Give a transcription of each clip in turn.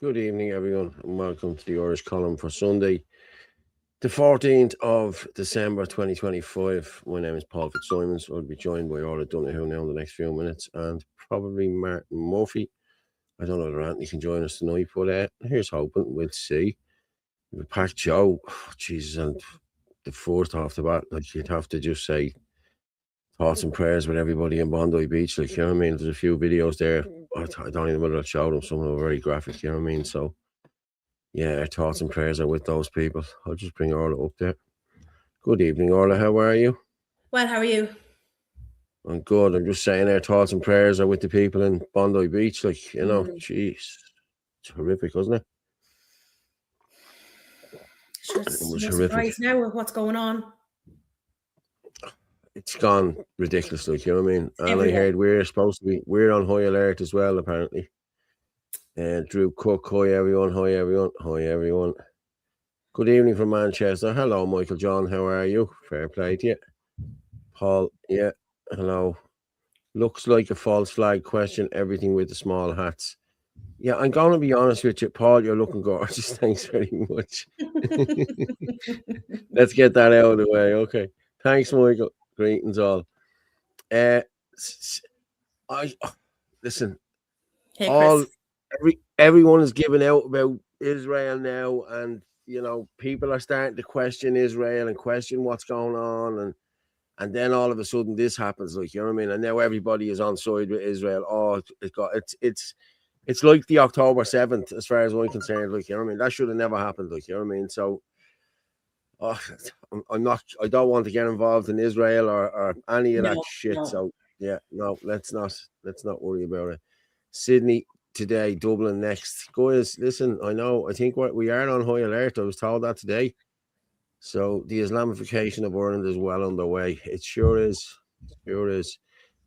Good evening, everyone, and welcome to the Irish Column for Sunday, the 14th of December 2025. My name is Paul Fitzsimons. I'll be joined by Orla Donoghue now in the next few minutes, and probably Martin Murphy. I don't know if Anthony can join us tonight, but here's hoping. We'll see. We've packed Joe. Oh, Jesus, and the fourth off the bat, like you'd have to just say thoughts and prayers with everybody in Bondi Beach. Like, you know what I mean? There's a few videos there. I don't even know whether I'll show them. Some of them are very graphic, you know what I mean? So, yeah, our thoughts and prayers are with those people. I'll just bring Orla up there. Good evening, Orla. How are you? Well, how are you? I'm good. I'm just saying our thoughts and prayers are with the people in Bondi Beach. Like, you know, jeez. It's horrific, isn't it? Sure, it's no surprise now with what's going on. It's gone ridiculous, like, you know what I mean? And I heard we're on high alert as well, apparently. Drew Cook, hi everyone. Good evening from Manchester. Hello, Michael John. How are you? Fair play to you. Paul, yeah, hello. Looks like a false flag question, everything with the small hats. Yeah, I'm going to be honest with you, Paul, you're looking gorgeous. Thanks very much. Let's get that out of the way. Okay. Thanks, Michael. Greetings all. Listen. Hey, everyone is giving out about Israel now, and you know, people are starting to question Israel and question what's going on, and then all of a sudden this happens, like, you know what I mean? And now everybody is on side with Israel. Oh, it's like the October 7th, as far as I'm concerned, like, you know what I mean? That should have never happened, like, you know what I mean? So I don't want to get involved in Israel or any of that shit. No. So yeah, no, let's not worry about it. Sydney today, Dublin next. Guys, listen, I think we are on high alert. I was told that today. So the Islamification of Ireland is well underway. It sure is.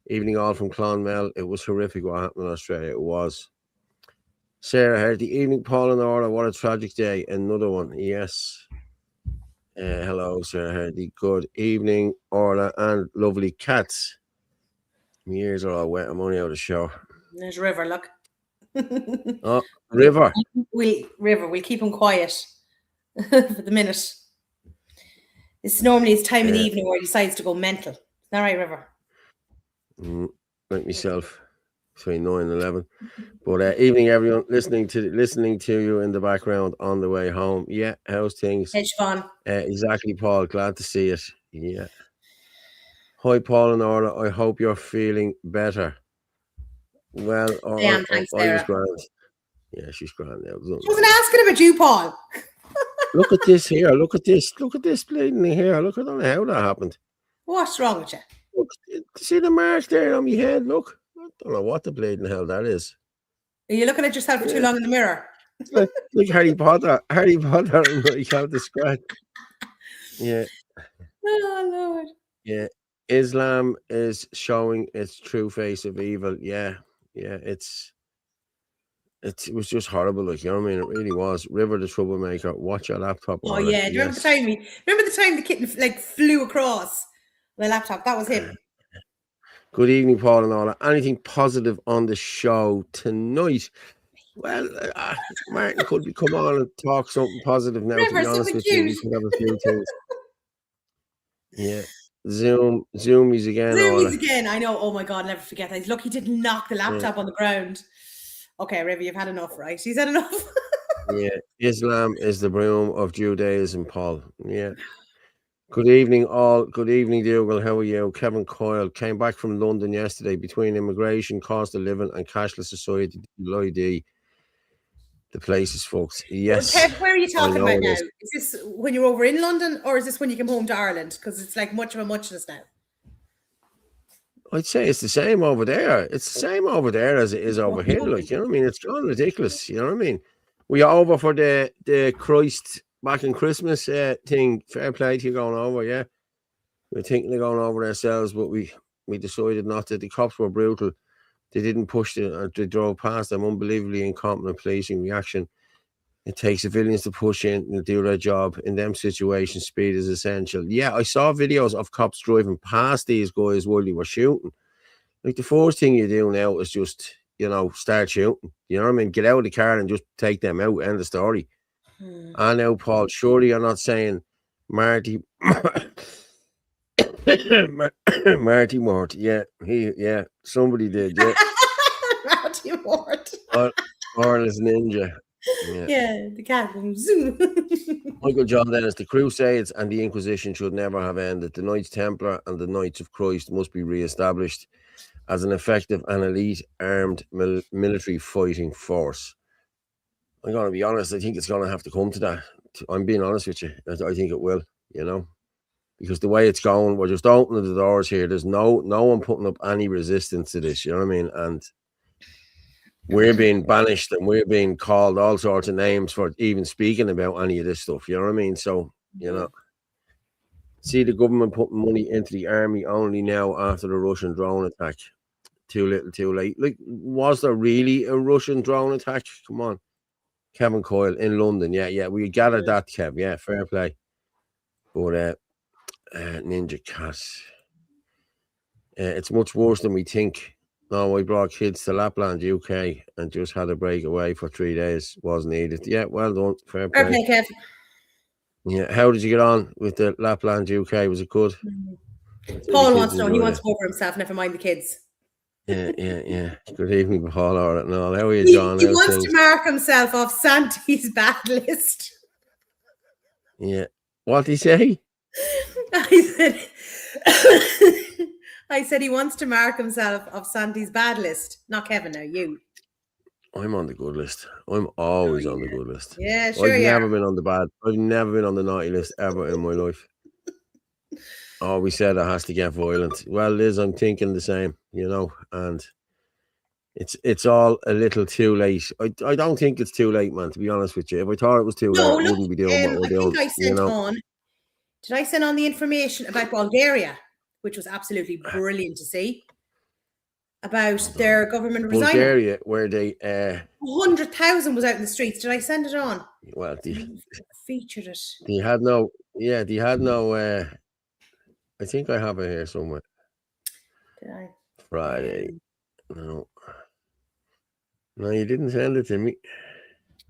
Evening all from Colmn. It was horrific what happened in Australia. It was. Sarah heard the evening, Paul and Orla. What a tragic day. Another one. Yes. Hello, Sarah Hardy. Good evening, Orla and lovely cats. My ears are all wet. I'm only out of the shower. There's River, look. Oh, River. We'll keep him quiet for the minute. It's normally his time of the evening where he decides to go mental. Is that right, River? Like myself, between 9 and 11. But evening, everyone. Listening to you in the background on the way home. Yeah, how's things? Hedge fun. Exactly, Paul. Glad to see it. Yeah. Hi, Paul and Orla. I hope you're feeling better. Well, Damn, thanks, Sarah. I was grand. Yeah, she's grand now. She wasn't asking about you, Paul. Look at this here. Look at this bleeding here. Look, I don't know how that happened. What's wrong with you? Look, see the mark there on my head? Look. I don't know what the bleeding hell that is. Are you looking at yourself for too long in the mirror? Like Harry Potter. Harry Potter and like how to scratch. Yeah. Oh, Lord. Yeah. Islam is showing its true face of evil. Yeah. It was just horrible, like, you know what I mean? It really was. River the troublemaker. Watch your laptop. Oh yeah. Remember the time the kitten like flew across my laptop? That was him. Good evening, Paul and Orla. Anything positive on the show tonight? Well, Martin could come on and talk something positive now. River, to be honest with you, we could have a few things. Yeah. Zoomies again. Zoomies again. I know. Oh my God, never forget that. Look, he didn't knock the laptop on the ground. Okay, River, you've had enough, right? He's had enough. Yeah. Islam is the broom of Judaism, Paul. Yeah. Good evening, all. Good evening, Dougal. How are you? Kevin Coyle came back from London yesterday. Between immigration, cost of living, and cashless society, ID. The place is fucked. Well, Yes. Kev, where are you I talking know about it now? is. Is this when you're over in London, or is this when you come home to Ireland? Because it's like much of a muchness now. I'd say it's the same over there. It's the same over there as it is over here. Like, you know what I mean? It's gone ridiculous. You know what I mean? We are over for the Christ back in Christmas thing. Fair play to you going over, yeah. We were thinking of going over ourselves, but we decided not to. The cops were brutal. They didn't push they drove past them. Unbelievably incompetent policing reaction. It takes civilians to push in and do their job. In them situations, speed is essential. Yeah, I saw videos of cops driving past these guys while they were shooting. Like, the first thing you do now is just, start shooting. You know what I mean? Get out of the car and just take them out. End of story. I know, Paul. Surely you're not saying Marty. Marty Mort. Yeah, somebody did. Yeah, Marty Mort. Arliss Ninja. Yeah, the cat goes zoom. Michael John Dennis, the Crusades and the Inquisition should never have ended. The Knights Templar and the Knights of Christ must be re-established as an effective and elite armed military fighting force. I'm going to be honest, I think it's going to have to come to that. I'm being honest with you. I think it will, because the way it's going, we're just opening the doors here. There's no one putting up any resistance to this, you know what I mean? And we're being banished and we're being called all sorts of names for even speaking about any of this stuff. You know what I mean? So, see the government putting money into the army only now after the Russian drone attack. Too little, too late. Like, was there really a Russian drone attack? Come on. Kevin Coyle in London. Yeah. We gathered that, Kev. Yeah, fair play. But Ninja Cat. It's much worse than we think. No, I brought kids to Lapland, UK, and just had a break away for 3 days. Was needed. Yeah, well done. Fair play. Okay, Kev. Yeah, how did you get on with the Lapland, UK? Was it good? Paul wants to know. He wants to go for himself. Never mind the kids. Yeah. Good evening, Paul. All right, no, how are you, John? He wants to mark himself off Santi's bad list. Yeah. What did he say? I said he wants to mark himself off Santi's bad list. Not Kevin, now you. I'm on the good list. I'm always on the good list. Yeah, sure. I've never been on the bad. I've never been on the naughty list ever in my life. Oh, we said it has to get violent. Well, Liz, I'm thinking the same, and it's all a little too late. I don't think it's too late, man, to be honest with you. If I thought it was too late, I wouldn't be doing what we're doing. I sent on. Did I send on the information about Bulgaria, which was absolutely brilliant to see? About their government resigning. Bulgaria, where they 100,000 was out in the streets. Did I send it on? Well, they featured it. They had no. I think I have it here somewhere. Did I? Friday. No, you didn't send it to me.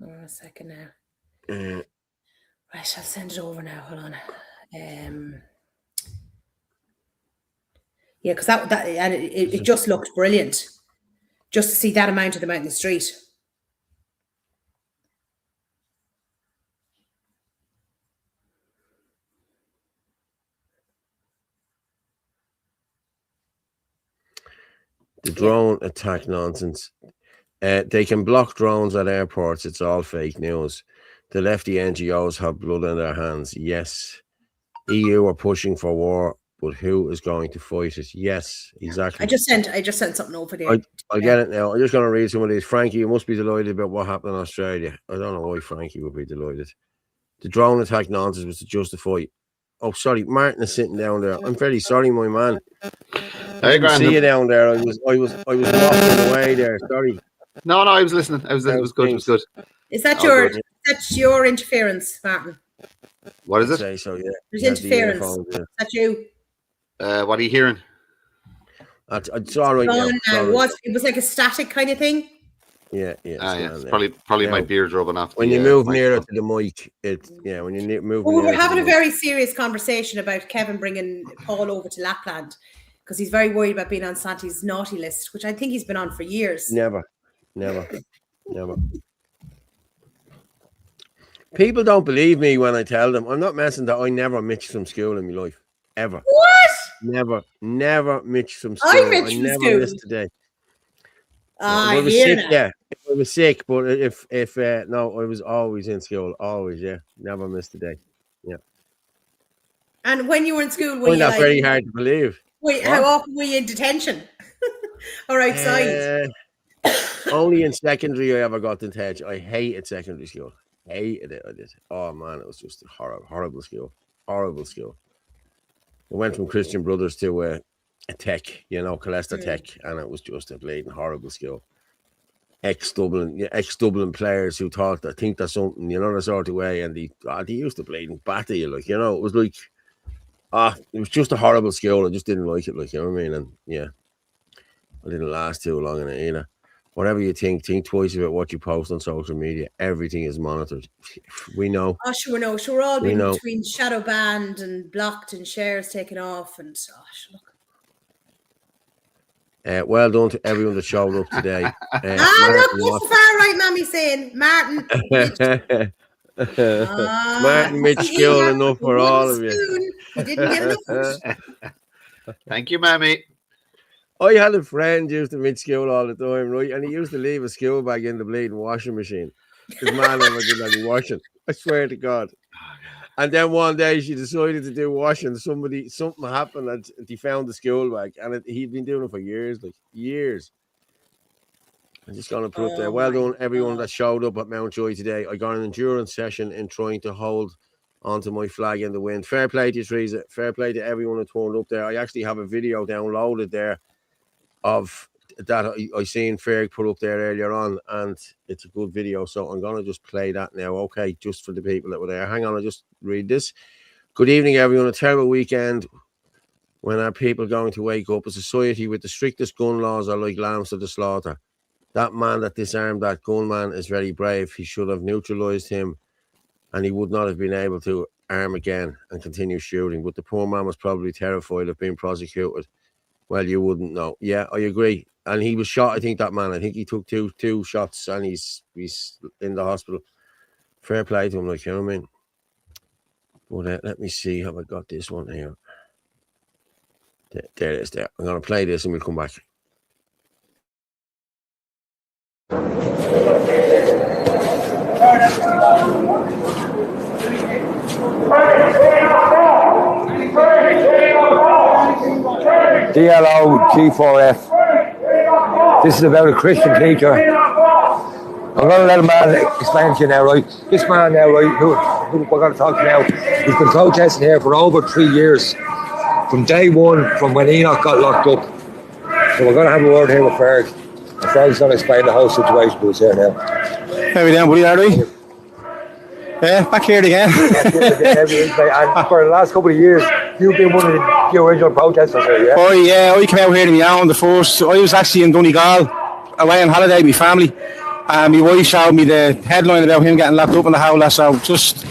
Oh, a second now. Right, I'll send it over now. Hold on. Yeah, because that and it just looked brilliant, just to see that amount of them out in the street. The drone attack nonsense. They can block drones at airports. It's all fake news. The lefty NGOs have blood in their hands. Yes. EU are pushing for war, but who is going to fight it? Yes, exactly. I just sent something over there. I get it now. I'm just going to read some of these. Frankie, you must be delighted about what happened in Australia. I don't know why Frankie would be delighted. The drone attack nonsense was to justify. Oh, sorry, Martin is sitting down there. I'm very sorry, my man. Hey, I see you down there. I was walking away there. Sorry. No, I was listening. It was good. It was good. Is that that's your interference, Martin? What is it? Say so, yeah. There's interference. Is that you? What are you hearing? It's all right now. It was like a static kind of thing. Yeah. It's probably my beard rubbing off. When you move nearer to the mic, when you move. Well, we're having a very serious conversation about Kevin bringing Paul over to Lapland because he's very worried about being on Santi's naughty list, which I think he's been on for years. Never. People don't believe me when I tell them. I'm not messing that I never missed from school in my life. Ever. What? Never missed from school. I missed from school. Missed today. I was sick, yeah. I was sick, but if no, I was always in school, always, yeah. Never missed a day. Yeah. And when you were in school, were I find you that very hard to believe. Wait, how often were you in detention? Or outside? Only in secondary I ever got detention. I hated secondary school. Hated it. I did. Oh man, it was just a horrible school. Horrible school. I went from Christian Brothers to a tech, Colester Tech, and it was just a bleeding horrible school. Ex-Dublin players who think they're something, the sort of way, and they used to bleed and batter you, it was like, it was just a horrible school. I just didn't like it, you know what I mean? And yeah, I didn't last too long in it either. Whatever you think twice about what you post on social media. Everything is monitored. We know. Oh, sure, no. Sure, we're all been between shadow banned and blocked and shares taken off. And look. Well done to everyone that showed up today. Look, what's the far right mammy saying? Martin. Martin Mitchell, enough for all of you. He didn't get enough. Thank you, mammy. I had a friend used to mid school all the time, right? And he used to leave a school bag in the bleeding washing machine. His man never did any washing. I swear to God. And then one day she decided to do washing. Something happened and he found the school bag, and he'd been doing it for years, years. I'm just going to put up there. Well done, everyone that showed up at Mountjoy today. I got an endurance session in trying to hold onto my flag in the wind. Fair play to you, Teresa. Fair play to everyone who turned up there. I actually have a video downloaded there of that I seen Ferg put up there earlier on, and it's a good video, so I'm going to just play that now, okay, just for the people that were there. Hang on, I'll just read this. Good evening, everyone. A terrible weekend when our people going to wake up. A society with the strictest gun laws are like lambs to the slaughter. That man that disarmed that gunman is very brave. He should have neutralised him, and he would not have been able to arm again and continue shooting. But the poor man was probably terrified of being prosecuted. Well, you wouldn't know. Yeah, I agree. And he was shot, I think, that man. I think he took two shots, and he's in the hospital. Fair play to him, you know what I mean? But let me see. Have I got this one here? There it is there. I'm going to play this and we'll come back. DLO G4F. This is about a Christian teacher. I'm going to let a man explain to you now, right? This man now, right, who we're going to talk to now, he's been protesting here for over 3 years. From day one, from when Enoch got locked up. So we're going to have a word here with Ferg. And Ferg's going to explain the whole situation to us here now. How are we doing, buddy? Are we? Yeah, back here again. And for the last couple of years, you've been one of the original protesters here, yeah? Oh yeah, I came out here to my own the first. I was actually in Donegal, away on holiday with my family. And my wife showed me the headline about him getting locked up in the howler. So just,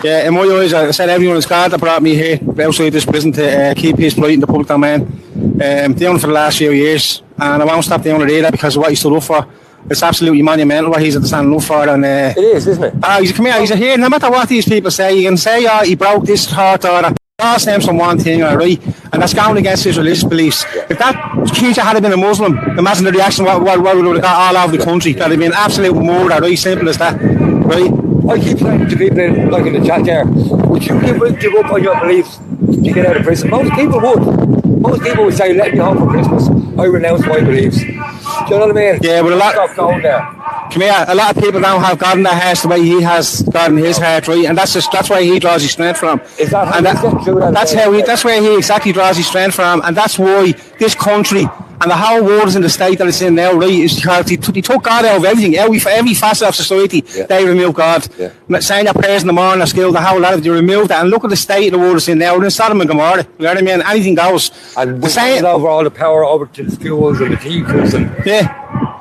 yeah, in my eyes, I said everyone is God that brought me here outside this prison to keep peace polite in the public domain. Doing it for the last few years. And I won't stop doing it either because of what he stood up for. It's absolutely monumental what he's standing up for. And it is, isn't it? He's here. No matter what these people say, you can say, oh, he broke this heart or that. It all stems from one thing, all right? And that's going against his religious beliefs. If that teacher had been a Muslim, imagine the reaction what we would have got all over the country. That would have been absolute murder, right? Simple as that, right? I keep saying to people in the chat there, would you give up on your beliefs to get out of prison? Most people would. Most people would say, let me home for Christmas. I renounce my beliefs. Do you know what I mean? Yeah, but stop going there. Come here, a lot of people don't have God in their hearts the way he has God in his heart, right? And that's where he draws his strength from. Is that how that's where he exactly draws his strength from, and that's why this country and the whole world is in the state that it's in now, right? Is because he took God out of everything, every facet of society. Yeah. They removed God. Yeah. Saying their prayers in the morning, school, the whole lot of it, they removed that. And look at the state of the world it's in now. We're in Sodom and Gomorrah. You know what I mean? Anything goes. And we're over all the power over to the schools and the teachers, and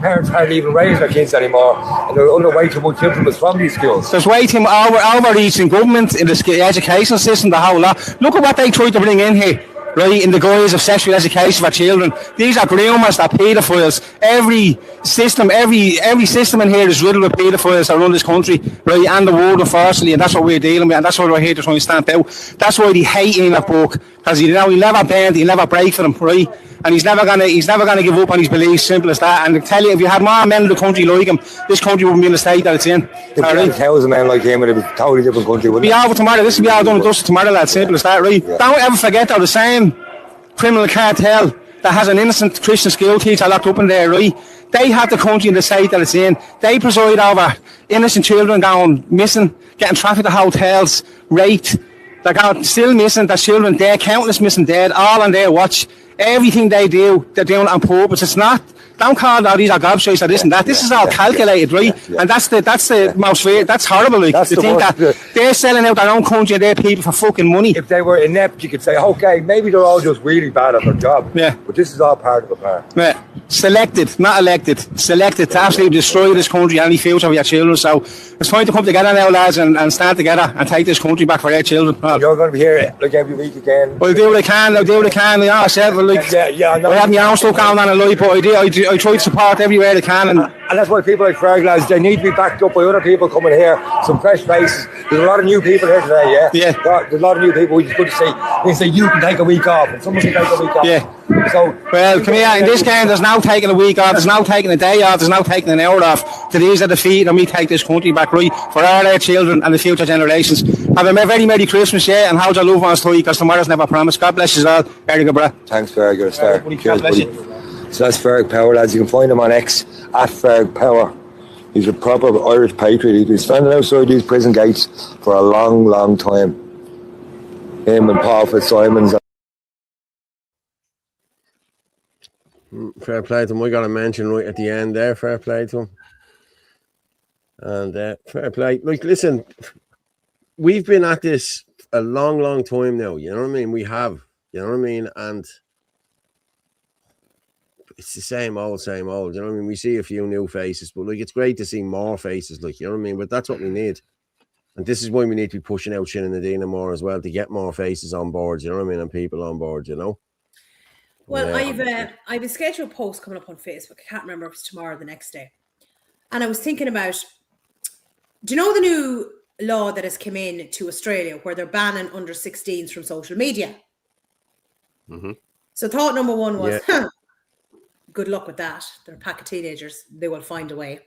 parents aren't even raising their kids anymore, and they're under way too much influence from these schools. There's way too much overreach in government, in the education system, the whole lot. Look at what they tried to bring in here, right, in the guise of sexual education for children. These are groomers, they're paedophiles. Every system in here is riddled with paedophiles that run this country, right, and the world, unfortunately, and that's what we're dealing with, and that's what we're here to try and stamp out. That's why they hate in that book, because he'll never bend, he'll never break for them, right? and he's never gonna give up on his beliefs. Simple as that. And I tell you, if you had more men in the country like him, this country wouldn't be in the state that it's in. If you had 1,000 men like him, it'd be a totally different country, wouldn't Be it? over tomorrow. This will be all done and dusted tomorrow, lad. Simple as that, right? Yeah. Don't ever forget though, the same criminal cartel that has an innocent Christian school teacher locked up in there, right? They have the country in the state that it's in. They preside over innocent children going missing, getting trafficked to hotels, raped. They're going still missing. There's children there, countless missing dead, all on their watch. Everything they do, they're doing it on purpose. It's not. Don't call out these are gobshites or this and that. This is all calculated, right? And that's the most fair. That's horrible. Like, That's to the think worst, that they're selling out their own country and their people for fucking money. If they were inept, you could say, okay, maybe they're all just really bad at their job. Yeah. But this is all part of the plan. Yeah. Selected, not elected. Selected to absolutely destroy this country and any future of your children. So it's time to come together now, lads, and stand together and take this country back for their children. You're going to be here like every week again. I'll do what I can. I'll do what I can. I myself, like, Yeah, I know. I have my own stuff going on in life, but I try to support everywhere I can. And that's why people like Ferg, lads, they need to be backed up by other people coming here, some fresh faces. There's a lot of new people here today, yeah? Yeah. There's a lot of new people, which is good to see. They say you can take a week off, and someone can take a week off. Yeah. So, Well, come here, in this game, there's no taking a week off, there's no taking a day off, there's no taking an hour off. Today's a defeat, and we take this country back, right, for all our children and the future generations. Have a very Merry Christmas, yeah, and hold your loved ones tight, because tomorrow's never promised. God bless you all. Very good, bro. thanks, Ferg, you're a star. God Cheers, bless buddy. you. So that's Ferg Power, lads. You can find him on X, @FergPower. He's a proper Irish patriot. He's been standing outside these prison gates for a long, long time. Him and Paul Fitzsimons. Fair play to him. We got a mention right at the end there. Fair play to him. And fair play. Like, listen, we've been at this a long, long time now. You know what I mean? We have. You know what I mean? And it's the same old, same old. You know what I mean? We see a few new faces, but like, it's great to see more faces. Like, you know what I mean? But that's what we need. And this is why we need to be pushing out Shin and Nadina more as well, to get more faces on board. You know what I mean? And people on board. You know. Well, Yeah. I've a scheduled post coming up on Facebook. I can't remember if it's tomorrow or the next day. And I was thinking about, do you know the new law that has come in to Australia where they're banning under 16s from social media? Mm-hmm. So thought number one was, good luck with that. They're a pack of teenagers. They will find a way.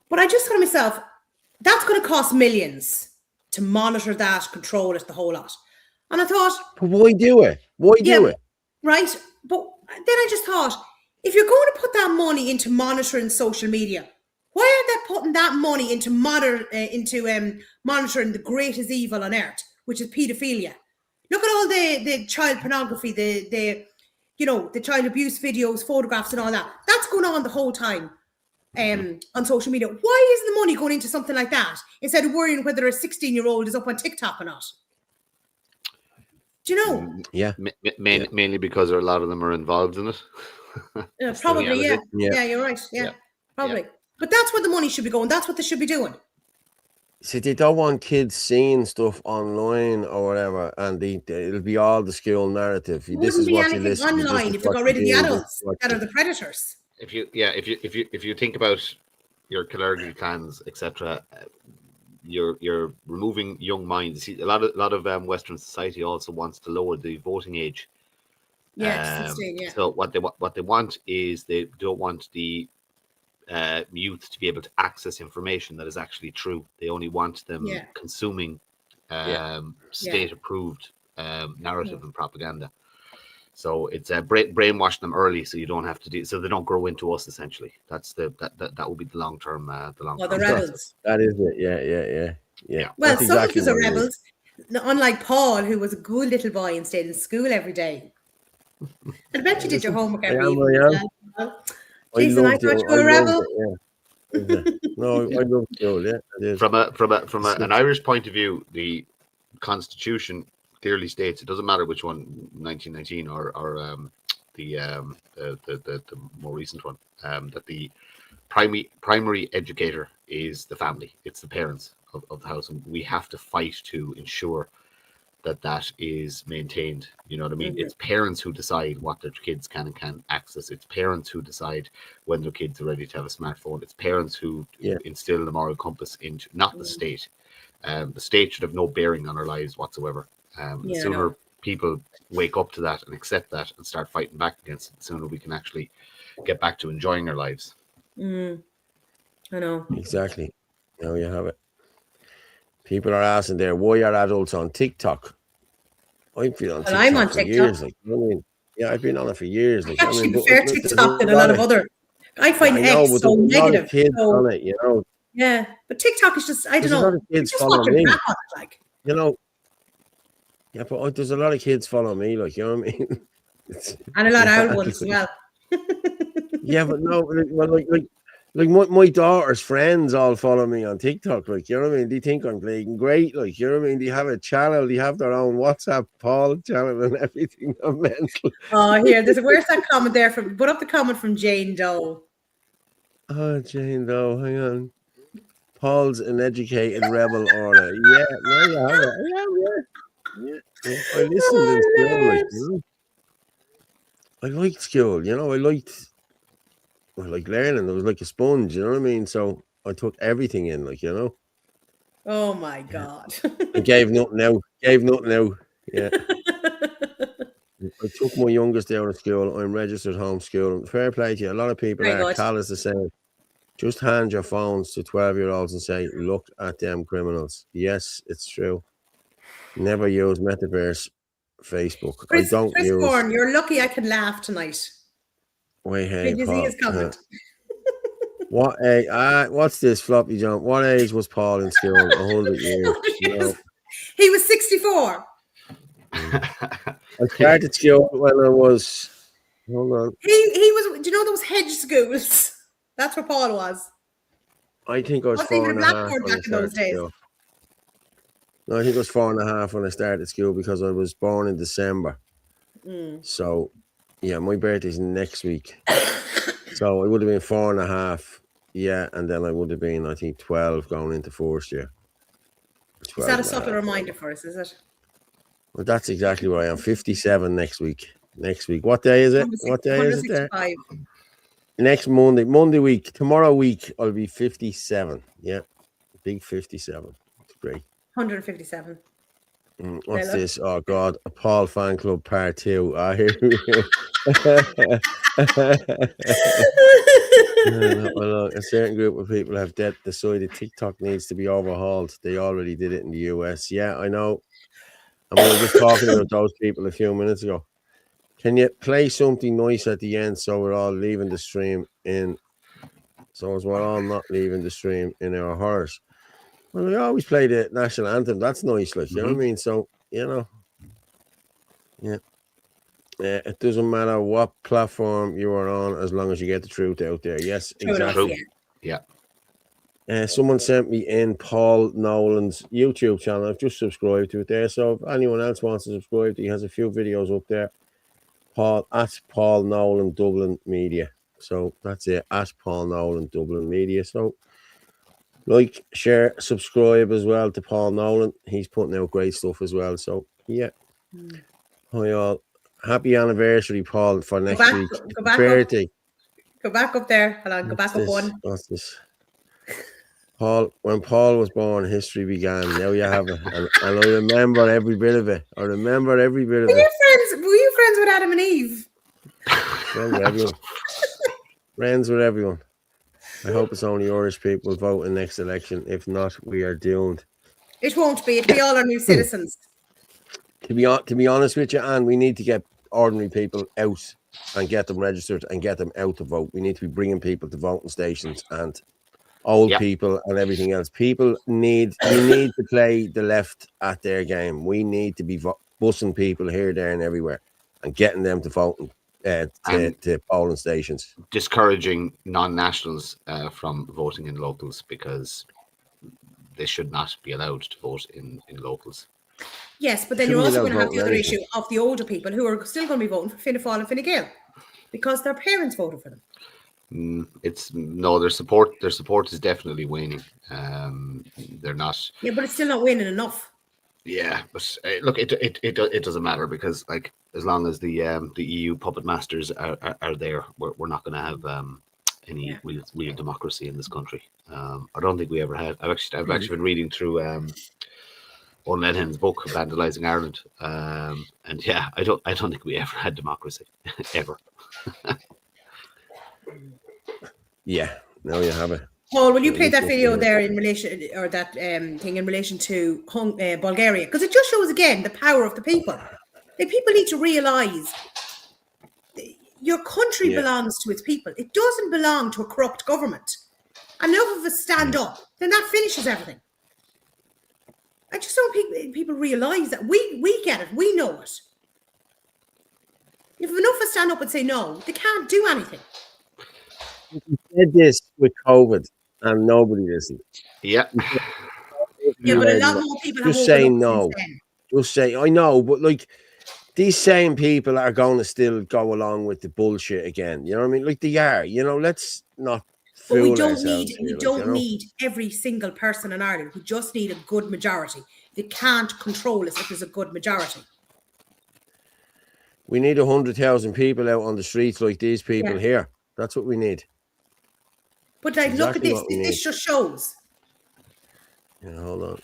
But I just thought to myself, that's going to cost millions to monitor that, control it, the whole lot. And I thought, But why do it? Why do it? Right. But then I just thought, if you're going to put that money into monitoring social media, why aren't they putting that money into monitoring the greatest evil on earth, which is paedophilia? Look at all the child pornography, the child abuse videos, photographs, and all that. That's going on the whole time on social media. Why is the money going into something like that instead of worrying whether a 16-year-old is up on TikTok or not? Do you know? Yeah. Mainly because a lot of them are involved in it. Probably, yeah. Yeah. Yeah, you're right. Yeah, probably. Yeah. But that's where the money should be going. That's what they should be doing. See, they don't want kids seeing stuff online or whatever, and it'll be all the school narrative. It this wouldn't is be what you anything listen to. online if they got rid of the adults that are the predators. If you think about your Killarney clans, etc., you're removing young minds. See, a lot of Western society also wants to lower the voting age. Yeah, 16, yeah. So what they want is they don't want the youth to be able to access information that is actually true. They only want them consuming state-approved narrative and propaganda. So it's brainwashing them early, so you don't have to do. So they don't grow into us. Essentially, that will be the long term. The rebels. That is it. Yeah. Well, That's some exactly of us are what it is. rebels. Unlike Paul, who was a good little boy and stayed in school every day. I bet you did your homework every evening. Jason, I thought you were a rebel. No, I love school. Yeah, it is. From an Irish point of view, the Constitution clearly states it doesn't matter which one, 1919 or the more recent one, that the primary educator is the family. It's the parents of the house, and we have to fight to ensure that is maintained. You know what I mean? Mm-hmm. It's parents who decide what their kids can and can't access. It's parents who decide when their kids are ready to have a smartphone. It's parents who instill the moral compass into, not the state. The state should have no bearing on our lives whatsoever. The people wake up to that and accept that and start fighting back against it, the sooner we can actually get back to enjoying our lives. I know. Exactly. Now you have it. People are asking there, why are adults on TikTok? I've been on Well, I'm on TikTok for TikTok. years. Like, you know what I mean? Yeah, I've been on it for years. Like, I actually but, prefer there's TikTok than a lot of other. I find I know, X but so there's a lot negative. of kids So, on it, you know. yeah, but TikTok is just, I don't There's a lot know. of kids Just follow watching me. crap on it, like. You know. Yeah, but there's a lot of kids follow me, like, you know what I mean? And a lot of Yeah, old ones as well. yeah, but no, like my daughter's friends all follow me on TikTok, like, you know what I mean? They think I'm playing great, like, you know what I mean? They have a channel, they have their own WhatsApp Paul channel and everything. I'm mental. Oh, here, where's that comment there from? Put up the comment from Jane Doe. Oh, Jane Doe, hang on. Paul's an educated rebel order. Yeah, there you have it. Yeah. I listened in Oh, school, like, Lord. you know. I liked school, you know. I like learning. I was like a sponge, you know what I mean? So I took everything in, like, you know. Oh, my God. I gave nothing out. Yeah. I took my youngest out of school. I'm registered homeschool. Fair play to you. A lot of people Very are. good. Cal is the same. Just hand your phones to 12-year-olds and say, look at them criminals. Yes, it's true. Never use Metaverse Facebook. I Chris don't use. Bourne, you're lucky I can laugh tonight. Wait, hey, Did you see Paul. his comment? What age? What's this floppy jump? What age was Paul in school? 100 years. No. He was 64. I started school when I was. Hold on. He was. Do you know those hedge schools? That's where Paul was. I think I was Wasn't even 4.5 Blackboard when I back in those started days. school. No, I think it was 4.5 when I started school because I was born in December. So, yeah, my birthday's next week. So I would have been 4.5. Yeah, and then I would have been, I think, 12 going into first year. Is that a subtle reminder for us, is it? Well, that's exactly where I am. 57 next week. What day is it? What day is it there? 165. Next Monday week. Tomorrow week, I'll be 57. Yeah, big 57. It's great. 157. What's Hello. this? Oh, God. A Paul fan club part 2. I hear well, a certain group of people have decided TikTok needs to be overhauled. They already did it in the US. Yeah, I know. I mean, we were just talking about those people a few minutes ago. Can you play something nice at the end so we're all leaving the stream in? So as we're all not leaving the stream in our horrors. Well, we always play the national anthem. That's nice, like, you know what I mean? So, you know, yeah. It doesn't matter what platform you are on as long as you get the truth out there. Yes, True enough, exactly. Yeah. Someone sent me in Paul Nolan's YouTube channel. I've just subscribed to it there. So if anyone else wants to subscribe, he has a few videos up there. Paul Nolan Dublin Media. So that's it. At Paul Nolan Dublin Media. So like, share, subscribe as well to Paul Nolan. He's putting out great stuff as well. So yeah. Hi all. Happy anniversary, Paul, for next week. Go back birthday. Go back up there. Hold on. Go back up one. What's this? Paul, when Paul was born, history began. Now you have it. And I remember every bit of it. Were you friends with Adam and Eve? Friends with everyone. Friends with everyone. I hope it's only Irish people voting next election. If not, we are doomed. It won't be. It'll be all our new citizens. To be honest with you, Anne, we need to get ordinary people out and get them registered and get them out to vote. We need to be bringing people to voting stations and old people and everything else. We need to play the left at their game. We need to be bussing people here, there, and everywhere and getting them to voting to polling stations. Discouraging non-nationals from voting in locals because they should not be allowed to vote in locals. Yes, but then you're also going to have the other issue of the older people who are still going to be voting for Fianna Fáil and Fine Gael because their parents voted for them. Their support is definitely waning. They're not. Yeah, but it's still not winning enough. Yeah, but look, it doesn't matter because, like, as long as the EU puppet masters are there, we're not going to have any real democracy in this country. I don't think we ever had. I've actually been reading through Lenhen's book, Vandalizing Ireland. And yeah, I don't think we ever had democracy, ever. Yeah, now you have it. Paul, will you play that video there in relation, or that thing in relation to Bulgaria? Because it just shows again the power of the people. The people need to realise your country belongs to its people. It doesn't belong to a corrupt government. And enough of us stand up, then that finishes everything. I just don't people realise that. We get it. We know it. If enough of us stand up and say no, they can't do anything. You said this with COVID and nobody listened. Yeah. Yeah, but a lot more people have just saying no. Just say, I know, but like these same people are going to still go along with the bullshit again. You know what I mean? Like they are. You know, let's not. But we don't need every single person in Ireland. We just need a good majority. They can't control us if there's a good majority. We need 100,000 people out on the streets like these people here. That's what we need. But like, look at this. This just shows. Yeah, hold on.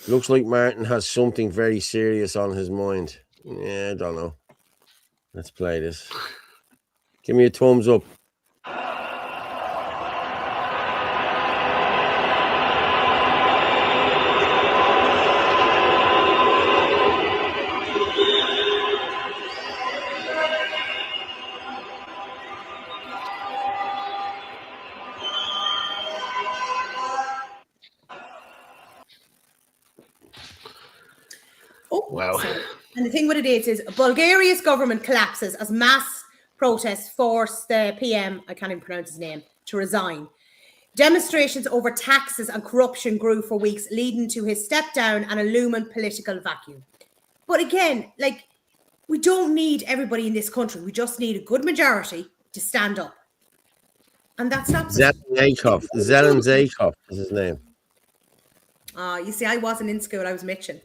Looks like Martin has something very serious on his mind. Yeah, I don't know. Let's play this. Give me a thumbs up. Oh, wow. Sorry. And the thing with it is Bulgaria's government collapses as mass protests force the PM, I can't even pronounce his name, to resign. Demonstrations over taxes and corruption grew for weeks, leading to his step down and a looming political vacuum. But again, like, we don't need everybody in this country. We just need a good majority to stand up. And that's not... Zelensky is his name. You see, I wasn't in school. I was Mitchin.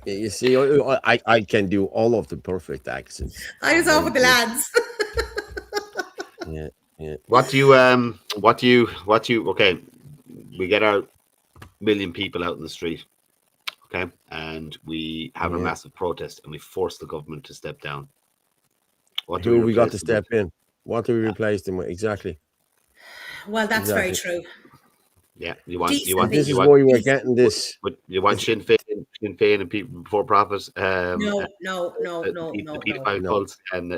Yeah, you see, I can do all of the perfect accents. I was off with the lads. Yeah. What do you okay, we get our million people out in the street, okay, and we have a massive protest and we force the government to step down. What do we got to step in? What do we replace them with? Exactly. Well, that's very true. Yeah, this is why we're getting this. But you want Sinn Féin and people before profit. No. The paedophile cults and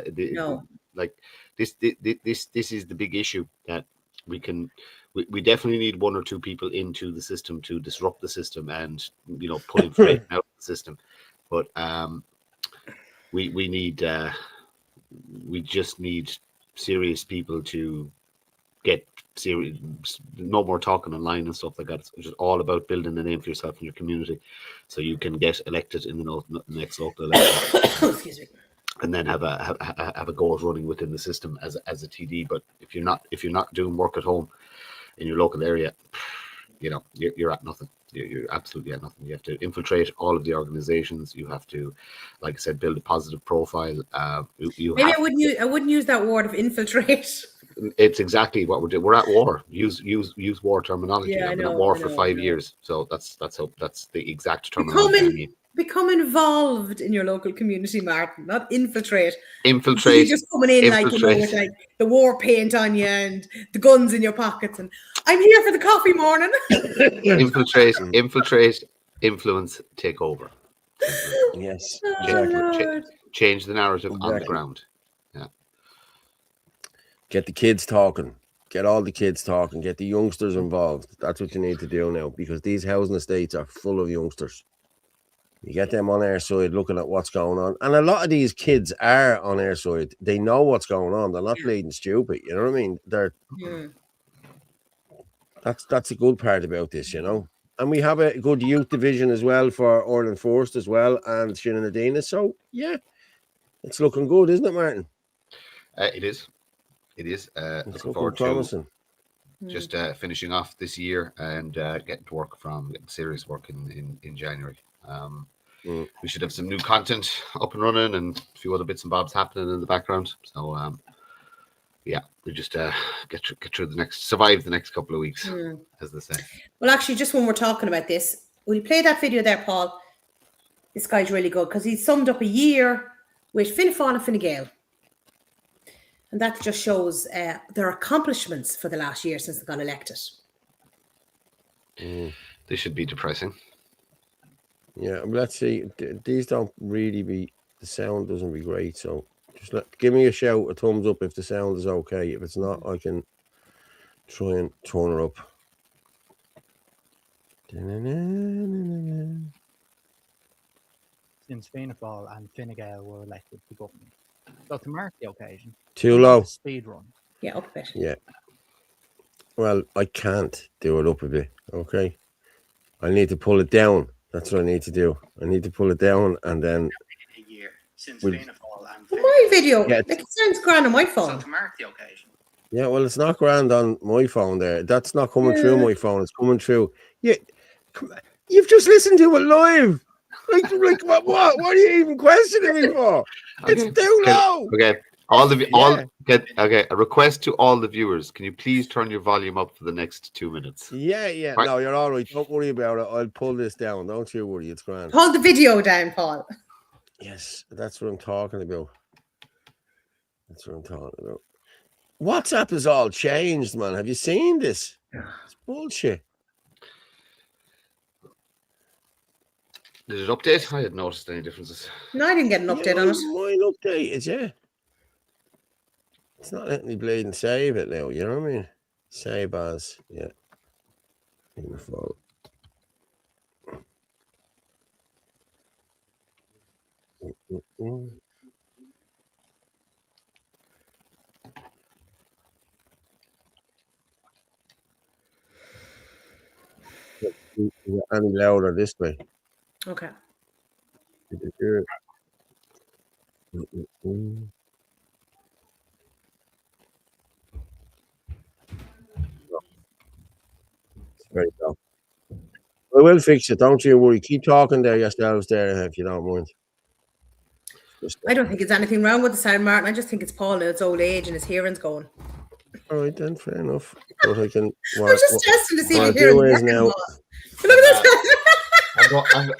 like this is the big issue that we definitely need one or two people into the system to disrupt the system and pull information out of the system. But we just need serious people to get serious, no more talking online and stuff like that. It's just all about building a name for yourself in your community so you can get elected in the next local election. Excuse me. And then have a go at running within the system as a TD. But if you're not doing work at home in your local area, you're at nothing. You're absolutely at nothing. You have to infiltrate all of the organizations. You have to, like I said, build a positive profile. I wouldn't use that word of infiltrate. It's exactly what we're doing. We're at war. Use war terminology. Yeah, I've been at war for 5 years, so that's the exact terminology. Become involved in your local community, Martin. Not infiltrate. Infiltrate. You're just coming in with like the war paint on you and the guns in your pockets, and I'm here for the coffee morning. Infiltrate, influence, take over. Yes. Change the narrative on the ground. Yeah. Get the kids talking. Get all the kids talking. Get the youngsters involved. That's what you need to do now, because these housing estates are full of youngsters. You get them on our side looking at what's going on. And a lot of these kids are on our side. They know what's going on. They're not bleeding stupid. You know what I mean? That's a good part about this, And we have a good youth division as well for Ireland First as well and Shannon Adina. So, yeah, it's looking good, isn't it, Martin? It is. It's looking forward promising. To just finishing off this year and getting to work getting serious work in January. We should have some new content up and running and a few other bits and bobs happening in the background. So yeah, we just get through survive the next couple of weeks, as they say. Well, actually, just when we're talking about this, will you play that video there, Paul? This guy's really good because he summed up a year with Fianna Fáil and Fine Gael. And that just shows their accomplishments for the last year since they got elected. This should be depressing. Yeah, but let's see. These don't really be, the sound doesn't be great. So just give me a shout, a thumbs up if the sound is okay. If it's not, I can try and turn her up. Since Fianna Fáil and Fine Gael were elected to government. So to mark the occasion, Too low. Speed run. Yeah, up a bit. Yeah. Well, I can't do it up a bit. Okay. I need to pull it down. That's what I need to do. I need to pull it down and then. A year since We'll- Fianna Fáil and Well, my video, Yeah. like, it sounds grand on my So phone. to mark the occasion. Yeah, well, it's not grand on my phone there. That's not coming through my phone. It's coming through. Yeah, you've just listened to it live. Like what are you even questioning me for? It's too low. Okay. A request to all the viewers. Can you please turn your volume up for the next 2 minutes? Yeah. Right. No, you're all right. Don't worry about it. I'll pull this down. Don't you worry. It's grand. Hold the video down, Paul. Yes, that's what I'm talking about. WhatsApp has all changed, man. Have you seen this? It's bullshit. Did it update? I hadn't noticed any differences. No, I didn't get an update on it. Mine updated, yeah. It's not letting me bleed and save it now, you know what I mean? Save as, yeah. Beautiful. Any louder this way. Okay. It's very tough. I will fix it, don't you worry. Keep talking there yourselves there if you don't mind. I don't think it's anything wrong with the sound, Martin. I just think it's Paul and his old age and his hearing's going. All right then, fair enough. But I can. I'm just testing to see what if I your do hearing's is working. now. Look at this.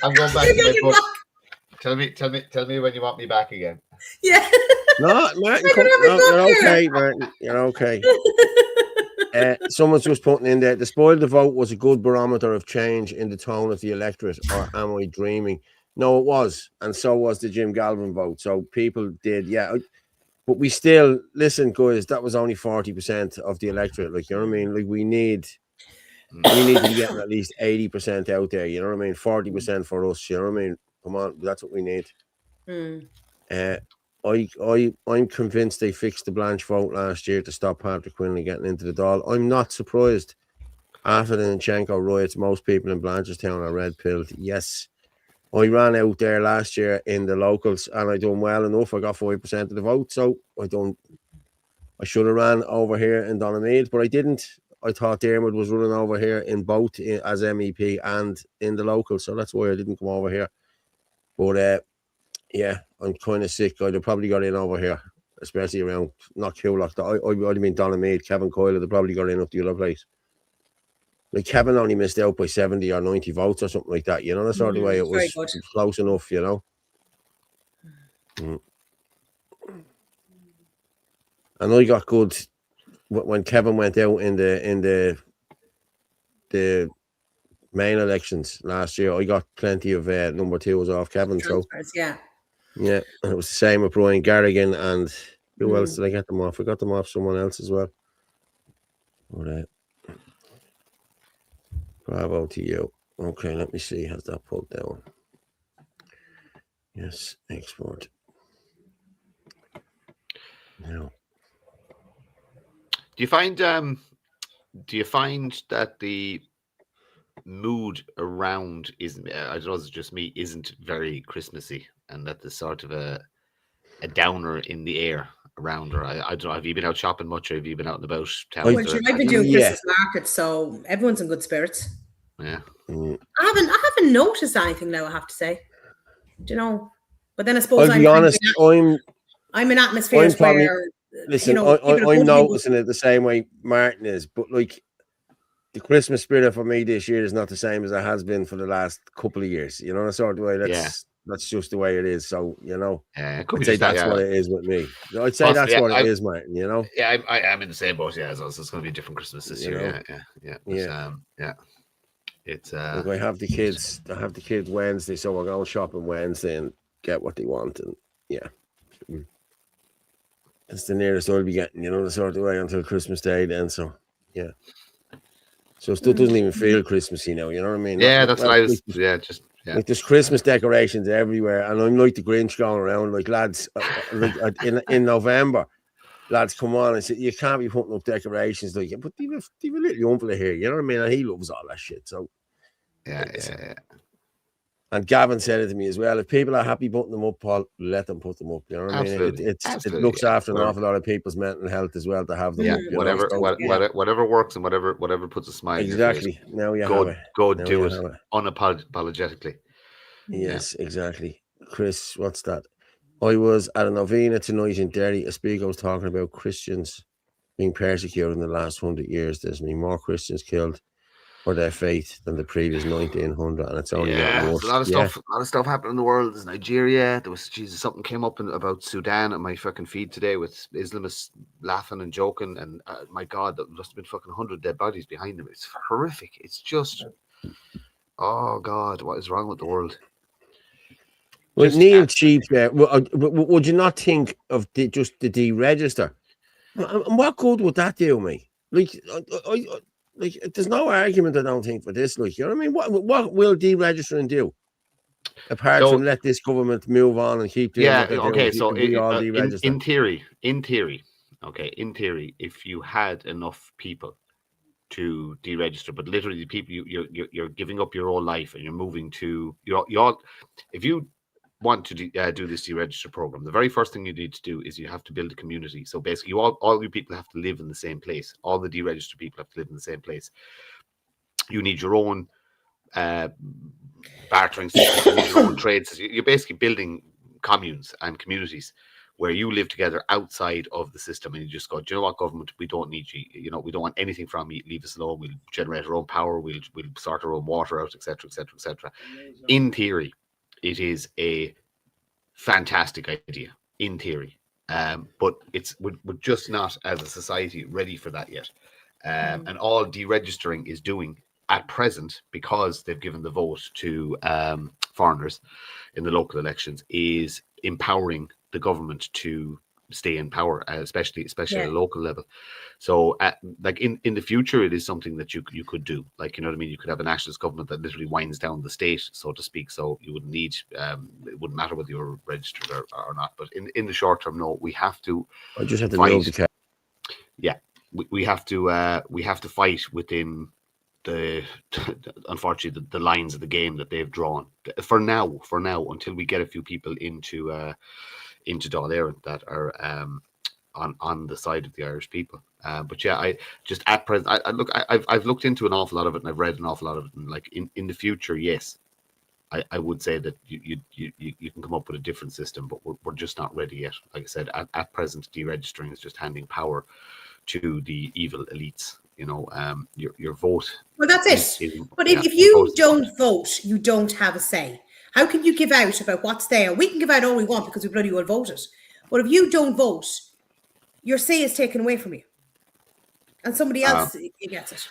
I'm going back You're to my going book. back. Tell me when you want me back again. Yeah. No, Martin, I can have a no, book you're here. okay, Martin. You're okay. Someone's just putting in there. The spoil the vote was a good barometer of change in the tone of the electorate, or am I dreaming? No, it was, and so was the Jim Galvin vote. So people did, yeah. But we still listen, guys. That was only 40% of the electorate. Like, you know what I mean? Like, we need to be getting at least 80% out there. You know what I mean? 40% for us. You know what I mean? Come on, that's what we need. I'm convinced they fixed the Blanche vote last year to stop Patrick Quinlan getting into the Dáil. I'm not surprised. After the Nchenko riots, most people in Blanchardstown are red pilled. Yes. I ran out there last year in the locals and I done well enough. I got 5% of the vote. So I should have ran over here in Donamead, but I didn't. I thought Dermot was running over here in both as MEP and in the locals. So that's why I didn't come over here. But yeah, I'm kind of sick. I'd have probably got in over here, especially around not Coolock. I'd have been Donamead, Kevin Coyle would have probably got in up the other place. Like Kevin only missed out by 70 or 90 votes or something like that. You know, that's sort of way it was close enough, you know. And I got good when Kevin went out in the main elections last year. I got plenty of number twos off Kevin. Transfers, so yeah, and it was the same with Brian Garrigan and who else did I get them off? I got them off someone else as well. But, bravo to you. Okay, let me see. Has that pulled down? Yes, export. Now. Do you find that the mood around isn't? I don't know. It's just me. Isn't very Christmassy, and that there's sort of a downer in the air around her. I don't know. Have you been out shopping much, or have you been out and about town? Well, I've been doing Christmas markets, so everyone's in good spirits. Yeah. I haven't noticed anything now, I have to say. Do you know? But then I suppose I'll be honest, I'm an atmosphere where Listen, people are I'm voting noticing it the same way Martin is, but like the Christmas spirit for me this year is not the same as it has been for the last couple of years. You know, the sort of way that's just the way it is. So, you know, it could I'd be say just that, that's what it is with me. I'd say Possibly, that's what it is, Martin, you know? Yeah, I'm in the same boat. Yeah, so it's going to be a different Christmas this year. know? Yeah. It's Look, I have the kids Wednesday, so we're going shopping Wednesday and get what they want, and yeah. It's the nearest I'll be getting, you know, the sort of way until Christmas Day then, so yeah. So stuff doesn't even feel Christmassy now, you know what I mean? that's what I was. Like there's Christmas decorations everywhere, and I'm like the Grinch going around, like lads, like in November, lads come on and say you can't be putting up decorations, like, but they've a little uncle here, you know what I mean? And he loves all that shit. So yeah. And Gavin said it to me as well. If people are happy putting them up, Paul, let them put them up. You know what I mean? It looks after an awful lot of people's mental health as well to have them. Yeah, up, whatever works and whatever puts a smile. Exactly. On your face, now you have it. Go do it unapologetically. Yes, exactly. Chris, what's that? I was at a novena tonight in Derry. A speaker was talking about Christians being persecuted in the last 100 years. There's been more Christians killed for their faith than the previous 1900, and it's only getting worse. There's a lot of stuff happening in the world. There's Nigeria. There was something came up about Sudan on my fucking feed today with Islamists laughing and joking, and my God, there must have been fucking 100 dead bodies behind them. It's horrific. It's just, oh God, what is wrong with the world? Well, Neil Cheap there. Would you not think of just the deregister? And what good would that do me? Like, there's no argument, I don't think, for this. Like, you know what I mean? What will deregistering do? Apart from let this government move on and keep doing what they're doing. So in theory, if you had enough people to deregister, but literally the people you're giving up your whole life and you're moving to if you want to do this deregister program, the very first thing you need to do is you have to build a community. So basically, all you people have to live in the same place. All the deregistered people have to live in the same place. You need your own bartering system, you need your own trades. You're basically building communes and communities where you live together outside of the system, and you just go, do you know what, government, we don't need you. You know, we don't want anything from you. Leave us alone. We'll generate our own power. We'll sort our own water out, etc., etc., etc. In theory, it is a fantastic idea, in theory, but we're just not, as a society, ready for that yet. And all deregistering is doing at present, because they've given the vote to foreigners in the local elections, is empowering the government to stay in power, especially at a local level. So like in the future, it is something that you could do. Like, you know what I mean? You could have a nationalist government that literally winds down the state, so to speak. So you wouldn't need, it wouldn't matter whether you're registered or not. But in the short term, no, we have to. I just have to know the cat. Yeah, we have to fight within unfortunately the lines of the game that they've drawn for now, until we get a few people into Dáil Éireann that are on the side of the Irish people. But yeah, I just at present, I've looked into an awful lot of it, and I've read an awful lot of it. And like in the future, yes, I would say that you can come up with a different system, but we're just not ready yet. Like I said, at present, deregistering is just handing power to the evil elites. You know, your vote. Well, that's it. But if you don't vote, you don't have a say. How can you give out about what's there? We can give out all we want because we bloody well voted. But if you don't vote, your say is taken away from you, and somebody else gets it.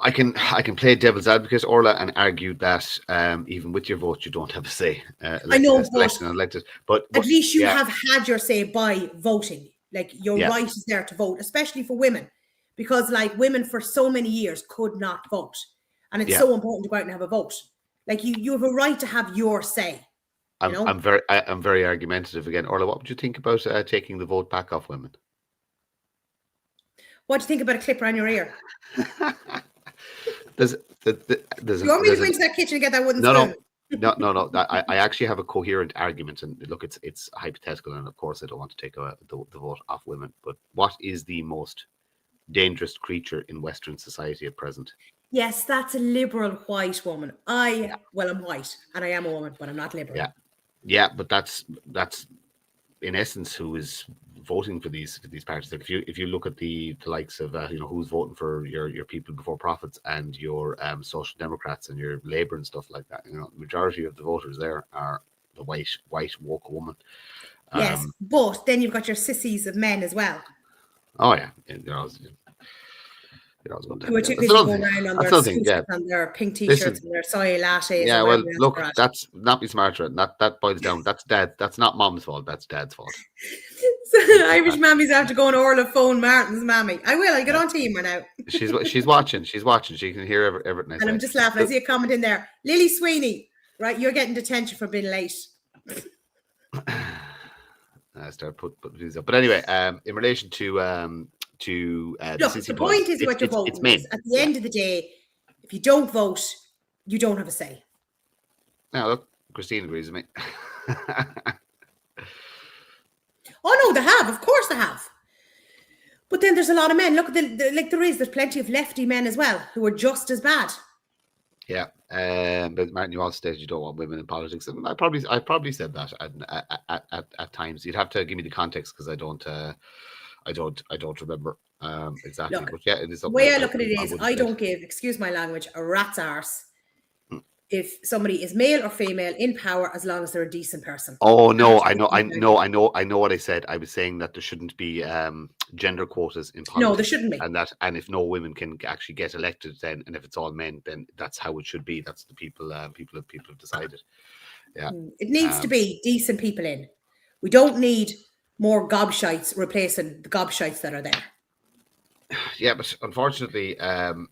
I can play devil's advocate, Orla, and argue that even with your vote, you don't have a say. I know, but at least you have had your say by voting. Like, your right is there to vote, especially for women, because like women for so many years could not vote, and it's so important to go out and have a vote. Like you have a right to have your say. I'm very argumentative again. Orla, what would you think about taking the vote back off women? What do you think about a clip around your ear? There's you want me to go into that kitchen and get that wooden spoon? No. I actually have a coherent argument, and look, it's hypothetical, and of course I don't want to take the vote off women. But what is the most dangerous creature in Western society at present? Yes, that's a liberal white woman. I'm white and I am a woman, but I'm not liberal. Yeah, but that's in essence, who is voting for these parties. Like if you look at the likes of who's voting for your people before profits and your social democrats and your Labour and stuff like that, the majority of the voters there are the white woke woman. Yes, but then you've got your sissies of men as well. Oh yeah, you're always going to. Who are too busy going around on their scooters and their pink t-shirts and their soy lattes. Yeah, well, look, that's not be smarter. That boils down. That's dad. That's not mom's fault. That's dad's fault. So Irish mammies have to go and order phone Martin's mammy. I'll get on to you now. She's watching. She can hear everything I say. And I'm just laughing. I see a comment in there. Lily Sweeney, right? You're getting detention for being late. I start put these up. But anyway, in relation to look, the point is what you're voting. At the end of the day, if you don't vote, you don't have a say. Now look, Christine agrees with me. Oh no, they have. Of course they have. But then there's a lot of men. Look at there's plenty of lefty men as well who are just as bad. Yeah. But Martin, you also stated you don't want women in politics, and I probably said that at times. You'd have to give me the context because I don't remember exactly. Look, but yeah, it is. The way I look at it is, I don't give, excuse my language, a rat's arse if somebody is male or female in power, as long as they're a decent person. Oh no, I know what I said. I was saying that there shouldn't be gender quotas in politics. No, there shouldn't be. And if no women can actually get elected, then and if it's all men, then that's how it should be. That's the people have decided. Yeah, it needs to be decent people in. We don't need more gobshites replacing the gobshites that are there. Yeah, but unfortunately, that's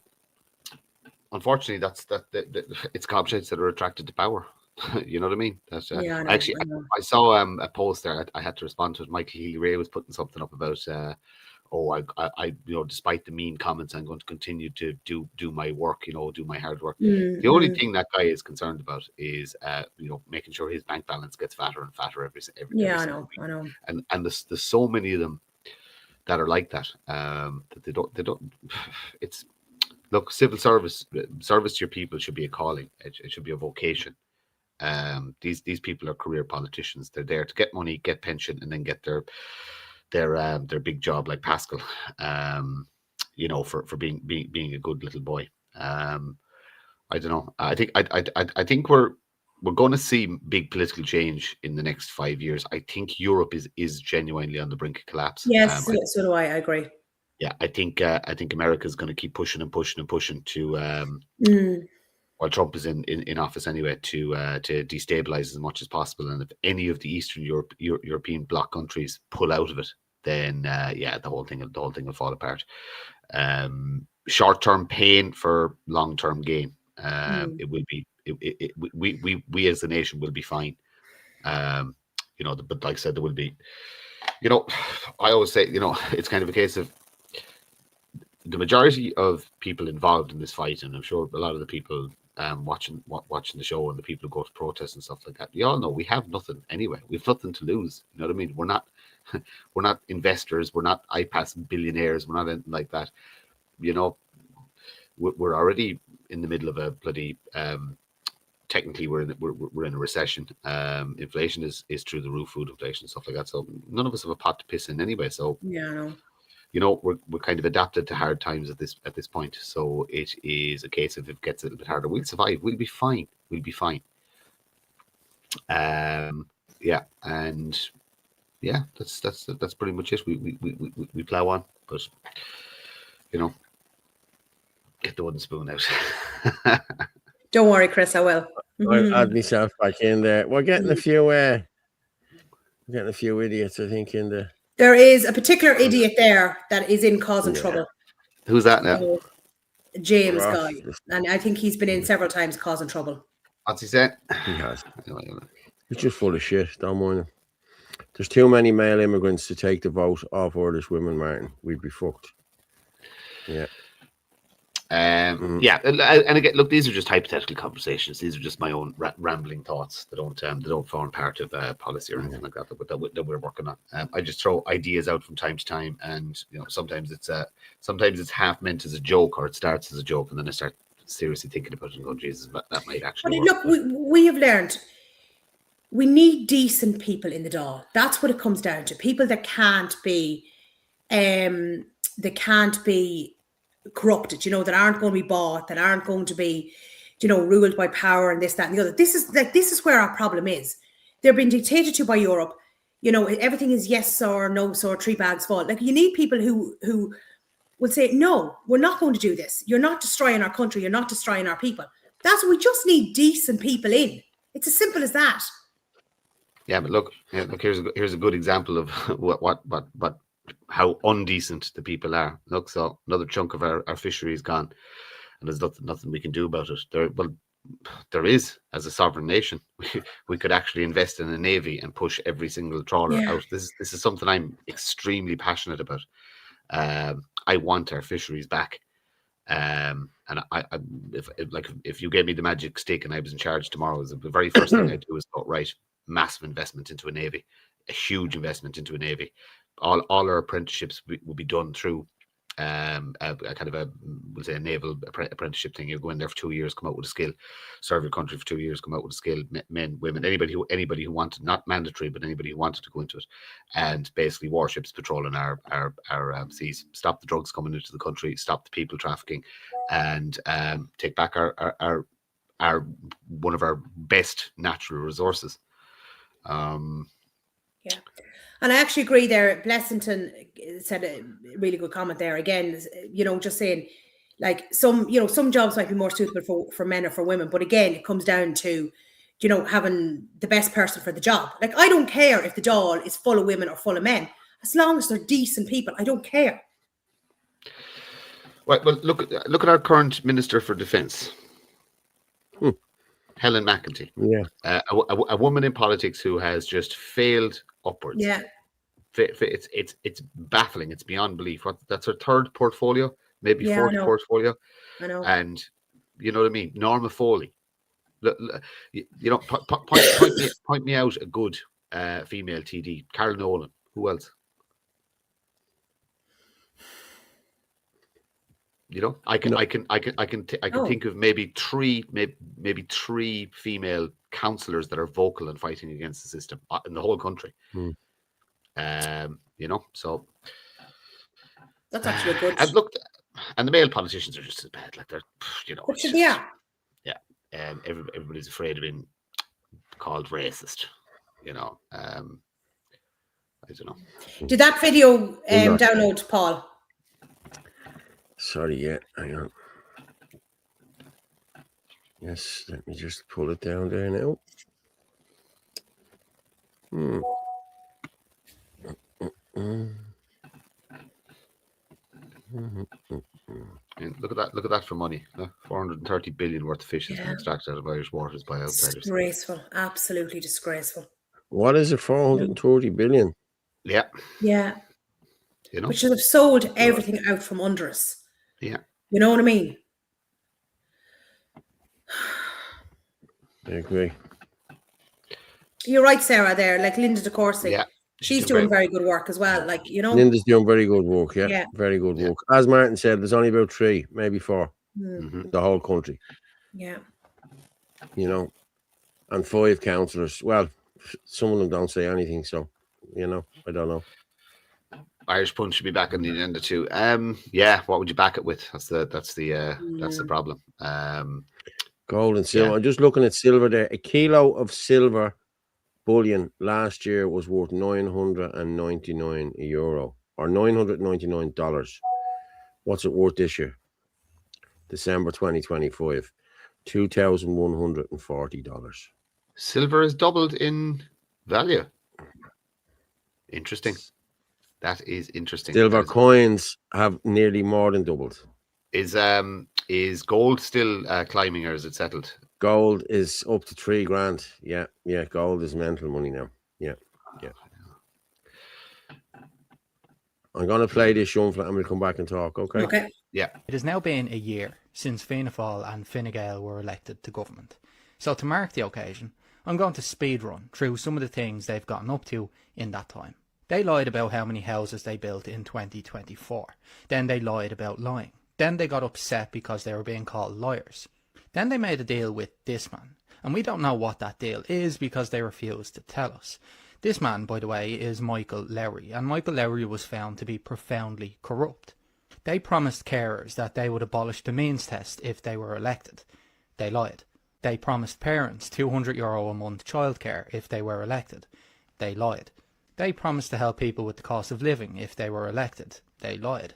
it's gobshites that are attracted to power. You know what I mean? That's yeah, I saw a post there. I had to respond to it. Michael Healy-Rae was putting something up about I despite the mean comments, I'm going to continue to do my work, do my hard work. The only thing that guy is concerned about is making sure his bank balance gets fatter and fatter every yeah, every I know. And there's so many of them that are like that, that they don't it's look, civil service to your people should be a calling. It should be a vocation. These people are career politicians. They're there to get money, get pension, and then get their big job like Pascal. For being a good little boy. I don't know. I think we're going to see big political change in the next 5 years. I think Europe is genuinely on the brink of collapse. Yes, so do I. I agree. Yeah, I think America is going to keep pushing and pushing and pushing to while Trump is in office anyway to destabilize as much as possible. And if any of the Eastern European bloc countries pull out of it, then the whole thing will fall apart. Short-term pain for long-term gain. It will be. We as a nation will be fine. But like I said, there will be. I always say, it's kind of a case of the majority of people involved in this fight, and I'm sure a lot of the people watching the show and the people who go to protests and stuff like that, we all know we have nothing anyway. We've nothing to lose. You know what I mean? We're not investors. We're not iPass billionaires. We're not anything like that. We're already in the middle of a bloody. Technically, we're in a recession. Inflation is through the roof, food inflation, stuff like that. So none of us have a pot to piss in anyway. So yeah, I know. We're kind of adapted to hard times at this point. So it is a case of if it gets a little bit harder, we'll survive. We'll be fine. Yeah, and yeah, that's pretty much it. We plow on, but get the wooden spoon out. Don't worry, Chris, I will. I'll add myself back in there. We're getting a few idiots, I think, in the. There is a particular idiot there that is causing trouble. Who's that now? James Guy. And I think he's been in several times causing trouble. What's he saying? He has. He's just full of shit. Don't mind him. There's too many male immigrants to take the vote off Irish women, Martin. We'd be fucked. Yeah. Yeah, and again, look, these are just hypothetical conversations. These are just my own rambling thoughts. They don't form part of policy or anything like that that we're working on. I just throw ideas out from time to time, and sometimes it's half meant as a joke, or it starts as a joke, and then I start seriously thinking about it and going, Jesus, that might actually work. Look, we have learned we need decent people in the Dáil. That's what it comes down to. People that can't be corrupted, you know, that aren't going to be bought, that aren't going to be, you know, ruled by power and this, that, and the other. This is where our problem is. They're being dictated to by Europe. You know, everything is yes or no, or 3 bags full. Like, you need people who will say, no, we're not going to do this. You're not destroying our country. You're not destroying our people. That's what we just need, decent people in. It's as simple as that. Yeah, but look, here's a good example of what how undecent the people are. Look, so another chunk of our fishery is gone, and there's nothing we can do about it. There is, as a sovereign nation, we could actually invest in a navy and push every single trawler out. This is something I'm extremely passionate about. I want our fisheries back. And if you gave me the magic stick and I was in charge tomorrow, the very first thing I'd do is thought, right, massive investment into a navy, a huge investment into a navy. All our apprenticeships will be done through a kind of we'll say a naval apprenticeship thing. You go in there for 2 years, come out with a skill, serve your country for 2 years, come out with a skill. Men, women, anybody who wanted, not mandatory, but anybody who wanted to go into it, and basically warships patrolling our seas, stop the drugs coming into the country, stop the people trafficking, and take back our one of our best natural resources. Yeah. And I actually agree there. Blessington said a really good comment there. Again, you know, just saying, like, some jobs might be more suitable for men or for women. But again, it comes down to, you know, having the best person for the job. Like, I don't care if the Dáil is full of women or full of men. As long as they're decent people, I don't care. Well, look at our current Minister for Defence. Helen McEntee. Yeah. A woman in politics who has just failed upwards. Yeah. It's baffling. It's beyond belief. That's her third portfolio, maybe fourth portfolio. I know. And you know what I mean? Norma Foley. You know, point me out a good female TD. Carol Nolan. Who else? You know, I can think of maybe three female councillors that are vocal and fighting against the system in the whole country. You know, so that's actually a good. And look, and the male politicians are just as bad. Like, they're, you know, everybody's afraid of being called racist. You know, I don't know. Did that video download, Paul? Sorry, yeah, hang on. Yes, let me just pull it down there now. Look at that for money. 430 billion worth of fish has been extracted out of Irish waters by outsiders. Disgraceful, absolutely disgraceful. What is it? 430 billion? Yeah. Yeah. You know, which should have sold everything out from under us. Yeah. You know what I mean? I agree. You're right, Sarah, there. Like Linda de Courcy. Yeah. She's doing very good work as well. Like, you know. Linda's doing very good work, yeah. Very good work. As Martin said, there's only about 3, maybe 4 the whole country. Yeah. You know, and 5 councillors. Well, some of them don't say anything, so, you know, I don't know. Irish Punch should be back on the agenda too. Yeah, what would you back it with? That's the problem. Gold and silver. I'm just looking at silver there. A kilo of silver bullion last year was worth €999 or $999. What's it worth this year? December 2025, $2,140. Silver has doubled in value. Interesting. That is interesting. Silver coins have nearly more than doubled. Is gold still climbing, or is it settled? Gold is up to $3,000. Yeah. Gold is mental money now. Yeah. I'm gonna play this Shuffle and we'll come back and talk. Okay. Yeah. It has now been a year since Fianna Fáil and Fine Gael were elected to government. So to mark the occasion, I'm going to speed run through some of the things they've gotten up to in that time. They lied about how many houses they built in 2024. Then they lied about lying. Then they got upset because they were being called liars. Then they made a deal with this man, And we don't know what that deal is because they refuse to tell us. This man, by the way, is Michael Lowry, and Michael Lowry was found to be profoundly corrupt. They promised carers that they would abolish the means test if they were elected. They lied. They promised parents €200 a month childcare if they were elected. They lied. They promised to help people with the cost of living if they were elected. They lied.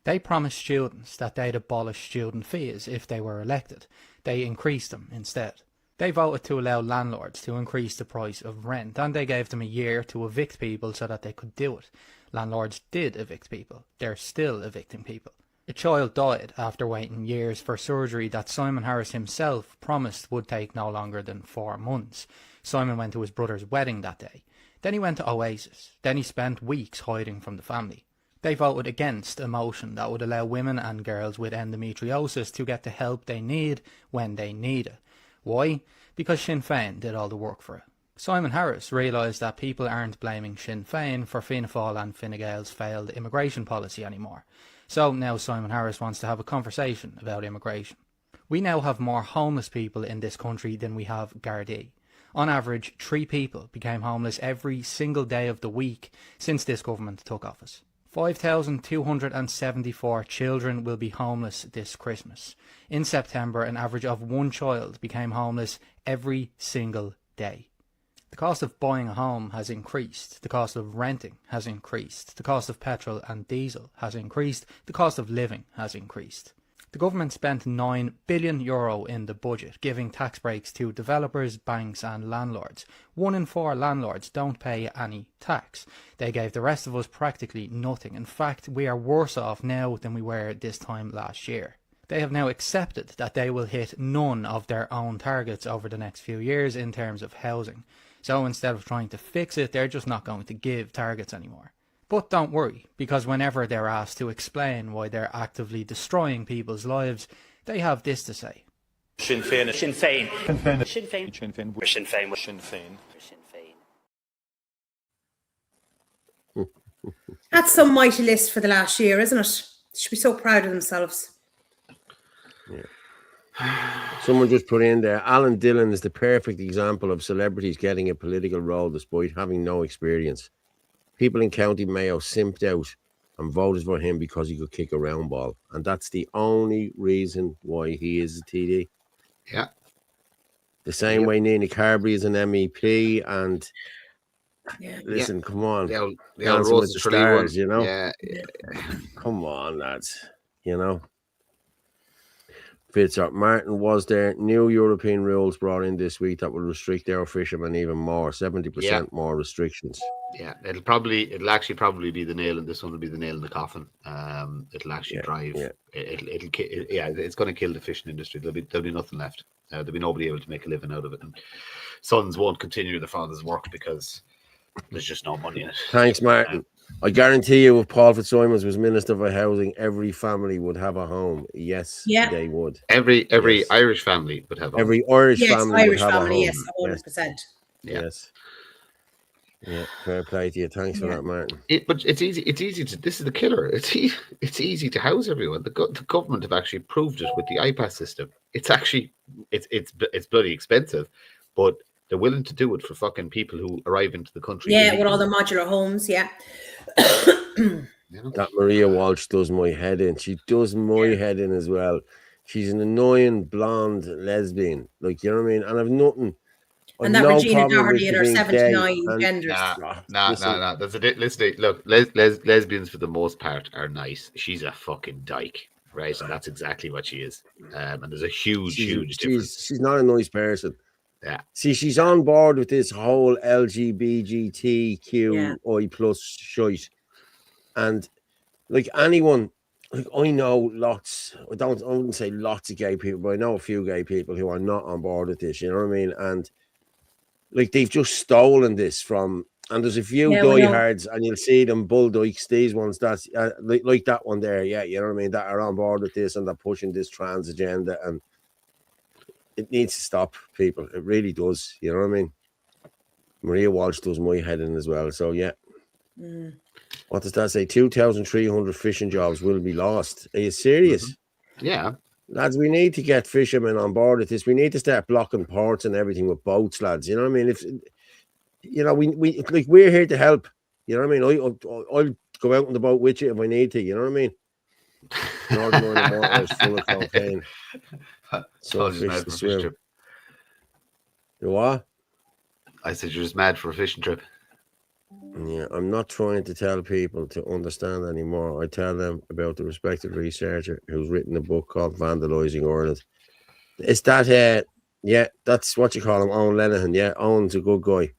They promised students that they'd abolish student fees if they were elected. They increased them instead. They voted to allow landlords to increase the price of rent, and they gave them a year to evict people so that they could do it. Landlords did evict people. They're still evicting people. A child died after waiting years for surgery that Simon Harris himself promised would take no longer than 4 months. Simon went to his brother's wedding that day. Then he went to Oasis. Then he spent weeks hiding from the family. They voted against a motion that would allow women and girls with endometriosis to get the help they need when they need it. Why? Because Sinn Féin did all the work for it. Simon Harris realised that people aren't blaming Sinn Féin for Fianna Fáil and Fine Gael's failed immigration policy anymore. So now Simon Harris wants to have a conversation about immigration. We now have more homeless people in this country than we have Gardaí. On average, 3 people became homeless every single day of the week since this government took office. 5,274 children will be homeless this Christmas. In September, an average of 1 child became homeless every single day. The cost of buying a home has increased. The cost of renting has increased. The cost of petrol and diesel has increased. The cost of living has increased. The government spent €9 billion in the budget, giving tax breaks to developers, banks and landlords. 1 in 4 landlords don't pay any tax. They gave the rest of us practically nothing. In fact, we are worse off now than we were this time last year. They have now accepted that they will hit none of their own targets over the next few years in terms of housing. So instead of trying to fix it, they're just not going to give targets anymore. But don't worry, because whenever they're asked to explain why they're actively destroying people's lives, they have this to say. Sinn Féin. Sinn Féin. Sinn Féin. Sinn Féin. Sinn Féin. Sinn Féin. Sinn Féin. Sinn Féin. That's some mighty list for the last year, isn't it? They should be so proud of themselves. Yeah. Someone just put in there, Alan Dillon is the perfect example of celebrities getting a political role despite having no experience. People in County Mayo simped out and voted for him because he could kick a round ball. And that's the only reason why he is a TD. Yeah. The same way Nina Carberry is an MEP. And listen, come on. The old Dancing with the Stars, one. you know? Yeah. Come on, lads. You know? Fitzgerald Martin was there. New European rules brought in this week that will restrict our fishermen even more. 70% more restrictions. Yeah, it'll actually probably be the nail, and this one will be the nail in the coffin. It'll actually drive. Yeah. It's going to kill the fishing industry. There'll be nothing left. There'll be nobody able to make a living out of it, and sons won't continue their father's work because there's just no money in it. Thanks, Martin. I guarantee you, if Paul Fitzsimons was Minister for Housing, every family would have a home. Yes, they would. Every Irish family would have a home. Every Irish family would have a home. Yes, 100%. Yes. Yeah, fair play to you. Thanks for that, Martin. But it's easy. It's easy to. This is the killer. It's easy to house everyone. The government have actually proved it with the iPass system. It's actually it's bloody expensive, but they're willing to do it for fucking people who arrive into the country. Yeah, with all the modular homes. Yeah. That Maria Walsh does my head in. She does my head in as well. She's an annoying blonde lesbian. Like, you know what I mean? And I've nothing. And that Regina Doherty in her 79 genders. No. Listen, look, lesbians for the most part are nice. She's a fucking dyke, right? And that's exactly what she is. And there's a huge difference. She's not a nice person. Yeah. See, she's on board with this whole LGBTQI plus shite. And like anyone, like I know lots, I wouldn't say lots of gay people, but I know a few gay people who are not on board with this, you know what I mean? And like they've just stolen this from, and there's a few diehards, and you'll see them bull dykes, these ones that's like that one there, you know what I mean, that are on board with this and they're pushing this trans agenda, and it needs to stop, people. It really does, you know what I mean? Maria Walsh does my head in as well, so yeah. What does that say? 2,300 fishing jobs will be lost. Are you serious? Yeah. lads, we need to get fishermen on board with this. We need to start blocking ports and everything with boats, lads. You know what I mean? If you know, we like we're here to help. You know what I mean? I'll go out on the boat with you if I need to. You know what I mean? Northern Ireland water is full of cocaine. So Told you fish mad to for a fishing swim. trip. You what? I said you're just mad for a fishing trip. Yeah, I'm not trying to tell people to understand anymore. I tell them about the respected researcher who's written a book called Vandalising Ireland. It's that, yeah, that's what you call him, Owen Lenihan. Yeah, Owen's a good guy.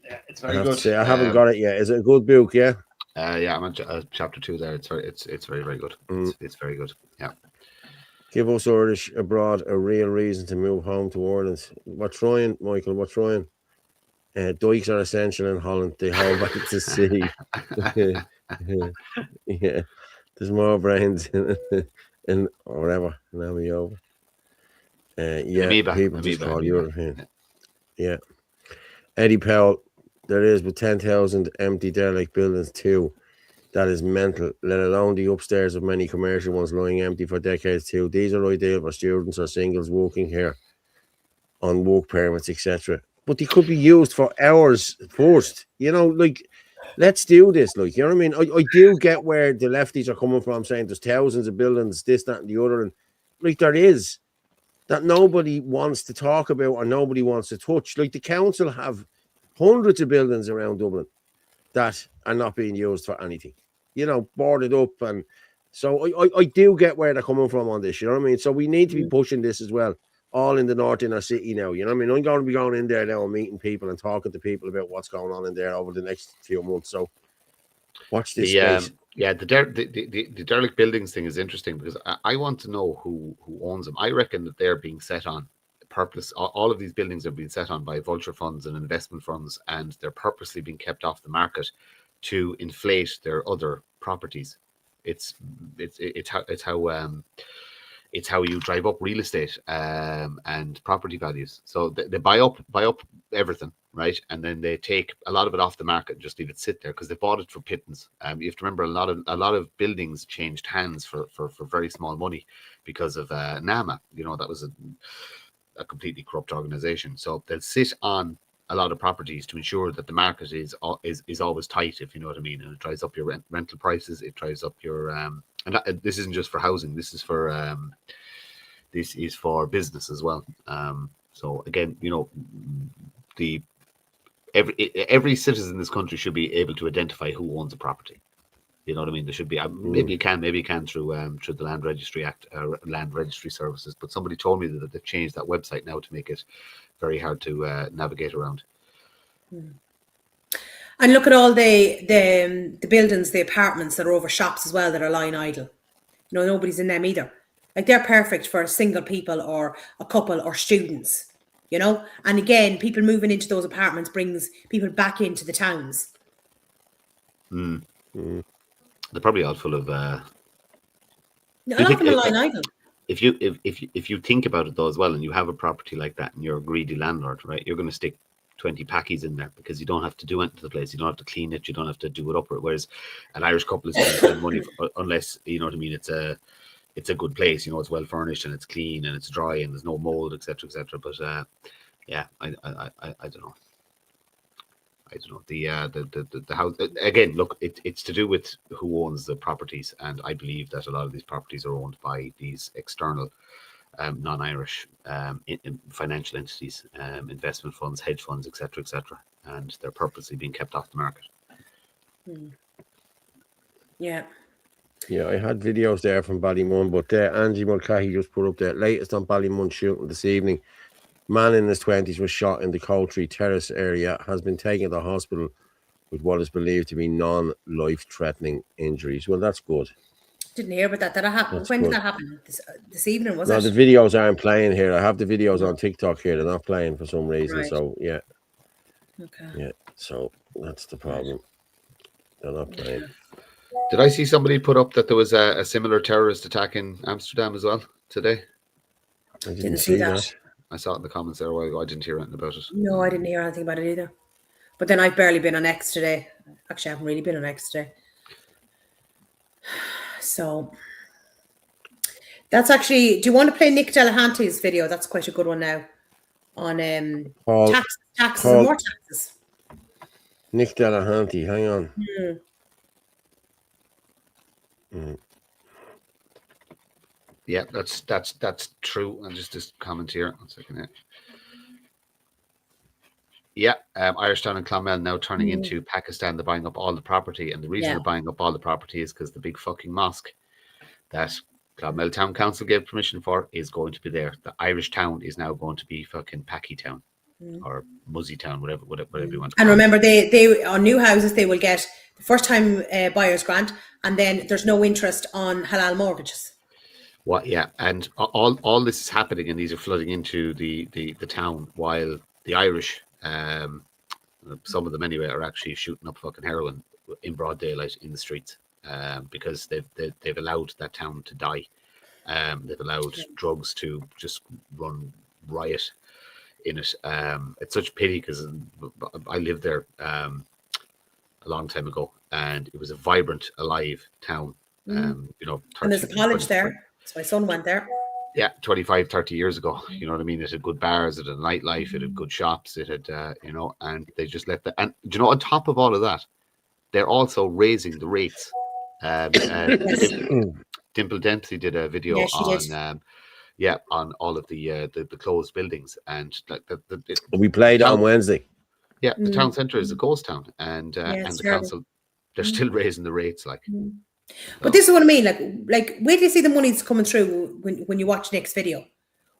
Yeah, it's I very have to good. say, I haven't got it yet. Is it a good book? Yeah. Yeah, I'm on chapter 2 there. It's very very good. It's very good. Yeah. Give us Irish abroad a real reason to move home to Ireland. We're trying, Michael. We're trying. Dikes are essential in Holland. They hold back to sea. Yeah, there's more brains in or whatever. Now we over. Yeah, people just call European. Yeah. Eddie Powell, there is with 10,000 empty derelict buildings too. That is mental, let alone the upstairs of many commercial ones lying empty for decades too. These are ideal for students or singles working here on work permits, etc. But they could be used for hours first. You know, like, let's do this. Like, you know what I mean? I do get where the lefties are coming from, saying there's thousands of buildings, this, that, and the other. And like, there is that nobody wants to talk about or nobody wants to touch. Like, the council have hundreds of buildings around Dublin that are not being used for anything, you know, boarded up. And so I do get where they're coming from on this, you know what I mean? So we need to be pushing this as well, all in the north inner city now, you know what I mean? I'm going to be going in there now and meeting people and talking to people about what's going on in there over the next few months. So watch this space. Yeah, the derelict buildings thing is interesting because I want to know who owns them. I reckon that they're being set on purpose. All of these buildings are being set on by vulture funds and investment funds, and they're purposely being kept off the market to inflate their other properties. It's how you drive up real estate and property values. So they buy up everything, right? And then they take a lot of it off the market and just leave it sit there because they bought it for pittance. You have to remember a lot of buildings changed hands for very small money because of NAMA. You know, that was a completely corrupt organization. So they'll sit on a lot of properties to ensure that the market is always tight, if you know what I mean. And it drives up your rental prices. It drives up your and this isn't just for housing. This is for business as well. So again, you know, every citizen in this country should be able to identify who owns a property. You know what I mean? There should be maybe you can through the Land Registry Act, Land Registry Services. But somebody told me that they've changed that website now to make it very hard to navigate around. And look at all the buildings, the apartments that are over shops as well that are lying idle. You know, nobody's in them either. Like, they're perfect for single people or a couple or students, you know? And again, people moving into those apartments brings people back into the towns. They're probably all full of A lot of them are lying idle. If you think about it though as well, and you have a property like that and you're a greedy landlord, right, you're going to stick 20 packies in there because you don't have to do anything to the place. You don't have to clean it. You don't have to do it up. Whereas an Irish couple is going to spend money unless, you know what I mean, it's a good place, you know, it's well furnished and it's clean and it's dry and there's no mold, etc., etc. But yeah, I don't know. I don't know. The house again. Look, it's to do with who owns the properties, and I believe that a lot of these properties are owned by these external, non-Irish financial entities, investment funds, hedge funds, etc., etc., and they're purposely being kept off the market. Yeah. Yeah, I had videos there from Ballymun, but Angie Mulcahy just put up the latest on Ballymun shooting this evening. Man in his 20s was shot in the Coltree Terrace area, has been taken to the hospital with what is believed to be non-life-threatening injuries. Well, that's good. Didn't hear about that. Did that happen? That's When good. did that happen? This evening, was No, it? the videos aren't playing here. I have the videos on TikTok here. They're not playing for some reason. Right. So, yeah. Okay. Yeah, so that's the problem. They're not playing. Did I see somebody put up that there was a similar terrorist attack in Amsterdam as well today? I Didn't see that. I saw it in the comments there a while ago. I didn't hear anything about it. No, I didn't hear anything about it either. But then I've barely been on X today. Actually, I haven't really been on X today. So That's actually. Do you want to play Nick Delahanty's video? That's quite a good one now on Paul, taxes Paul, and more taxes. Nick Delahanty, hang on. Yeah, that's true. And just comment here. 1 second. Yeah, Irish Town and Clonmel now turning into Pakistan. They're buying up all the property, and the reason they're buying up all the property is because the big fucking mosque that Clonmel Town Council gave permission for is going to be there. The Irish town is now going to be fucking Packy Town or Muzzy Town, whatever you want to call it. And remember, they on new houses they will get the first time buyer's grant, and then there's no interest on halal mortgages. What? Yeah, and all this is happening, and these are flooding into the town, while the Irish, some of them anyway, are actually shooting up fucking heroin in broad daylight in the streets, because they've allowed that town to die. They've allowed drugs to just run riot in it. It's such a pity because I lived there a long time ago, and it was a vibrant, alive town. You know, And there's a college there. So my son went there. Yeah, 25, 30 years ago. You know what I mean? It had good bars, it had nightlife, it had good shops, it had, you know, and they just let that. And you know, on top of all of that, they're also raising the rates. Dimple Dempsey did a video on, on all of the closed buildings, and like we played on Wednesday. Yeah, the town centre is a ghost town, and the council, they're still raising the rates, like. But this is what I mean. Like, wait till you see the money's coming through when you watch Nick's video.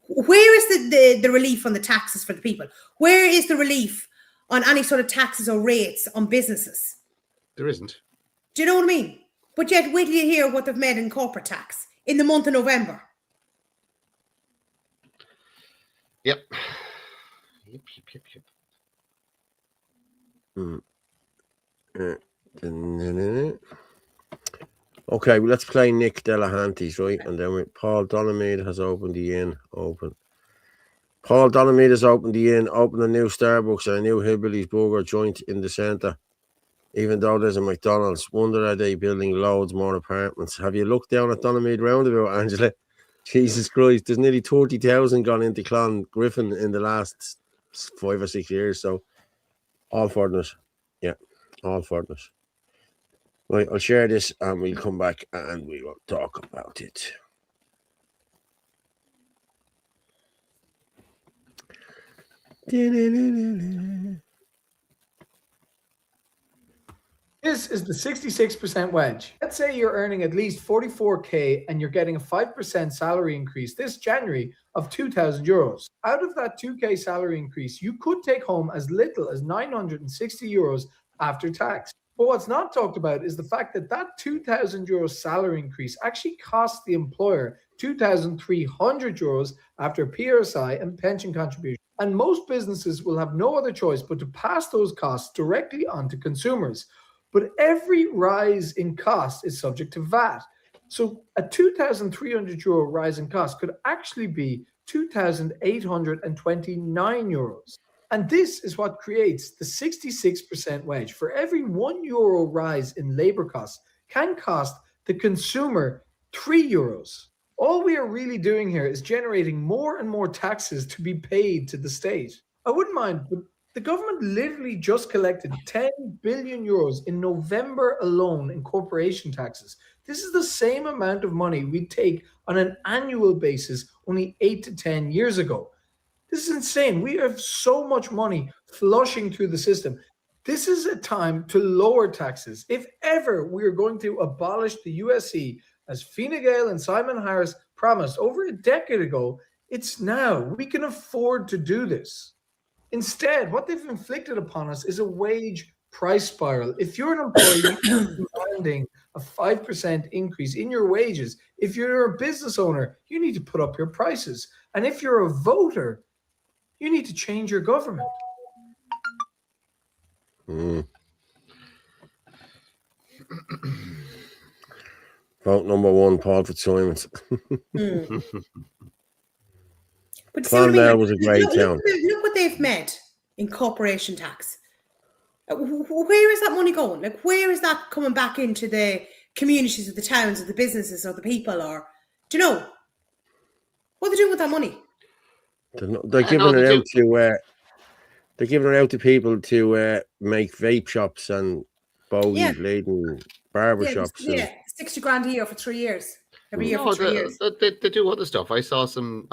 Where is the relief on the taxes for the people? Where is the relief on any sort of taxes or rates on businesses? There isn't. Do you know what I mean? But yet, wait till you hear what they've made in corporate tax in the month of November. Yep. Okay, well, let's play Nick Delahanty's, right? And then Paul Donamede has opened the inn. Paul Donamede has opened the inn, opened a new Starbucks and a new Hillbilly's Burger joint in the centre. Even though there's a McDonald's, wonder are they building loads more apartments? Have you looked down at Donamede roundabout, Angela? Jesus Christ, there's nearly 30,000 gone into Clongriffin in the last 5 or 6 years. So, all fortness. Yeah, all fortness. Right, I'll share this and we'll come back and we will talk about it. This is the 66% wedge. Let's say you're earning at least 44k and you're getting a 5% salary increase this January of 2,000 euros. Out of that 2k salary increase, you could take home as little as 960 euros after tax. But what's not talked about is the fact that that 2,000 euros salary increase actually costs the employer 2,300 euros after PRSI and pension contribution. And most businesses will have no other choice but to pass those costs directly on to consumers. But every rise in cost is subject to VAT. So a 2,300 euro rise in cost could actually be 2,829 euros. And this is what creates the 66% wedge. For every €1 rise in labor costs can cost the consumer €3. All we are really doing here is generating more and more taxes to be paid to the state. I wouldn't mind, but the government literally just collected 10 billion euros in November alone in corporation taxes. This is the same amount of money we'd take on an annual basis only 8 to 10 years ago. This is insane. We have so much money flushing through the system. This is a time to lower taxes. If ever we are going to abolish the USC, as Fine Gael and Simon Harris promised over a decade ago, it's now. We can afford to do this. Instead, what they've inflicted upon us is a wage price spiral. If you're an employee demanding a 5% increase in your wages, if you're a business owner, you need to put up your prices. And if you're a voter, you need to change your government. Vote number 1, Paul Fitzsimons. But Clonmel was a great town. Look what they've made in corporation tax. Where is that money going? Like, where is that coming back into the communities of the towns, of the businesses, or the people? Or, do you know? What are they doing with that money? They're giving it out to they're giving it out to people to make vape shops and Bowie laden barber shops. Yeah, 60 grand a year for 3 years. Every year No, for 3 years. they do other stuff. I saw some.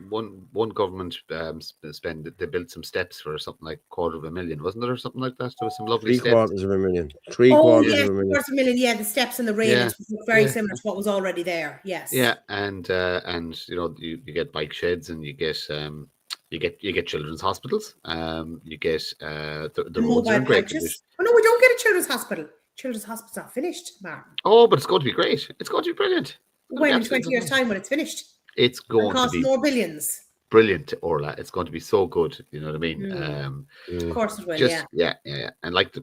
One government spend. They built some steps for something like $250,000, wasn't it, or something like that? There was some lovely steps. $750,000. $750,000. $250,000. Yeah, the steps and the railings look very similar to what was already there. Yes. Yeah, and you know you get bike sheds and you get children's hospitals. You get the roads are in great condition. Oh no, we don't get a children's hospital. Children's hospital's not finished, Martin. Oh, but it's going to be great. It's going to be brilliant. When in 20 years' time, when it's finished, it's going to be more billions. Brilliant, Orla. It's going to be so good. You know what I mean? Of course it will. Yeah. And like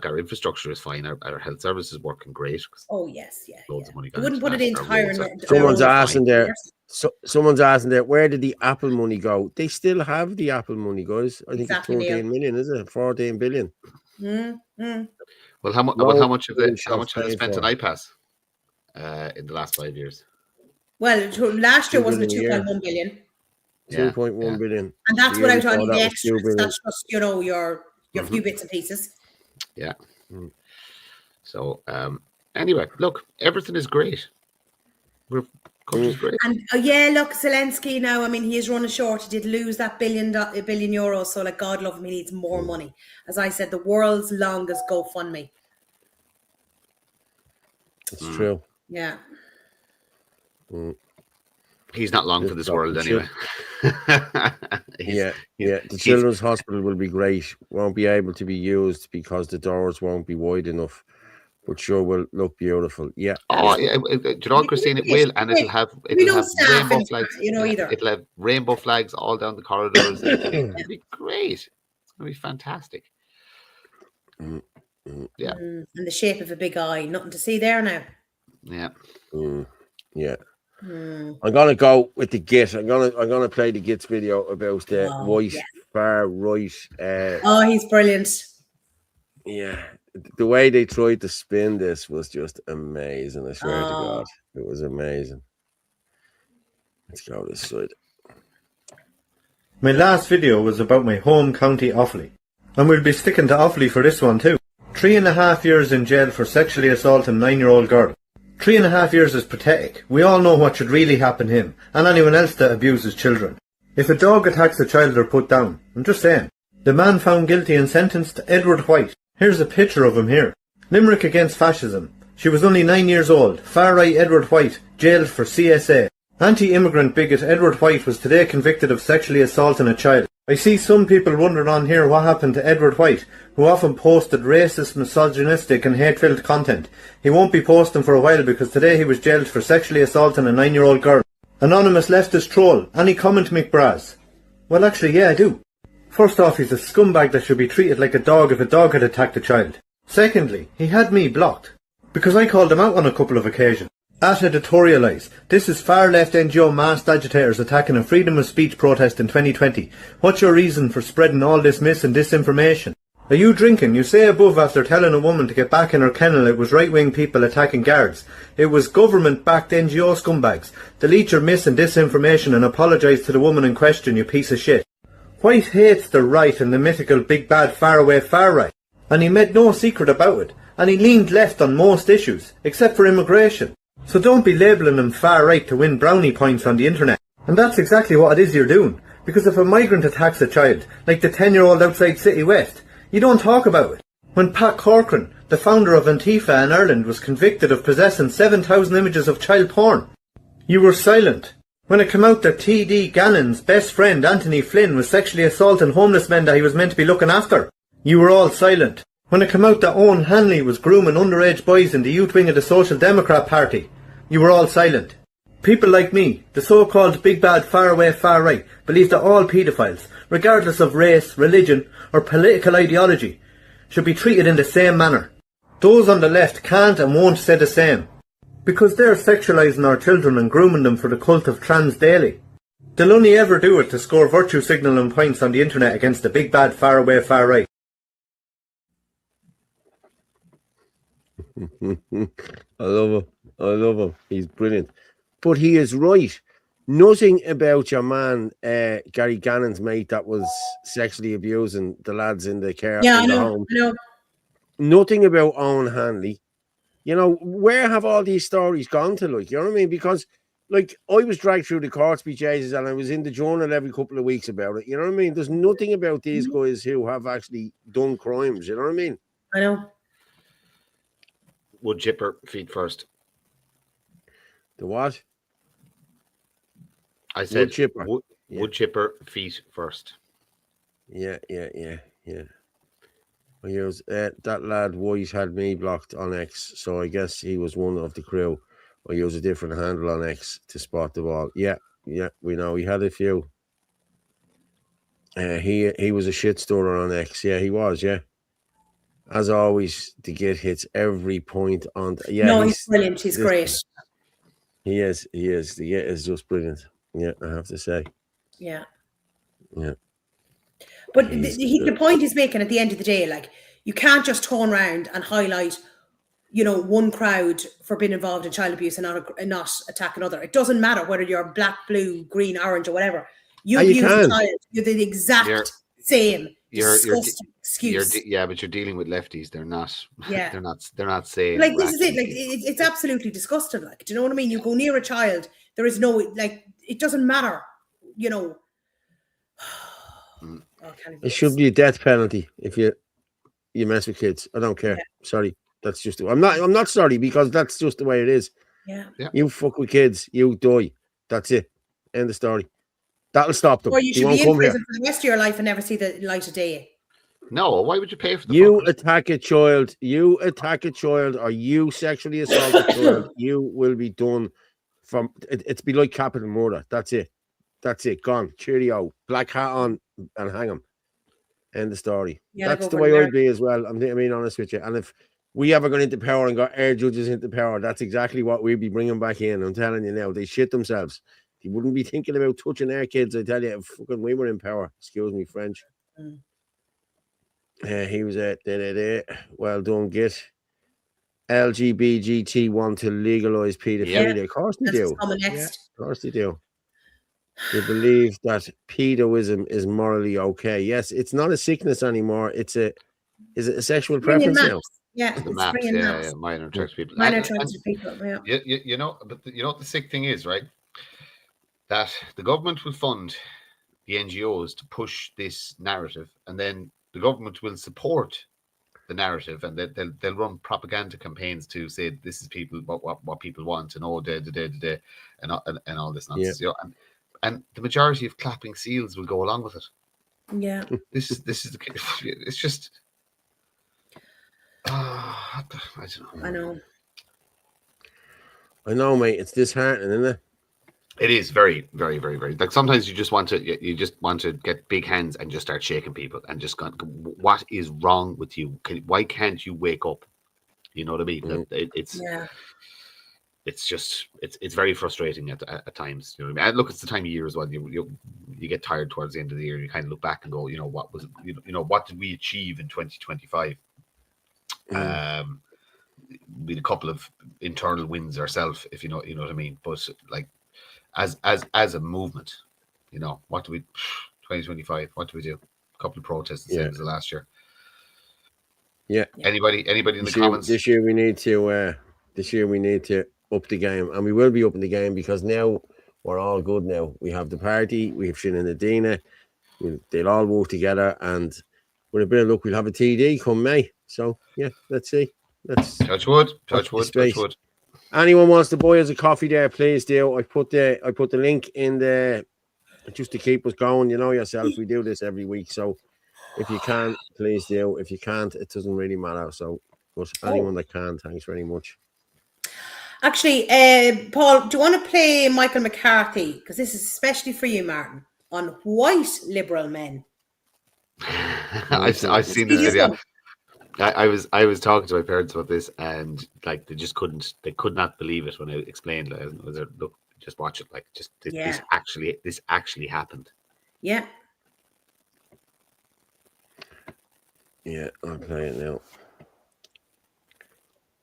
our infrastructure is fine. Our health service is working great. Oh yes, Loads of money. You wouldn't put it into higher. Someone's asking there. Someone's asking there. Where did the Apple money go? They still have the Apple money, guys. I think it's 14 million, is it? 14 billion. Well, how much have they spent on iPass in the last 5 years? Well, last year wasn't it 2.1 billion? 2.1 billion. And that's without any of the extras. That's just, your few bits and pieces. Yeah. So, anyway, look, everything is great. Country's great. And look, Zelensky now, I mean, he is running short. He did lose that billion euros. So, like, God love him, he needs more money. As I said, the world's longest GoFundMe. It's true. Yeah. He's not long for this world anyway. Yeah. The children's hospital will be great. Won't be able to be used because the doors won't be wide enough. But sure will look beautiful. Yeah. Oh, yeah. Do you know, Christine, it will, and it'll have rainbow flags. Either. It'll have rainbow flags all down the corridors. It'll be great. It's gonna be fantastic. Yeah. And the shape of a big eye. Nothing to see there now. Yeah. Yeah. I'm gonna go with the Git. I'm gonna play the Git's video about the far right. He's brilliant. Yeah, the way they tried to spin this was just amazing. I swear to God, it was amazing. Let's go this side. My last video was about my home county Offaly, and we'll be sticking to Offaly for this one too. 3.5 years in jail for sexually assaulting 9-year-old girl. 3.5 years is pathetic. We all know what should really happen to him, and anyone else that abuses children. If a dog attacks a child, they're put down. I'm just saying. The man found guilty and sentenced to Edward White. Here's a picture of him here. Limerick against fascism. She was only 9 years old. Far-right Edward White, jailed for CSA. Anti-immigrant bigot Edward White was today convicted of sexually assaulting a child. I see some people wondering on here what happened to Edward White, who often posted racist, misogynistic and hate-filled content. He won't be posting for a while because today he was jailed for sexually assaulting a 9-year-old girl. Anonymous leftist troll. Any comment, McBraz? Well, actually, yeah, I do. First off, he's a scumbag that should be treated like a dog if a dog had attacked a child. Secondly, he had me blocked, because I called him out on a couple of occasions. At editorialise, this is far-left NGO masked agitators attacking a freedom of speech protest in 2020. What's your reason for spreading all this mis and disinformation? Are you drinking? You say above after telling a woman to get back in her kennel it was right-wing people attacking guards. It was government-backed NGO scumbags. Delete your mis and disinformation and apologise to the woman in question, you piece of shit. White hates the right and the mythical big bad faraway far right, and he made no secret about it, and he leaned left on most issues, except for immigration. So don't be labelling him far right to win brownie points on the internet. And that's exactly what it is you're doing, because if a migrant attacks a child, like the 10-year-old outside City West, you don't talk about it. When Pat Corcoran, the founder of Antifa in Ireland, was convicted of possessing 7,000 images of child porn, you were silent. When it came out that T.D. Gannon's best friend Anthony Flynn was sexually assaulting homeless men that he was meant to be looking after, you were all silent. When it came out that Owen Hanley was grooming underage boys in the youth wing of the Social Democrat Party, you were all silent. People like me, the so-called big bad faraway far right, believe that all paedophiles, regardless of race, religion or political ideology, should be treated in the same manner. Those on the left can't and won't say the same, because they're sexualising our children and grooming them for the cult of trans daily. They'll only ever do it to score virtue signalling points on the internet against the big bad faraway far right. I love him. He's brilliant. But he is right. Nothing about your man, Gary Gannon's mate that was sexually abusing the lads in the care Yeah, in I the know. home. I know. Nothing about Owen Hanley. You know, where have all these stories gone to? Like, you know what I mean? Because, like, I was dragged through the court speeches and I was in the journal every couple of weeks about it. You know what I mean? There's nothing about these guys who have actually done crimes. You know what I mean? I know. Wood chipper feet first. The what? I said Wood chipper. Wood chipper feet first. Yeah. I use that lad White had me blocked on X, so I guess he was one of the crew. I use a different handle on X to spot the ball. Yeah, we know he had a few. He was a shit stirrer on X. Yeah, he was. Yeah, as always, the git hits every point on. No, he's brilliant. He's great. He is. The git is just brilliant. Yeah, I have to say. Yeah. Yeah. But the point he's making at the end of the day, like, you can't just turn around and highlight, you know, one crowd for being involved in child abuse and not attack another. It doesn't matter whether you're black, blue, green, orange, or whatever. You abuse a child, you're the exact same disgusting excuse. But you're dealing with lefties. They're not. Yeah. They're not saying. Like, this is it. Like, it's absolutely disgusting. Like, do you know what I mean? You go near a child, there is no, like, it doesn't matter. You know. It should be a death penalty if you mess with kids. I don't care. Yeah. Sorry, that's just. I'm not sorry, because that's just the way it is. Yeah. You fuck with kids, you die. That's it. End of story. That'll stop them. Or you should be in prison for the rest of your life and never see the light of day. No, why would you pay for the You attack a child, or you sexually assault a child, you will be done from it's be like capital murder. That's it. Gone. Cheerio. Black hat on and hang him. End of story. Yeah, that's the way I'd be as well. I'm being honest with you. And if we ever got into power and got air judges into power, that's exactly what we'd be bringing back in. I'm telling you now, they shit themselves. They wouldn't be thinking about touching our kids. I tell you, if fucking we were in power. Excuse me, French. He was at well done, Git. LGBT want to legalize pedophilia. Yeah. Of course they do. Of course they do. They believe that pedoism is morally okay. Yes, it's not a sickness anymore. Is it a sexual preference now? Yeah, it's maps. Minor attracted people. Minor attracted people. Yeah. You know, but you know what the sick thing is, right? That the government will fund the NGOs to push this narrative, and then the government will support the narrative, and they'll run propaganda campaigns to say this is people what people want, and all and all this nonsense. Yeah. You know, and the majority of clapping seals will go along with it. Yeah. This is the case. It's just. I don't know. I know, mate. It's disheartening, isn't it? It is very, very, very, very. Like, sometimes you just want to get big hands and just start shaking people and just go, what is wrong with you? Why can't you wake up? You know what I mean? It's just it's very frustrating at times. You know what I mean? And look, it's the time of year as well. You get tired towards the end of the year. You kind of look back and go, you know, what was what did we achieve in 2025? We had a couple of internal wins ourselves, if you know what I mean. But like as a movement, you know, what do we 2025? What do we do? A couple of protests the same as the last year. Yeah. Anybody in the comments? This year we need to up the game, and we will be upping the game, because now we're all good. Now we have the party, we have Shin and Adina, they'll all work together, and with a bit of luck, we'll have a TD come May. So yeah, let's see. Let's touch wood. Anyone wants to buy us a coffee there, please do. I put the link in there just to keep us going. You know yourself, we do this every week, so if you can, please do. If you can't, it doesn't really matter. So, but anyone that can, thanks very much. Actually, Paul, do you want to play Michael McCarthy? Because this is especially for you, Martin, on white liberal men. I've seen this video. I was talking to my parents about this, and like they could not believe it when I explained. Look, just watch it. Like, just this actually happened. Yeah. Yeah, I'll play it now.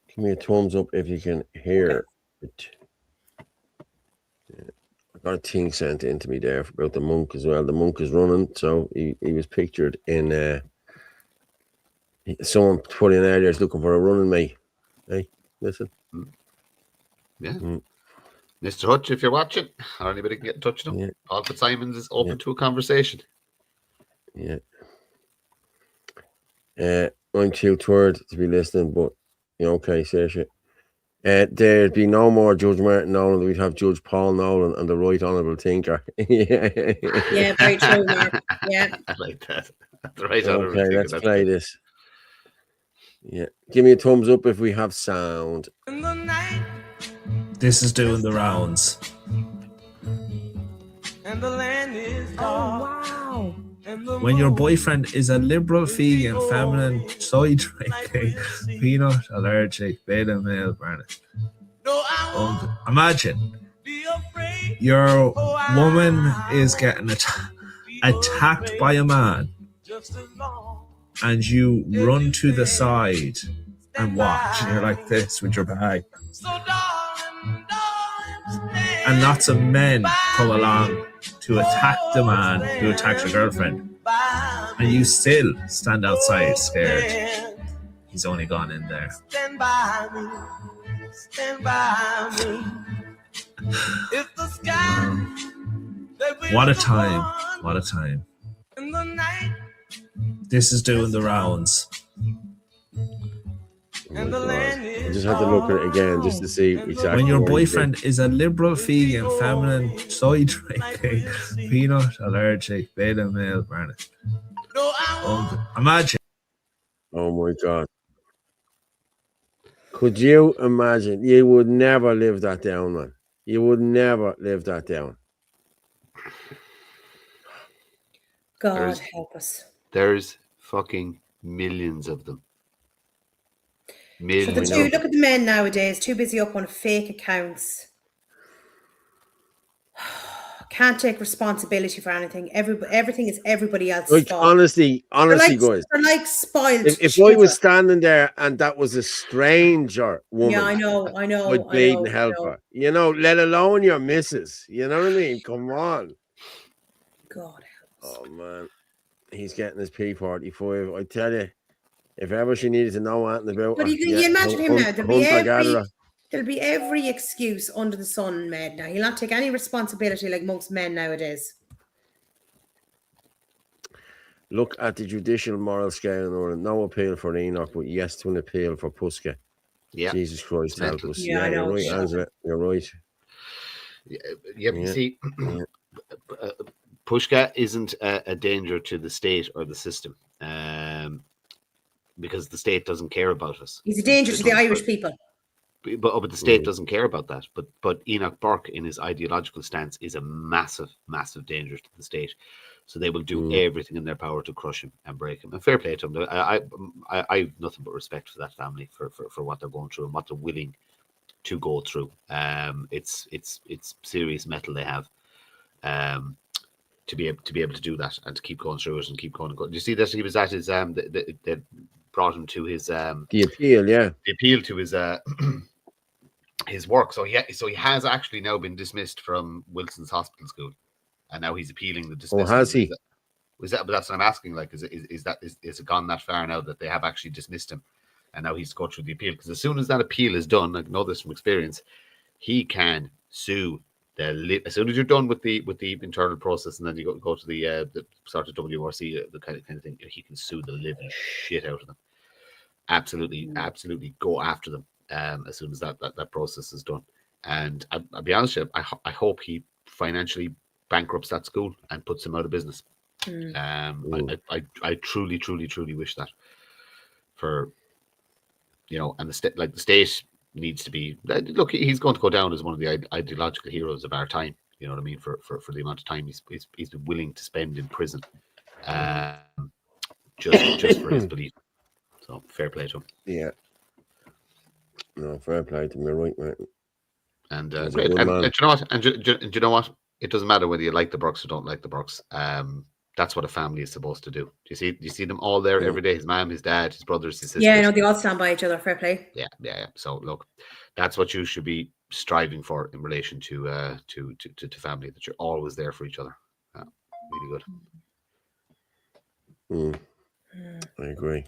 Give me a thumbs up if you can hear it. Yeah, got a thing sent in to me there about the monk as well. The monk is running, so he was pictured in someone put in earlier is looking for a running mate. Hey, listen. Yeah. Mr. Hutch, if you're watching, or anybody can get in touch with him, Yeah. Paul Fitzsimons is open to a conversation. Yeah. I'm too tired to be listening, but okay, say shit. There'd be no more Judge Martin Nolan. We'd have Judge Paul Nolan and the Right Honourable Thinker. Yeah, very true, Mark. Yeah. I like that. The Right Honourable Okay, Thinker. let's play this. Yeah. Give me a thumbs up if we have sound. This is doing the rounds. And the land is wow. When your boyfriend is a liberal, vegan, feminine, soy drinking, peanut allergic, beta male, Barnett. Imagine your woman is getting attacked by a man, and you run to the side and watch, and you're like this with your bag. And lots of men come along to attack the man who attacks your girlfriend. And you still stand outside scared. He's only gone in there. Stand by me. Stand by me. If the sky What a time. What a time. in the night This is doing the rounds. and the land I is just had to look at it again just to see exactly. When your what he did. boyfriend is a liberal, vegan, feminine, soy drinking, peanut allergic, beta male, Barnett. Imagine. Oh my God. Could you imagine? You would never live that down, man. You would never live that down. God help us. There's fucking millions of them. So Millions. look at the men nowadays, too busy up on fake accounts. Can't take responsibility for anything. Everything is everybody else's Like fault. honestly, They're guys. They're like spoiled. If I was standing there and that was a stranger woman, Yeah, I know. I'd bleed and help her. Let alone your missus. You know what I mean? Come on. God help us. Oh man, he's getting his P45. I tell you, if ever she needed to know anything about But her, you imagine him now. hunter-gatherer. There'll be every excuse under the sun made now. He'll not take any responsibility like most men nowadays. Look at the judicial moral scale in Ireland. No appeal for Enoch, but yes to an appeal for Puska. Yeah. Jesus Christ, help us. Yeah, I know. You're right, Angela. You're right. You see, Pushka isn't a danger to the state or the system, because the state doesn't care about us. He's a danger to the Irish people. But the state doesn't care about that. But Enoch Burke, in his ideological stance, is a massive, massive danger to the state. So they will do everything in their power to crush him and break him. And fair play to them. I have nothing but respect for that family for what they're going through and what they're willing to go through. It's serious metal they have. To be able to do that and to keep going through it and keep going. Do you see that he was at his they brought him to his the appeal, yeah. The appeal to his his work. So he has actually now been dismissed from Wilson's Hospital School, and now he's appealing the dismissal. Oh, has he? But that's what I'm asking. Like, is it gone that far now that they have actually dismissed him, and now he's going through the appeal? Because as soon as that appeal is done, I know this from experience, he can sue. As soon as you're done with the internal process, and then you go to the sort of WRC, the kind of thing, he can sue the living shit out of them. Absolutely go after them as soon as that process is done. And I'll be honest with you, I hope he financially bankrupts that school and puts him out of business. I truly wish that for and the state needs to be. Look, he's going to go down as one of the ideological heroes of our time. You know what I mean? For the amount of time he's been willing to spend in prison, just for his belief. So fair play to him. Yeah. No, fair play to him. You're right, mate. And great. And do you know what? And do you know what? It doesn't matter whether you like the Burks or don't like the Burks. That's what a family is supposed to do. Do you see them all there every day? His mom, his dad, his brothers, his sisters. Yeah, I know they all stand by each other. Fair play. Yeah. So look, that's what you should be striving for in relation to family, that you're always there for each other. Really good. I agree.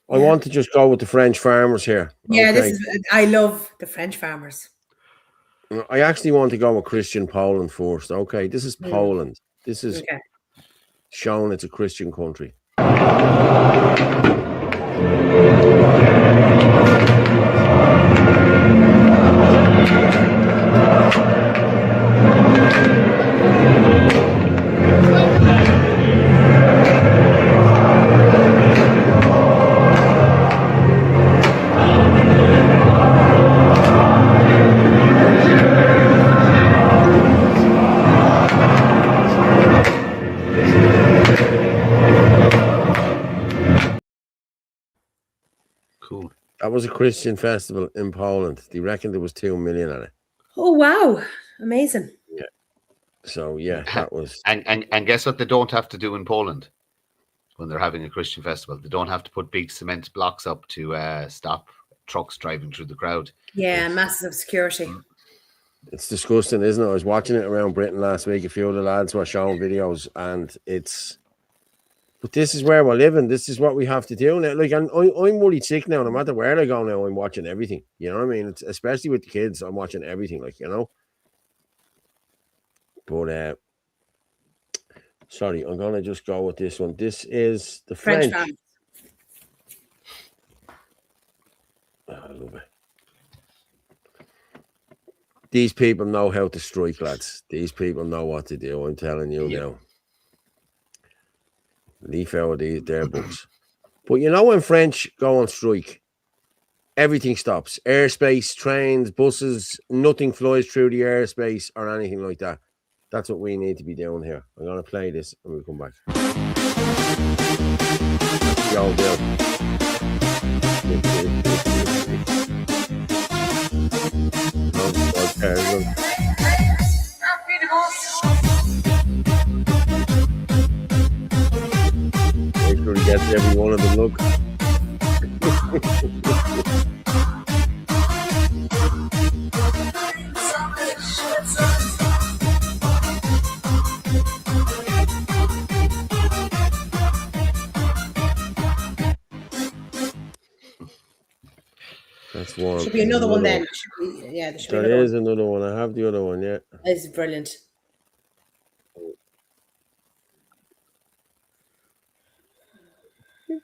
I want to just go with the French farmers here. Yeah, okay? I love the French farmers. I actually want to go with Christian Poland first. Okay, this is Poland. This is shown it's a Christian country. Cool. That was a Christian festival in Poland. They reckoned there was 2 million at it. Oh wow, amazing. Yeah. So yeah, that was and guess what they don't have to do in Poland when they're having a Christian festival? They don't have to put big cement blocks up to stop trucks driving through the crowd. Yeah, massive security. It's disgusting, isn't it? I was watching it around Britain last week. A few of the lads were showing videos, and but this is where we're living. This is what we have to do now. Like, I'm worried sick now. No matter where I go now, I'm watching everything. You know what I mean? It's, especially with the kids, I'm watching everything. Like, you know. But sorry, I'm gonna just go with this one. This is the French. I love it. These people know how to strike, lads. These people know what to do. I'm telling you now. Leaf out of their books. But you know when French go on strike, everything stops. Airspace, trains, buses, nothing flies through the airspace or anything like that. That's what we need to be doing here. I'm going to play this and we'll come back. Yo, Bill. Make sure he gets every one of them, look. That's one. Should be another one then. Yeah, there should be There is another one. I have the other one, yeah. It's brilliant.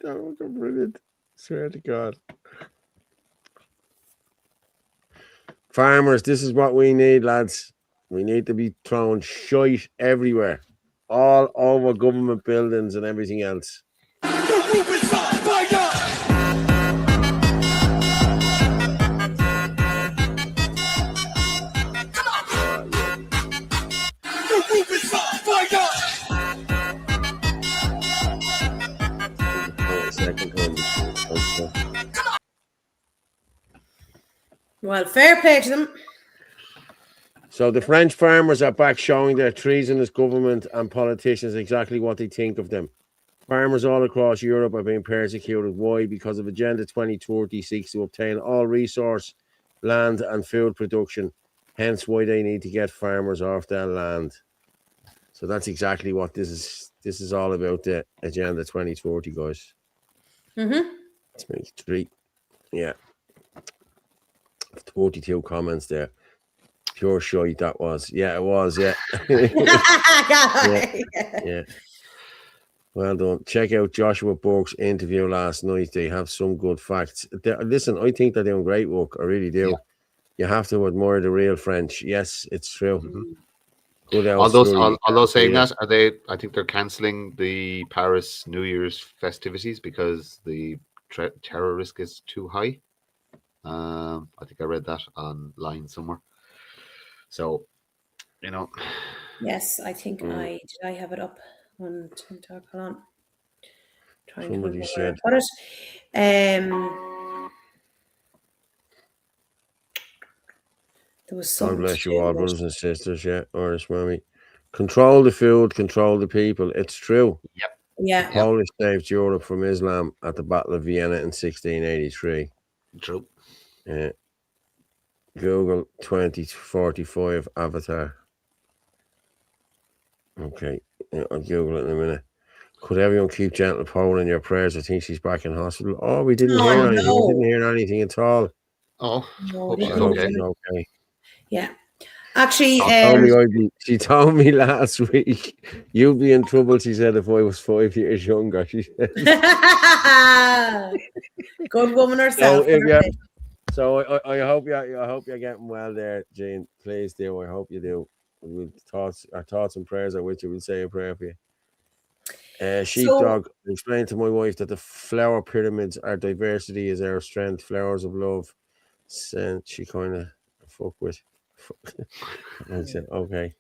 That was brilliant. Swear to God. Farmers, this is what we need, lads. We need to be throwing shite everywhere. All over government buildings and everything else. Well, fair play to them. So the French farmers are back showing their treasonous government and politicians exactly what they think of them. Farmers all across Europe are being persecuted. Why? Because of Agenda 2030 seeks to obtain all resource, land and food production. Hence why they need to get farmers off their land. So that's exactly what this is. This is all about, the Agenda 2030, guys. Let's make it 3. Yeah. 42 comments there. Pure shite that was. Yeah, it was. Yeah. yeah. Well done. Check out Joshua Burke's interview last night. They have some good facts. Listen, I think they're doing great work. I really do. You have to admire the real French. Yes, it's true. Good. Although saying that, are they? I think they're cancelling the Paris New Year's festivities because the terror risk is too high. I think I read that online somewhere. So, you know. Yes, I think I have it up on TikTok. Hold on. Somebody said. Put it. There was some. God bless you all, brothers and sisters. Yeah, Irish mommy. Control the food, control the people. It's true. Yep. Yeah. The Polish saved Europe from Islam at the Battle of Vienna in 1683. True. Yeah. Google 2045 avatar. Okay, yeah, I'll Google it in a minute. Could everyone keep gentle Paul in your prayers? I think she's back in hospital. Oh, we didn't hear anything. We didn't hear anything at all. Oh, No, hope they she's I hope okay. she's okay. Yeah. Actually, She told me last week, you'd be in trouble, she said, if I was 5 years younger. She said. good woman herself. So I hope you're getting well there, Jane. Please do. I hope you do. Our thoughts and prayers are with you. We'll say a prayer for you. Sheepdog explained to my wife that the flower pyramids are diversity is our strength. Flowers of love. And she kind of fuck with. I said, okay.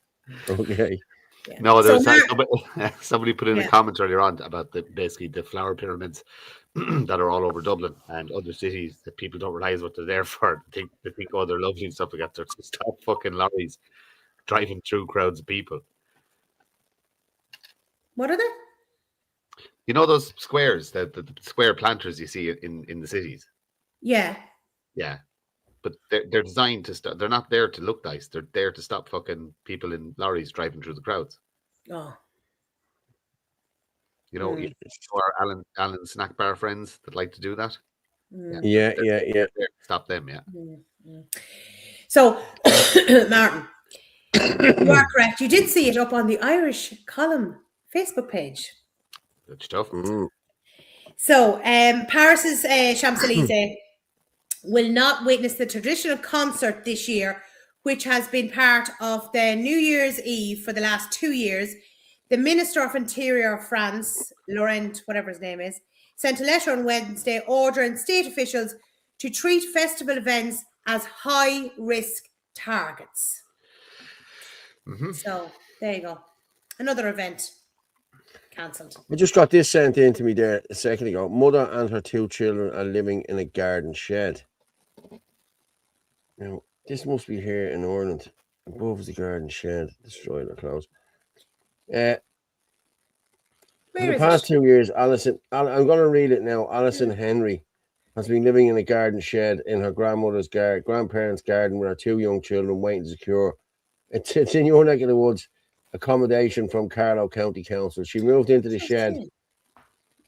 Yeah. No, there's somebody put in a comment earlier on about basically the flower pyramids that are all over Dublin and other cities that people don't realize what they're there for. They think oh, they're lovely and stuff like that. They're to stop fucking lorries driving through crowds of people. What are they? You know those squares, the square planters you see in the cities? Yeah. Yeah. But they're designed to stop. They're not there to look nice. They're there to stop fucking people in lorries driving through the crowds. Oh. You know, our Alan snack bar friends that like to do that. Yeah. Stop them, yeah. So, Martin, you are correct. You did see it up on the Irish Colmn Facebook page. Good stuff. So, Paris's Champs-Élysées will not witness the traditional concert this year, which has been part of the New Year's Eve for the last 2 years. The Minister of Interior of France, Laurent, whatever his name is, sent a letter on Wednesday ordering state officials to treat festival events as high-risk targets. So, there you go. Another event cancelled. I just got this sent in to me there a second ago. Mother and her 2 children are living in a garden shed. Now, this must be here in Ireland. Above the garden shed, destroyed or closed. For the past 2 years, I'm going to read it now. Alison Henry has been living in a garden shed in her grandparents' garden with her 2 young children waiting to secure. It's in your neck of the woods accommodation from Carlow County Council. She moved into the shed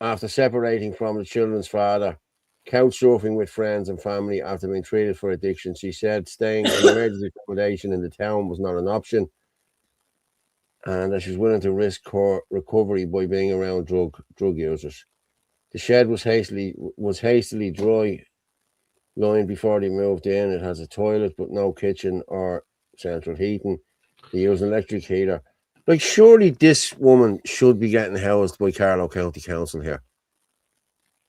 after separating from the children's father, couch surfing with friends and family after being treated for addiction. She said staying in emergency accommodation in the town was not an option, and that she's willing to risk her recovery by being around drug users. The shed was hastily dry lined before they moved in. It has a toilet but no kitchen or central heating. They use an electric heater. Like, surely this woman should be getting housed by Carlow County Council here.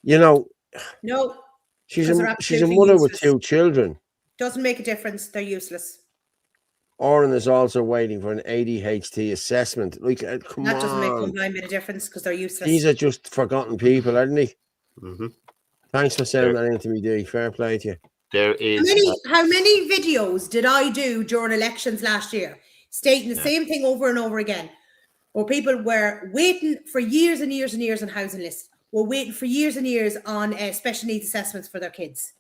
You know, no, she's a mother with 2 children. Doesn't make a difference. They're useless. Oren is also waiting for an ADHD assessment. Like, come on. That doesn't make one blind bit of difference because they're useless. These are just forgotten people, aren't they? Thanks for sending that in to me, Dee. Fair play to you. There is how many videos did I do during elections last year, stating the same thing over and over again, where people were waiting for years and years and years on housing lists, were waiting for years and years on special needs assessments for their kids,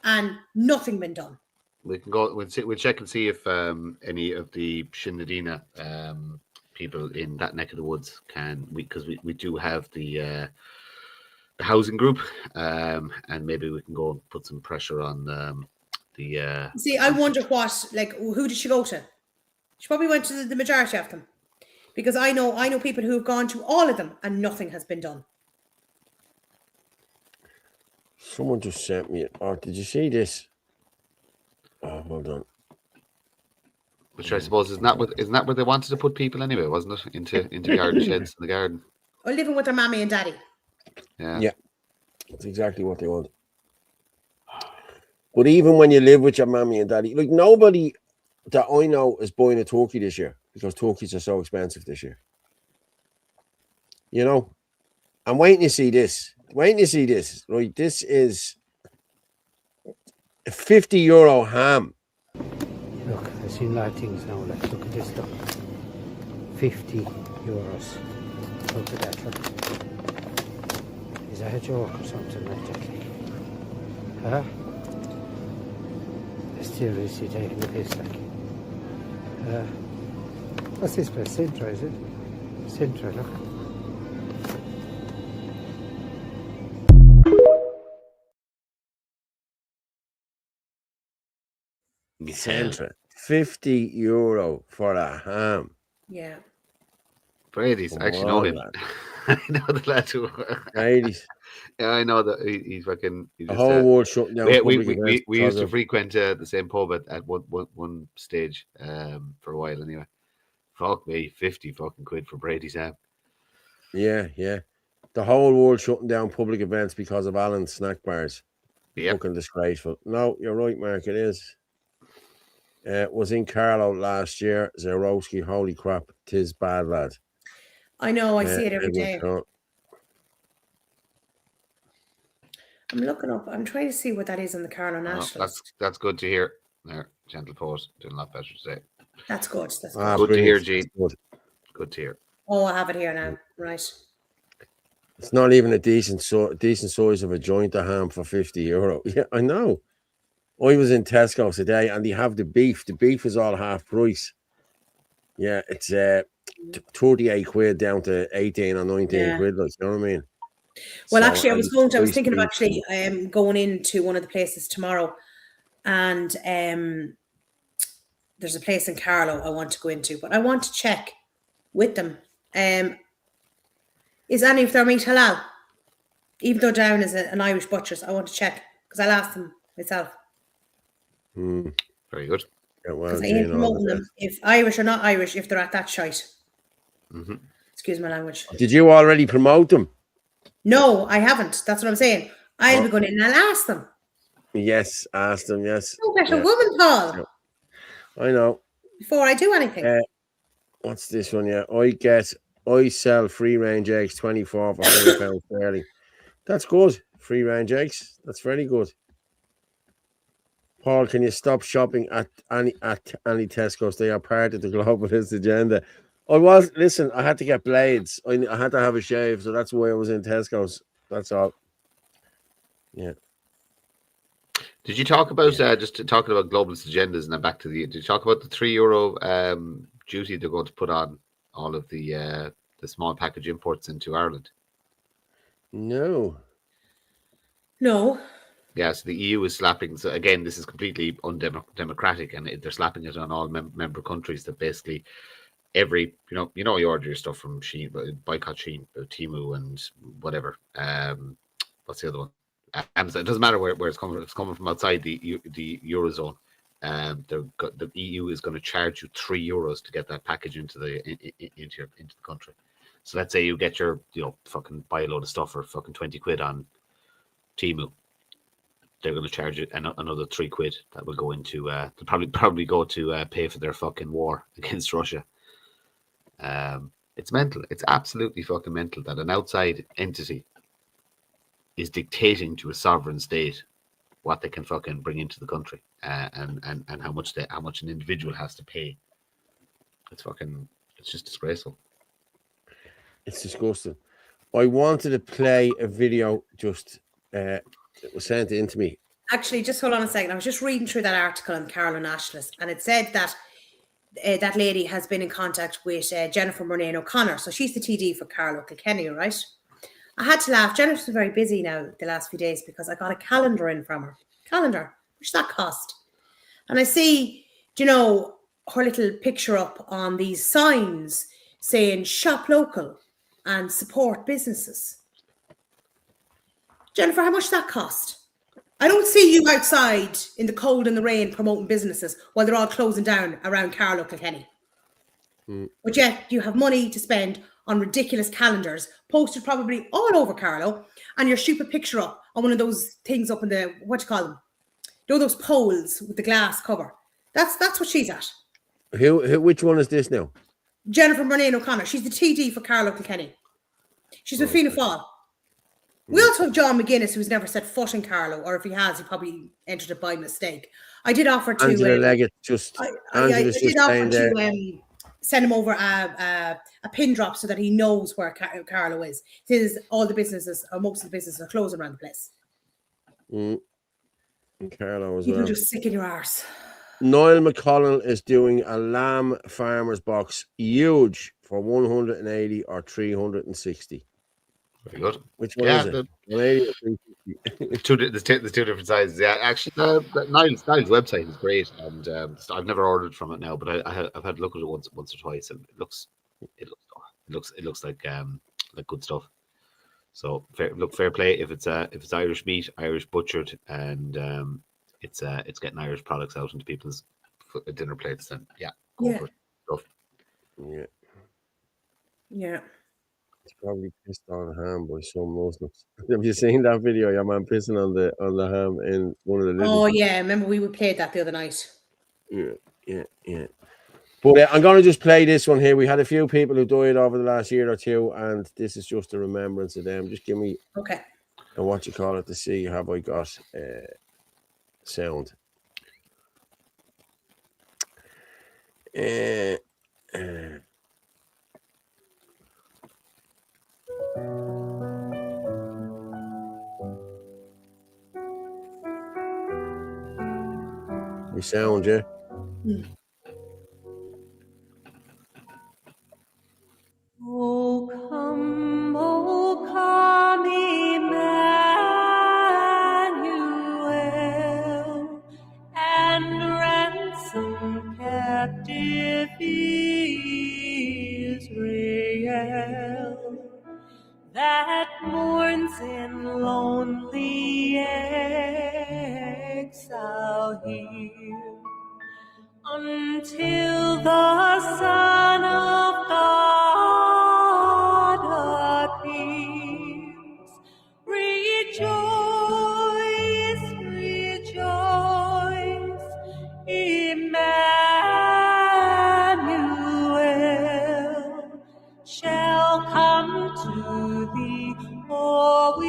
and nothing been done. We can go. We'll check and see if any of the Sinn Féin people in that neck of the woods can. Because we do have the housing group, and maybe we can go and put some pressure on the. See, I wonder who did she go to? She probably went to the majority of them, because I know people who have gone to all of them and nothing has been done. Someone just sent me. Oh, did you see this? Oh, hold on. Which I suppose isn't that where they wanted to put people anyway, wasn't it? Into garden sheds in the garden. Or living with their mommy and daddy. Yeah. That's exactly what they want. But even when you live with your mommy and daddy, like, nobody that I know is buying a turkey this year because turkeys are so expensive this year. You know, I'm waiting to see this. Right? This is a €50 ham. Look, I've seen a lot of things now. Like, look at this stuff. €50. Look at that. Look. Is that a joke or something like that? Huh? There's Seriously taking the piss, like. What's this place? Sintra, is it? Sintra, look. Centra. €50 for a ham. Yeah. Brady's. I actually know him. I know the lad who. Brady's. Yeah, I know that he's fucking. He The just, whole world shutting down. We used to frequent the same pub at one stage for a while anyway. Fuck me, 50 fucking quid for Brady's ham. Yeah, yeah. The whole world shutting down public events because of Allen's snack bars. Yep. Fucking disgraceful. No, you're right, Mark. It is. Was in Carlo last year. Zarowski, holy crap, 'tis bad, lad. I know, I see it every day. I'm looking up. I'm trying to see what that is on the Carlo National. That's good to hear. There, gentle pause. Doing a lot better today. That's good. That's good. Good to hear, Gene. Good to hear. Oh, I have it here now. Right. It's not even a decent size of a joint of ham for €50. Yeah, I know. I was in Tesco today, and they have the beef. The beef is all half price. Yeah, it's 38 quid down to 18 or 19 quid. Like, you know what I mean? Well, so, actually, I was thinking of actually going into one of the places tomorrow, and there's a place in Carlo I want to go into, but I want to check with them. Is any of their meat halal? Even though Down is an Irish butcher's, I want to check because I'll ask them myself. Very good. Because I ain't promoting them if Irish or not Irish if they're at that shite. Excuse my language. Did you already promote them? No, I haven't. That's what I'm saying. I'll be going in and I'll ask them. Yes, ask them, yes. No better woman, Paul. Yeah. I know. Before I do anything. What's this one? Yeah, I sell free range eggs 24 for £100 fairly. That's good. Free range eggs. That's very good. Paul, can you stop shopping at any Tesco's? They are part of the globalist agenda. Listen, I had to get blades. I had to have a shave, so that's why I was in Tesco's. That's all. Yeah. Did you talk about just talking about globalist agendas and then back to did you talk about the €3 duty they're going to put on all of the small package imports into Ireland? No. Yeah, so the EU is slapping. So again, this is completely undemocratic, and they're slapping it on all member countries that basically every you order your stuff from Shein, boycott Shein, Temu, and whatever. What's the other one? Amazon. It doesn't matter where it's coming from. It's coming from outside the eurozone. The EU is going to charge you €3 to get that package into the country. So let's say you get your fucking buy a load of stuff for fucking 20 quid on Temu. They're going to charge it another £3 that will go into they'll probably go to pay for their fucking war against Russia. It's mental. It's absolutely fucking mental that an outside entity is dictating to a sovereign state what they can fucking bring into the country and how much an individual has to pay. It's just disgraceful. It's disgusting. I wanted to play a video it was sent in to me. Actually, just hold on a second. I was just reading through that article on the Carlo Nationalist, and it said that that lady has been in contact with Jennifer Murnane O'Connor. So she's the TD for Carlo Kilkenny, right? I had to laugh. Jennifer's been very busy now the last few days because I got a calendar in from her. Calendar. Which that cost? And I see, her little picture up on these signs saying shop local and support businesses. Jennifer, how much that cost? I don't see you outside in the cold and the rain promoting businesses while they're all closing down around Carlo Kilkenny. But yet you have money to spend on ridiculous calendars posted probably all over Carlo, and your stupid picture up on one of those things up in the, what do you call them? Those poles with the glass cover. That's what she's at. Which one is this now? Jennifer Murnane O'Connor. She's the TD for Carlo Kilkenny. She's with Fianna Fáil. We also have John McGuinness, who's never set foot in Carlo, or if he has, he probably entered it by mistake. I did offer to Angela Leggett I did offer to send him over a pin drop so that he knows where Carlo is. Since all the businesses, or most of the businesses, are closing around the place. And Carlo as You well. can just stick in your arse. Niall McCollum is doing a lamb farmer's box, huge, for 180 or 360. Very good. Which one Yeah, is it? 180 or 360? there's two different sizes. Yeah, actually, Niall's website is great, and I've never ordered from it now, but I've had a look at it once or twice, and it looks like good stuff. So fair play if it's Irish meat, Irish butchered, and it's getting Irish products out into people's dinner plates. Then go for it. Stuff. Yeah. Yeah. It's probably pissed on ham by some Muslims. Have you seen that video? Your man pissing on the ham in one of the little. Oh yeah, remember we played that the other night. Yeah. But I'm going to just play this one here. We had a few people who died over the last year or two, and this is just a remembrance of them. Just give me and what you call it to see have I got sound. We sound, yeah. Oh come, Emmanuel, and ransom captive Israel that mourns in lonely exile here, until the Son of God appears. Rejoice, rejoice, Emmanuel shall come to thee, O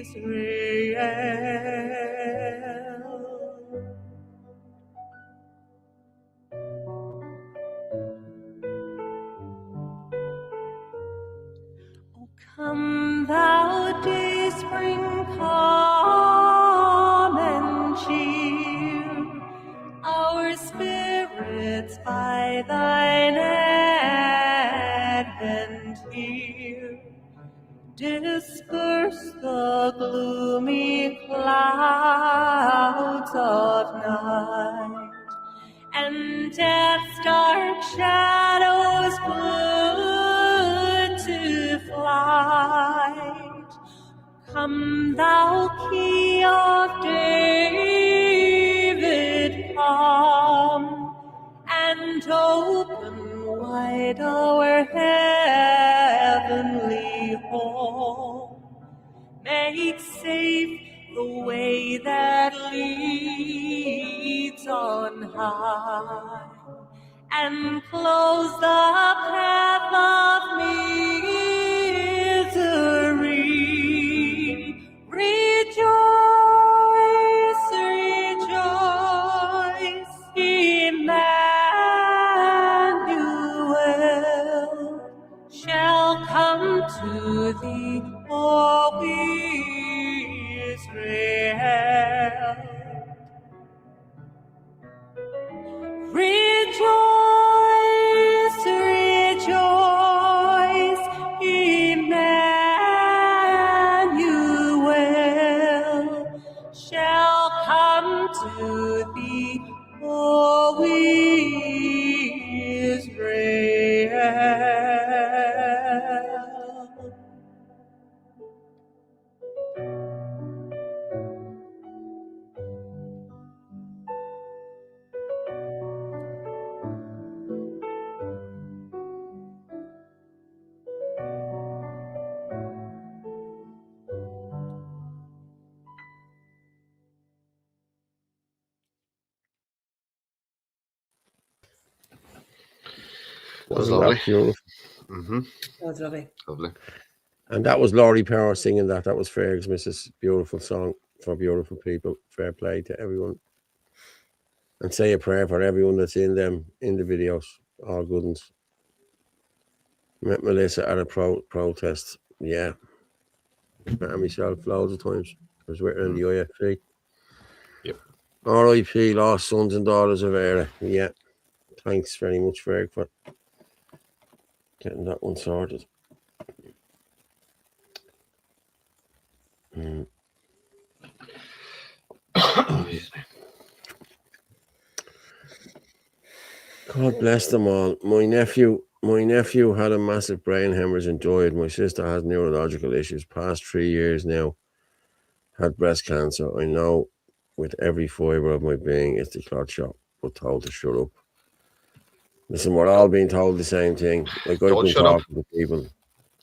Israel. Come thou day spring, calm and cheer our spirits by thine advent here. Disperse the gloomy clouds of night, and death's dark shadows put to flight. Come thou Key of David, come and open wide our heavenly home. Make safe the way that leads on high, and close the path of misery. Rejoice, rejoice, Emmanuel shall come to thee, O Israel. Rejoice, rejoice, Emmanuel shall come to thee, O Israel. Wasn't that beautiful? Mm-hmm. That was lovely. Lovely. And that was Laurie Power singing that. That was Ferg's Mrs. Beautiful song for beautiful people. Fair play to everyone. And say a prayer for everyone that's in the videos. All good ones. Met Melissa at a protest. Yeah. Met myself loads of times. I was with her in the IFC. Yep. R.I.P. lost sons and daughters of Era. Yeah. Thanks very much, Ferg, for getting that one sorted. God bless them all. My nephew had a massive brain hemorrhage and died. My sister has neurological issues. Past 3 years now. Had breast cancer. I know with every fibre of my being it's the clot shot, but told to shut up. Listen, we're all being told the same thing. Like I've been talking to people.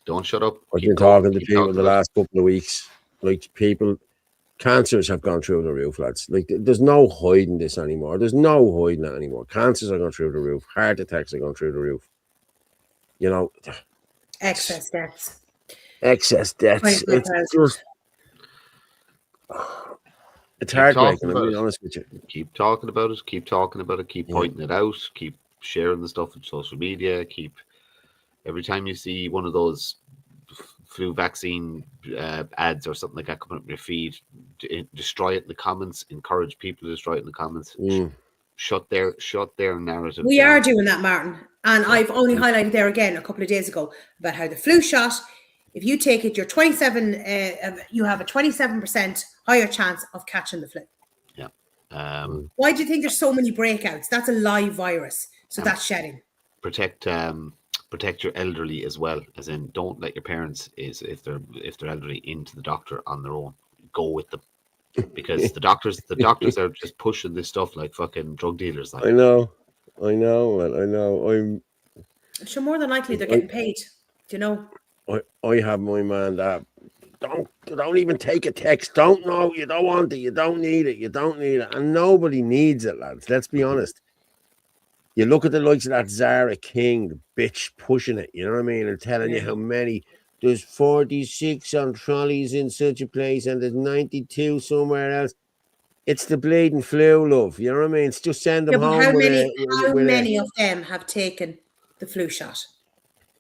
Don't shut up. I've been talking to people the last couple of weeks. Like people, cancers have gone through the roof, lads. Like there's no hiding this anymore. There's no hiding it anymore. Cancers are going through the roof. Heart attacks are going through the roof. You know, excess deaths. It's just, it's heartbreaking. I'm being honest with you. Keep talking about it. Keep talking about it. Keep pointing it out. Keep sharing the stuff on social media. Keep every time you see one of those flu vaccine ads or something like that coming up in your feed, destroy it in the comments. Encourage people to destroy it in the comments. Shut their narrative. We are doing that, Martin. And I've only highlighted there again a couple of days ago about how the flu shot, if you take it, you have a 27% higher chance of catching the flu. Yeah. Why do you think there's so many breakouts? That's a live virus, so that's shedding. Protect your elderly as well, as in don't let your parents, if they're elderly, into the doctor on their own. Go with them, because the doctors are just pushing this stuff like fucking drug dealers. Like. I know, man. I'm sure more than likely they're getting paid. Do you know? I have my man that don't even take a text. Don't know. You don't want it. You don't need it. You don't need it. And nobody needs it, lads. Let's be honest. You look at the likes of that Zara King, the bitch pushing it. You know what I mean? And telling you how many. There's 46 on trolleys in such a place, and there's 92 somewhere else. It's the bleeding flu, love. You know what I mean? It's just send them home. How many of them have taken the flu shot?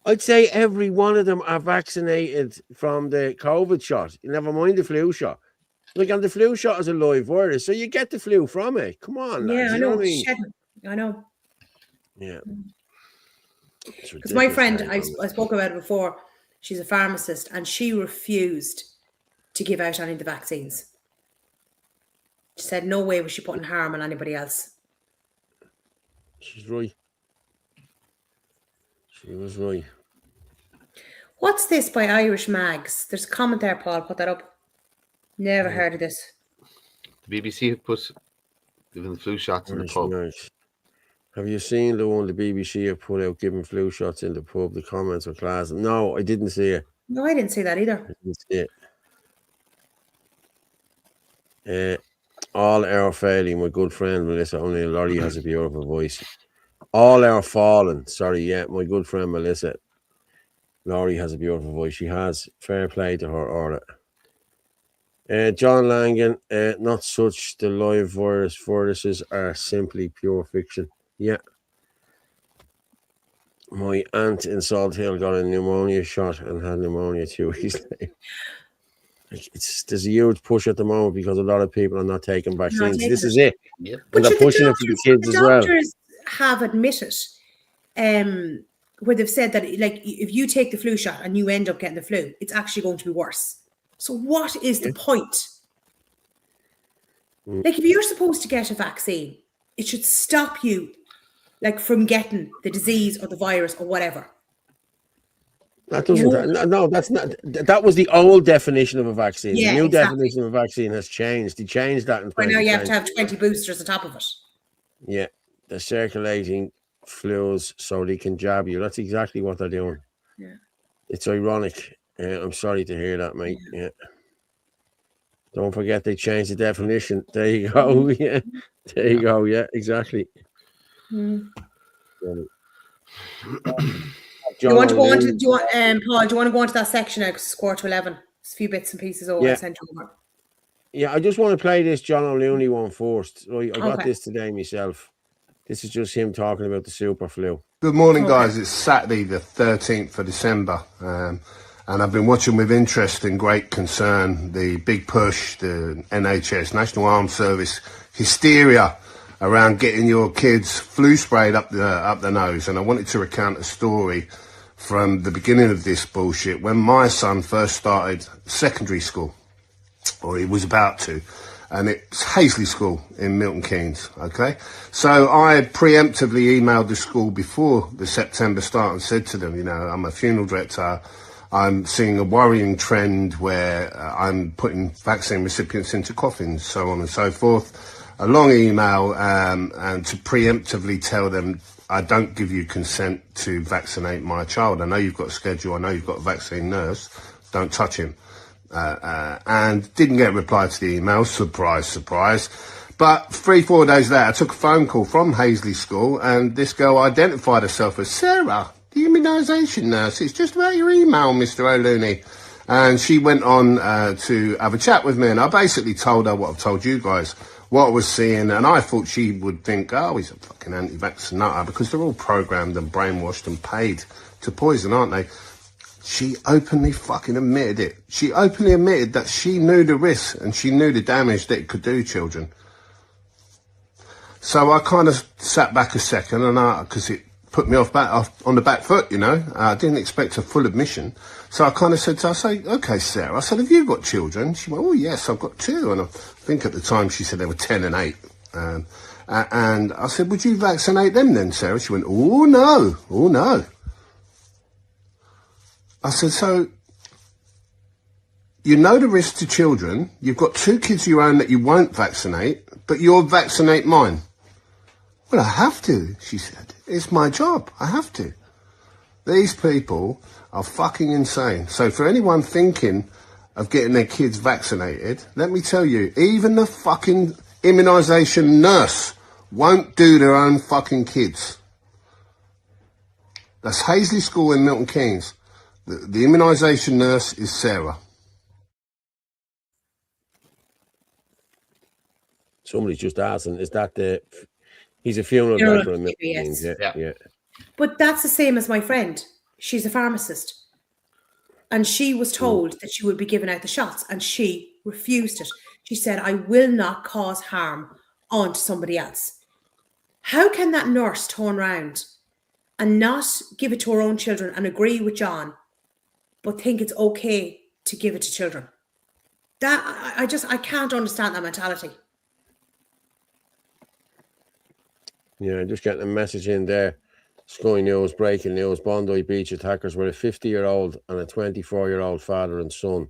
I'd say every one of them are vaccinated from the COVID shot. Never mind the flu shot. Like, and the flu shot is a live virus, so you get the flu from it. Come on, lads. Yeah, I know. What I mean? I know. Yeah. Because my friend, I spoke about it before, she's a pharmacist, and she refused to give out any of the vaccines. She said no way was she putting harm on anybody else. She's right. She was right. What's this by Irish Mags? There's a comment there, Paul. Put that up. Never heard of this. The BBC have put giving the flu shots in the pub. Nice. Have you seen the one the BBC have put out giving flu shots in the pub? The comments were class. No, I didn't see it. No, I didn't see that either. I didn't see it. All our failing, my good friend Melissa, only Laurie has a beautiful voice. All our fallen, sorry, yeah, my good friend Melissa. Laurie has a beautiful voice. She has. Fair play to her, Orla. John Langan, not such. The live viruses are simply pure fiction. Yeah. My aunt in Salt Hill got a pneumonia shot and had pneumonia 2 weeks later. There's a huge push at the moment because a lot of people are not taking vaccines. This is it. Yep. And they're pushing it for the kids as well. Doctors have admitted, where they've said that, like, if you take the flu shot and you end up getting the flu, it's actually going to be worse. So what is the point? Like, if you're supposed to get a vaccine, it should stop you, like, from getting the disease or the virus or whatever. That doesn't. No, that's not. That was the old definition of a vaccine. Yeah, the new definition of a vaccine has changed. They changed that in 2020. Now you have to have 20 boosters on top of it. Yeah, they're circulating flus so they can jab you. That's exactly what they're doing. Yeah, it's ironic. I'm sorry to hear that, mate. Yeah. Don't forget they changed the definition. There you go. Yeah, there you go. Yeah, exactly. Do you want to go on to, Paul, do you want to go on to that section now because it's 11:15? It's a few bits and pieces over. Sent over. Yeah, I just want to play this John O'Looney one first. Right, I got this today myself. This is just him talking about the super flu. Good morning, guys. It's Saturday, the 13th of December. And I've been watching with interest and great concern the big push, the NHS, National Armed Service, hysteria around getting your kids flu sprayed up the nose. And I wanted to recount a story from the beginning of this bullshit when my son first started secondary school, or he was about to. And it's Hazley School in Milton Keynes, okay? So I preemptively emailed the school before the September start and said to them, you know, I'm a funeral director. I'm seeing a worrying trend where I'm putting vaccine recipients into coffins, so on and so forth. A long email and to preemptively tell them I don't give you consent to vaccinate my child. I know you've got a schedule. I know you've got a vaccine nurse. Don't touch him. And didn't get a reply to the email. Surprise, surprise. But 3-4 days later, I took a phone call from Hazley School, and this girl identified herself as Sarah, the immunisation nurse. It's just about your email, Mr. O'Looney. And she went on to have a chat with me, and I basically told her what I've told you guys, what I was seeing, and I thought she would think, oh, he's a fucking anti-vax nutter, because they're all programmed and brainwashed and paid to poison, aren't they? She openly fucking admitted it. She openly admitted that she knew the risks and she knew the damage that it could do children. So I kind of sat back a second, and because it put me off on the back foot, you know. I didn't expect a full admission. So I kind of said to her, I say, okay, Sarah. I said, have you got children? She went, oh, yes, I've got 2. And I think at the time she said they were 10 and 8. And I said, would you vaccinate them then, Sarah? She went, oh, no. Oh, no. I said, so you know the risk to children. You've got 2 kids of your own that you won't vaccinate, but you'll vaccinate mine. Well, I have to, she said. It's my job. I have to. These people are fucking insane. So for anyone thinking of getting their kids vaccinated, let me tell you, even the fucking immunisation nurse won't do their own fucking kids. That's Hazley School in Milton Keynes. The immunisation nurse is Sarah. Somebody's just asking, is that he's a funeral director in Milton Keynes? Yeah. But that's the same as my friend. She's a pharmacist. And she was told that she would be giving out the shots, and she refused it. She said, I will not cause harm onto somebody else. How can that nurse turn around and not give it to her own children and agree with John, but think it's okay to give it to children? That I can't understand that mentality. Yeah, just getting a message in there. Sky News, breaking news. Bondi Beach attackers were a 50-year-old and a 24-year-old father and son.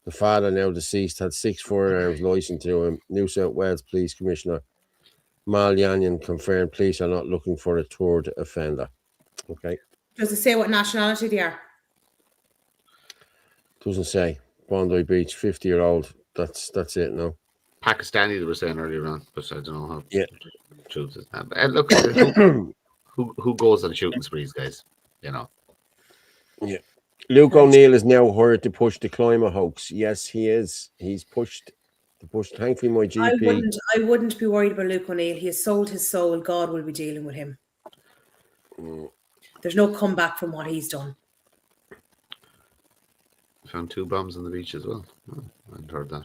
The father, now deceased, had 6 firearms licensed to him. New South Wales Police Commissioner Mal Yanyan confirmed police are not looking for a third offender. Okay. Does it say what nationality they are? Doesn't say. Bondi Beach, 50-year-old. That's it now. Pakistani, they were saying earlier on, but I don't know how true is that. And look, who goes on shooting sprees, guys? You know. Yeah. Luke O'Neill is now hired to push the climate hoax. Yes, he is. He's pushed. Thankfully, my GP. I wouldn't be worried about Luke O'Neill. He has sold his soul. God will be dealing with him. There's no comeback from what he's done. Found 2 bombs on the beach as well. Oh, I hadn't heard that.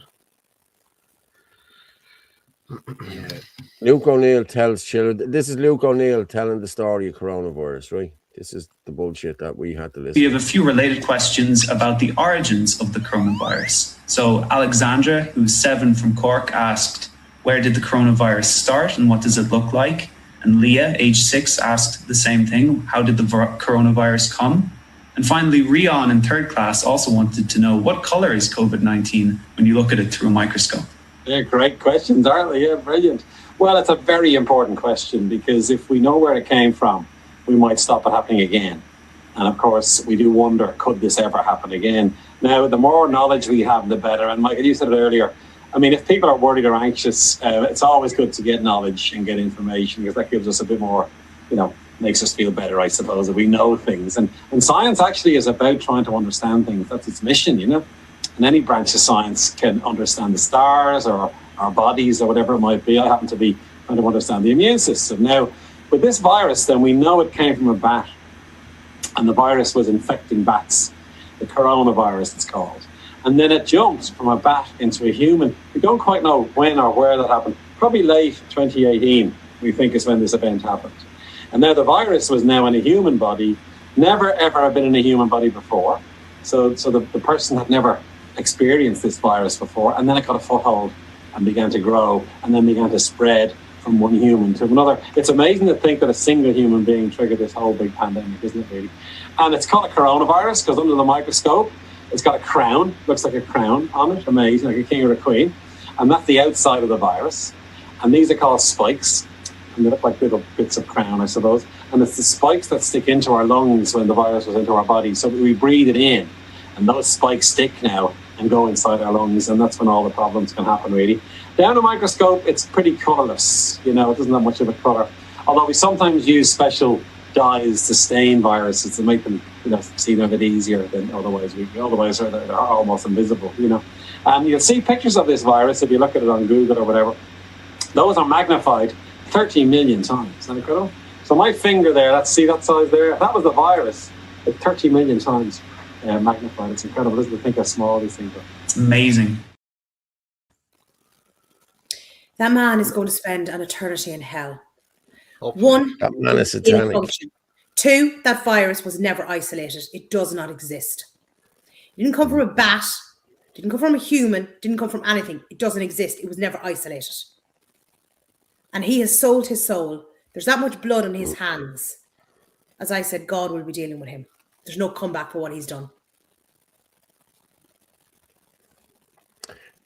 Luke O'Neill tells children. This is Luke O'Neill telling the story of coronavirus, right? This is the bullshit that we had to listen. We have a few related questions about the origins of the coronavirus. So Alexandra, who's 7 from Cork, asked, where did the coronavirus start and what does it look like? And Leah, age 6, asked the same thing. How did the coronavirus come? And finally, Rion in 3rd class also wanted to know, what color is COVID-19 when you look at it through a microscope? Yeah, great questions, aren't they? Yeah, brilliant. Well, it's a very important question, because if we know where it came from, we might stop it happening again. And of course, we do wonder, could this ever happen again? Now, the more knowledge we have, the better. And Michael, you said it earlier. I mean, if people are worried or anxious, it's always good to get knowledge and get information, because that gives us a bit more, makes us feel better, I suppose, that we know things. And science actually is about trying to understand things. That's its mission, And any branch of science can understand the stars or our bodies or whatever it might be. I happen to be trying to understand the immune system. Now, with this virus, then we know it came from a bat, and the virus was infecting bats. the coronavirus it's called. And then it jumps from a bat into a human. We don't quite know when or where that happened. Probably late 2018, we think, is when this event happened. And now the virus was now in a human body, never ever been in a human body before. So the person had never experienced this virus before, and then it got a foothold and began to grow and then began to spread from one human to another. It's amazing to think that a single human being triggered this whole big pandemic, isn't it, really? And it's called a coronavirus because under the microscope, it's got a crown, looks like a crown on it, amazing, like a king or a queen. And that's the outside of the virus. And these are called spikes. And they look like little bits of crown, I suppose. And it's the spikes that stick into our lungs when the virus was into our body. So we breathe it in. And those spikes stick now and go inside our lungs. And that's when all the problems can happen, really. Down a microscope, it's pretty colourless. You know, it doesn't have much of a colour. Although we sometimes use special dyes to stain viruses to make them, you know, seem a bit easier than otherwise. Otherwise, they're almost invisible, you know. And you'll see pictures of this virus if you look at it on Google or whatever. Those are magnified 30 million times. Isn't that incredible? So my finger there, see that size there? That was the virus. It's 30 million times magnified. It's incredible, isn't it? Think how small these things are. It's amazing. That man is going to spend an eternity in hell. Hopefully. One, That man is it didn't satanic. function. Two, that virus was never isolated. It does not exist. It didn't come from a bat. It didn't come from a human. It didn't come from anything. It doesn't exist. It was never isolated. And he has sold his soul. There's that much blood on his hands. As I said, God will be dealing with him. There's no comeback for what he's done.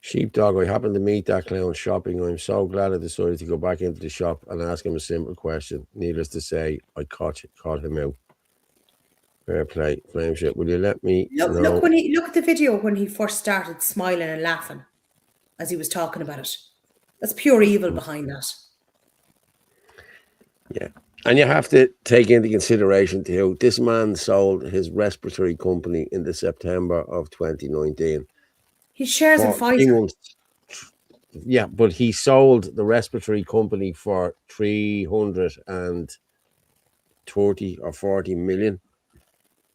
Sheepdog, I happened to meet that clown shopping. I'm so glad I decided to go back into the shop and ask him a simple question. Needless to say, I caught him out. Fair play. Flame shit. Will you let me know? Look at the video when he first started smiling and laughing as he was talking about it. That's pure evil behind that. Yeah. And you have to take into consideration too, this man sold his respiratory company in the September of 2019. He shares in Pfizer. Yeah, but he sold the respiratory company for 330 or 40 million.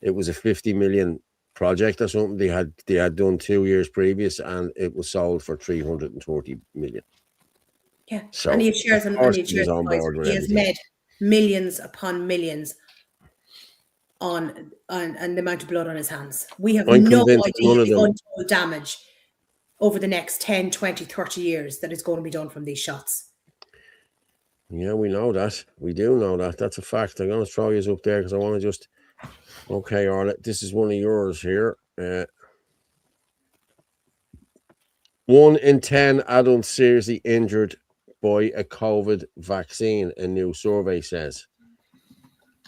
It was a 50 million project or something they had done 2 years previous, and it was sold for 340 million. Yeah, So, and he shares in on Pfizer. board with He has everything. made millions upon millions on the amount of blood on his hands. We have I'm no convinced idea none of the them- untold damage over the next 10, 20, 30 years that is going to be done from these shots. Yeah, we know that. We do know that. That's a fact. I'm going to throw you up there because I want to just... Okay, Arlette, this is one of yours here. 1 in 10 adults seriously injured by a COVID vaccine, a new survey says.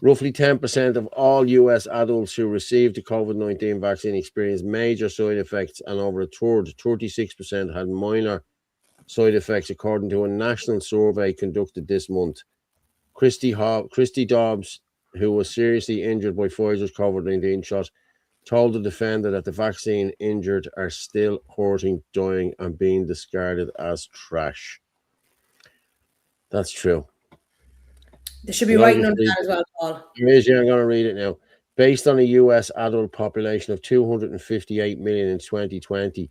Roughly 10% of all US adults who received the COVID-19 vaccine experienced major side effects, and over a third, 36%, had minor side effects, according to a national survey conducted this month. Christy Dobbs, who was seriously injured by Pfizer's COVID-19 shot, told the defender that the vaccine injured are still hurting, dying, and being discarded as trash. That's true. They should be writing under that as well, Paul. I'm going to read it now. Based on a US adult population of 258 million in 2020,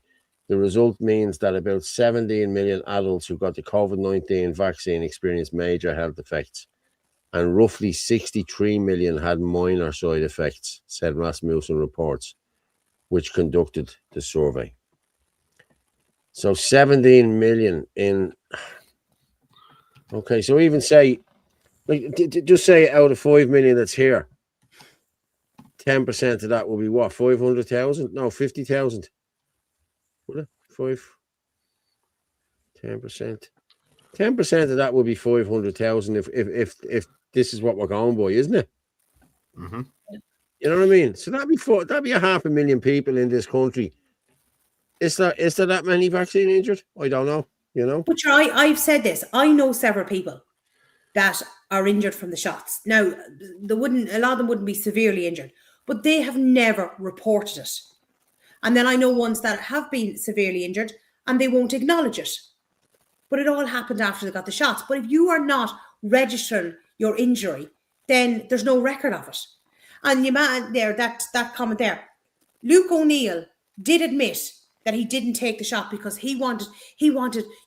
the result means that about 17 million adults who got the COVID-19 vaccine experienced major health effects, and roughly 63 million had minor side effects, said Rasmussen Reports, which conducted the survey. So 17 million in... Okay, so even say, like, just say out of 5 million that's here, 10% of that will be what? 500,000? No, 50,000. Would it? 10%. 10% of that will be 500,000 if this is what we're going by, isn't it? Mm-hmm. You know what I mean? So that'd be 500,000 people in this country. Is there that many vaccine injured? I don't know. You know. But I've said this. I know several people that are injured from the shots. Now, a lot of them wouldn't be severely injured, but they have never reported it. And then I know ones that have been severely injured and they won't acknowledge it. But it all happened after they got the shots. But if you are not registering your injury, then there's no record of it. And you man there, that comment there, Luke O'Neill did admit that he didn't take the shot because he wanted,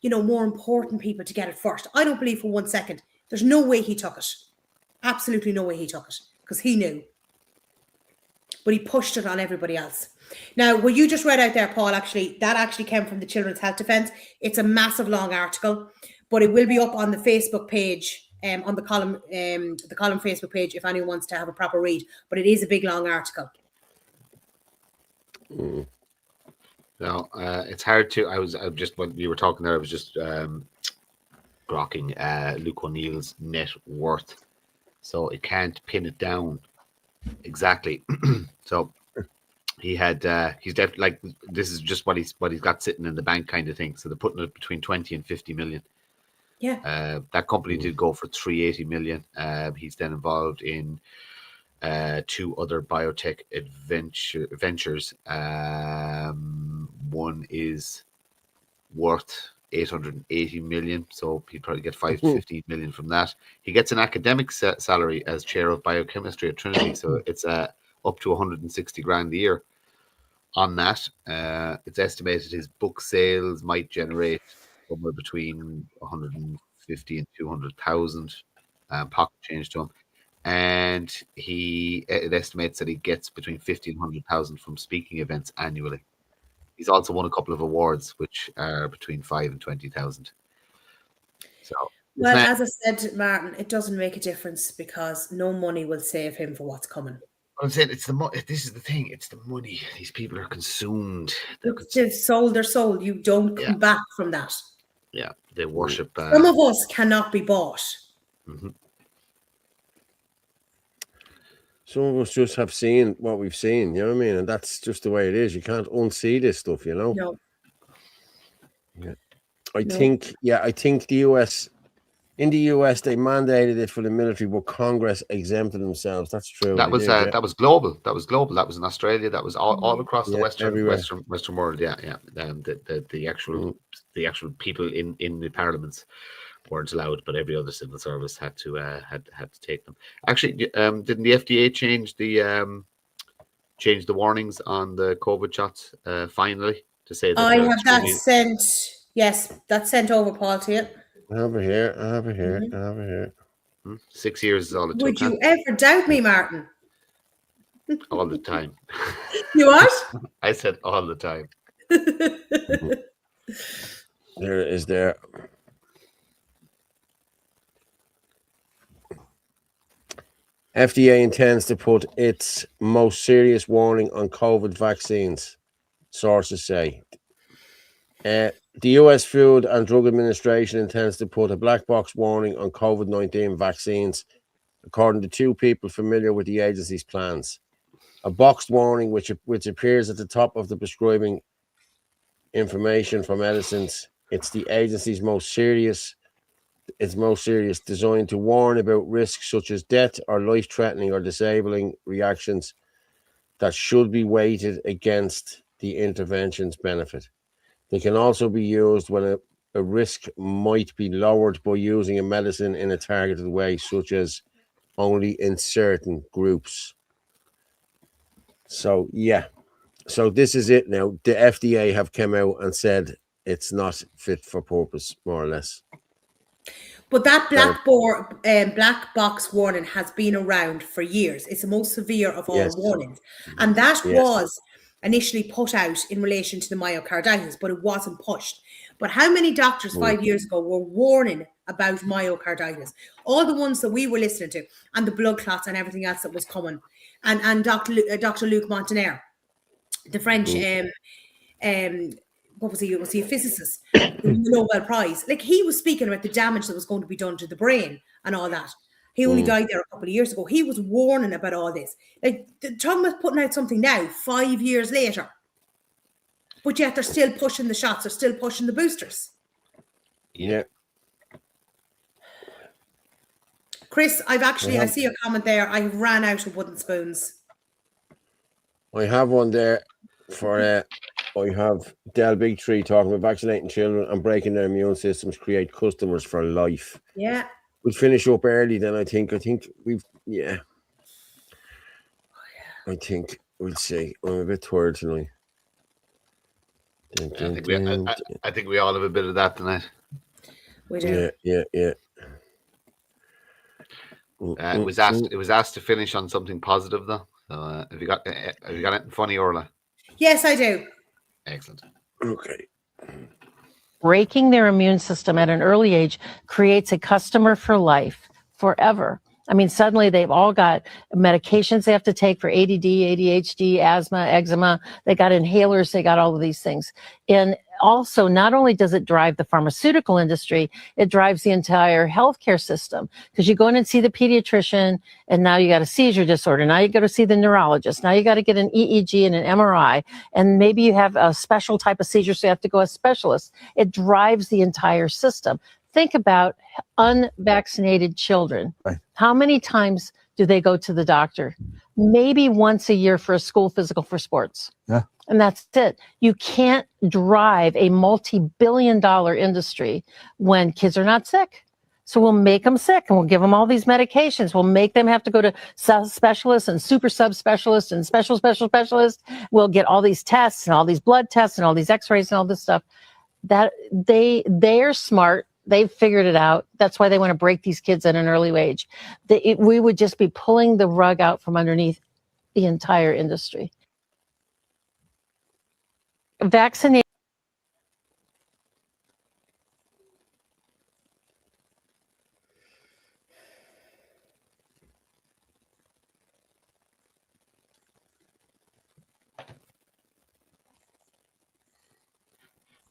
more important people to get it first. I don't believe for 1 second. There's no way he took it. Absolutely no way he took it because he knew. But he pushed it on everybody else. Now, what you just read out there, Paul, that actually came from the Children's Health Defence. It's a massive long article, but it will be up on the Facebook page, on the Colmn Facebook page, if anyone wants to have a proper read. But it is a big long article. No, it's hard to. When you were talking there, I was just grokking Luke O'Neill's net worth, so it can't pin it down exactly. So he had he's definitely, like, this is just what he's got sitting in the bank kind of thing. So they're putting it between 20 and 50 million. Yeah. That company did go for 380 million. He's then involved in 2 other biotech ventures. One is worth 880 million, so he'd probably get 5 to 15 million from that. He gets an academic salary as chair of biochemistry at Trinity, so it's up to 160 grand a year on that. It's estimated his book sales might generate somewhere between 150 and 200,000 pocket change to him. And it estimates that he gets between 50 and 100,000 from speaking events annually. He's also won a couple of awards, which are between 5 and 20,000. So, well, as I said, Martin, it doesn't make a difference because no money will save him for what's coming. I'm saying it's the money. This is the thing. It's the money. These people are consumed. They've sold their soul. You don't come back from that. Yeah, they worship. Some of us cannot be bought. Mm-hmm. Some of us just have seen what we've seen, you know what I mean? And that's just the way it is. You can't unsee this stuff, you know? No. Yeah. I think the US, in the US, they mandated it for the military, but Congress exempted themselves. That's true. That was global. That was global. That was in Australia. That was all across the Western world. Yeah. The actual people in the parliaments weren't allowed, but every other civil service had to take them. Actually, didn't the FDA change the warnings on the COVID shots finally to say that I have that sent? Yes, that's sent over, Paul, to you. I have it here. 6 years is all it took. Would you ever doubt me, Martin? All the time. You what? I said all the time. There it is there. FDA intends to put its most serious warning on COVID vaccines, sources say. The US Food and Drug Administration intends to put a black box warning on COVID-19 vaccines, according to 2 people familiar with the agency's plans. A boxed warning which appears at the top of the prescribing information for medicines. It's the agency's most serious, designed to warn about risks such as death or life-threatening or disabling reactions that should be weighted against the intervention's benefit. They can also be used when a risk might be lowered by using a medicine in a targeted way, such as only in certain groups. So, yeah. So this is it now. The FDA have come out and said it's not fit for purpose, more or less. But that black box warning has been around for years. It's the most severe of all warnings. And that was initially put out in relation to the myocarditis, but it wasn't pushed. But how many doctors 5 years ago were warning about myocarditis? All the ones that we were listening to, and the blood clots and everything else that was coming. And Dr. Luc Montagnier, the French, what was he? Was he a physicist? The Nobel Prize. Like, he was speaking about the damage that was going to be done to the brain and all that. He only died there a couple of years ago. He was warning about all this. Like, talking about putting out something now, 5 years later. But yet they're still pushing the shots. They're still pushing the boosters. Yeah. Chris, I see your comment there. I ran out of wooden spoons. I have one there for I have Del Bigtree talking about vaccinating children and breaking their immune systems, create customers for life. Yeah. We'll finish up early then, I think. I think we've, I think We'll see. I'm a bit tired tonight. I think we all have a bit of that tonight. We do. Yeah. It was asked to finish on something positive though. So have you got anything funny, Orla? Yes, I do. Excellent. Okay. Breaking their immune system at an early age creates a customer for life, forever. I mean, suddenly they've all got medications they have to take for ADD, ADHD, asthma, eczema. They got inhalers. They got all of these things. And also, not only does it drive the pharmaceutical industry, it drives the entire healthcare system, because you go in and see the pediatrician and now you got a seizure disorder. Now you got to see the neurologist. Now you got to get an EEG and an MRI. And maybe you have a special type of seizure, so you have to go a specialist. It drives the entire system. Think about unvaccinated children. Right. How many times do they go to the doctor? Maybe once a year for a school physical for sports. Yeah. And that's it. You can't drive a multi-billion-dollar industry when kids are not sick. So we'll make them sick and we'll give them all these medications. We'll make them have to go to specialists and super subspecialists and specialists. We'll get all these tests and all these blood tests and all these x-rays and all this stuff. That they're smart. They've figured it out. That's why they want to break these kids at an early age. We would just be pulling the rug out from underneath the entire industry. Vaccinate.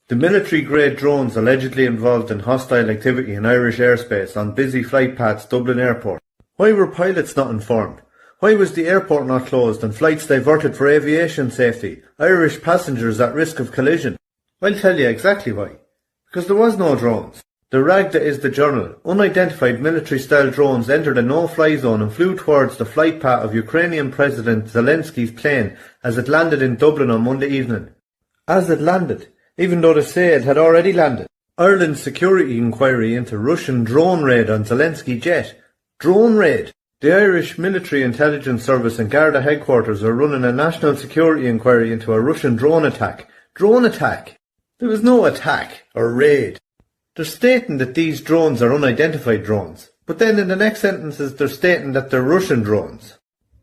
The military-grade drones allegedly involved in hostile activity in Irish airspace on busy flight paths Dublin Airport. Why were pilots not informed? Why was the airport not closed and flights diverted for aviation safety? Irish passengers at risk of collision? I'll tell you exactly why. Because there was no drones. The Ragda is the journal. Unidentified military-style drones entered a no-fly zone and flew towards the flight path of Ukrainian President Zelensky's plane as it landed in Dublin on Monday evening. As it landed, even though they say it had already landed. Ireland's security inquiry into Russian drone raid on Zelensky jet. Drone raid? The Irish Military Intelligence Service and Garda headquarters are running a national security inquiry into a Russian drone attack. Drone attack? There was no attack or raid. They're stating that these drones are unidentified drones, but then in the next sentences they're stating that they're Russian drones.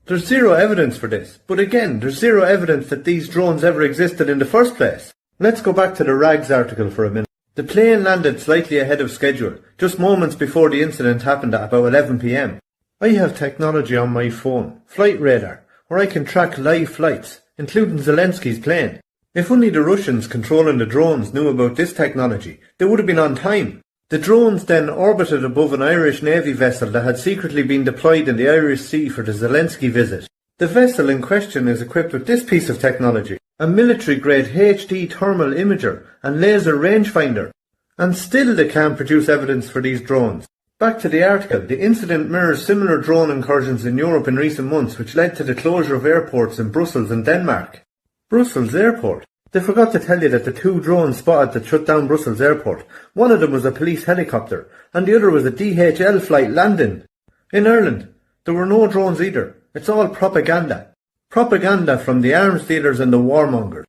There's zero evidence for this, but again, there's zero evidence that these drones ever existed in the first place. Let's go back to the Rags article for a minute. The plane landed slightly ahead of schedule, just moments before the incident happened at about 11 p.m. I have technology on my phone, Flight Radar, where I can track live flights, including Zelensky's plane. If only the Russians controlling the drones knew about this technology, they would have been on time. The drones then orbited above an Irish Navy vessel that had secretly been deployed in the Irish Sea for the Zelensky visit. The vessel in question is equipped with this piece of technology, a military-grade HD thermal imager and laser rangefinder. And still they can't produce evidence for these drones. Back to the article, the incident mirrors similar drone incursions in Europe in recent months, which led to the closure of airports in Brussels and Denmark. Brussels Airport? They forgot to tell you that the two drones spotted that shut down Brussels Airport. One of them was a police helicopter, and the other was a DHL flight landing. In Ireland, there were no drones either. It's all propaganda. Propaganda from the arms dealers and the warmongers.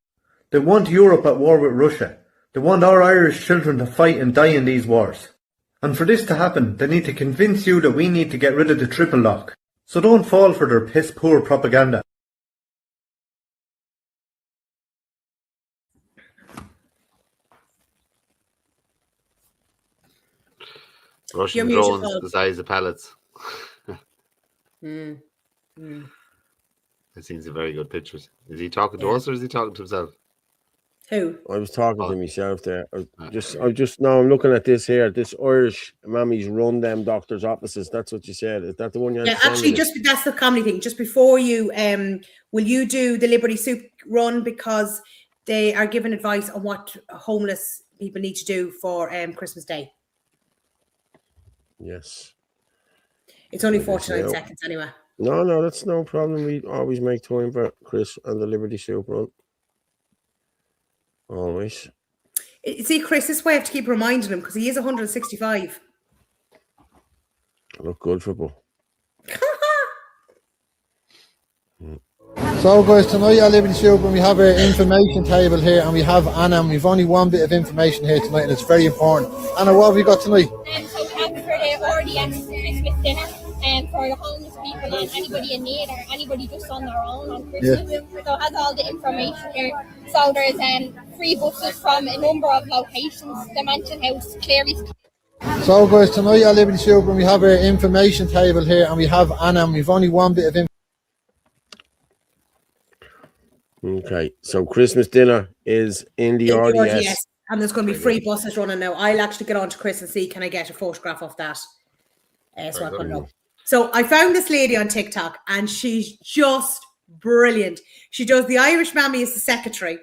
They want Europe at war with Russia. They want our Irish children to fight and die in these wars. And for this to happen, they need to convince you that we need to get rid of the triple lock. So don't fall for their piss-poor propaganda. Russian drones the size of pallets. Mm. I've seen some very good pictures. Is he talking to us or is he talking to himself? Who? I was talking to myself there. I'm looking at this here. This Irish mammies run them doctors' offices. That's what you said. Is that the one you're? Yeah, actually, that's the comedy thing. Just before you, will you do the Liberty Soup run, because they are giving advice on what homeless people need to do for Christmas Day. Yes. It's only 49 seconds anyway. No, that's no problem. We always make time for Chris and the Liberty Soup run. Always. See, Chris, this way I have to keep reminding him, because he is 165. Look good, football. So guys, tonight at Liberty Super we have our information table here and we have Anna and we've only one bit of information here tonight and it's very important. Anna, what have we got tonight? So we have for the RDS Christmas dinner for the homeless people and anybody in need or anybody just on their own on Christmas. So it has all the information here. So there's free buses from a number of locations, the Mansion House, Clary's. So guys, tonight at Liberty Super we have our information table here and we have Anna and we've only one bit of information. Okay, so Christmas dinner is in the RDS. And there's going to be free buses running now. I'll actually get on to Chris and see, can I get a photograph of that? So I put it up. So I found this lady on TikTok and she's just brilliant. She does the Irish Mammy as the secretary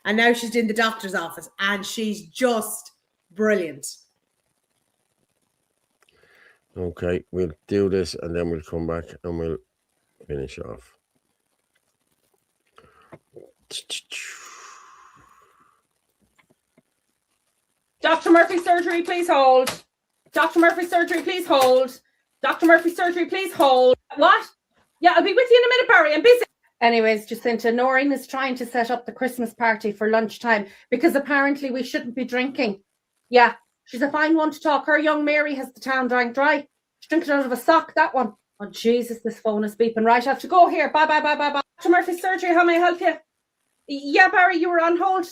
and now she's in the doctor's office and she's just brilliant. Okay, we'll do this and then we'll come back and we'll finish off. Dr. Murphy surgery, please hold. Dr. Murphy surgery, please hold. Dr. Murphy surgery, please hold. What? Yeah, I'll be with you in a minute, Barry. I'm busy. Anyways, Jacinta, Noreen is trying to set up the Christmas party for lunchtime because apparently we shouldn't be drinking. Yeah, she's a fine one to talk. Her young Mary has the town drank dry. She's drinking out of a sock, that one. Oh, Jesus, this phone is beeping. Right, I have to go here. Bye. Dr. Murphy surgery, how may I help you? Yeah, Barry, you were on hold.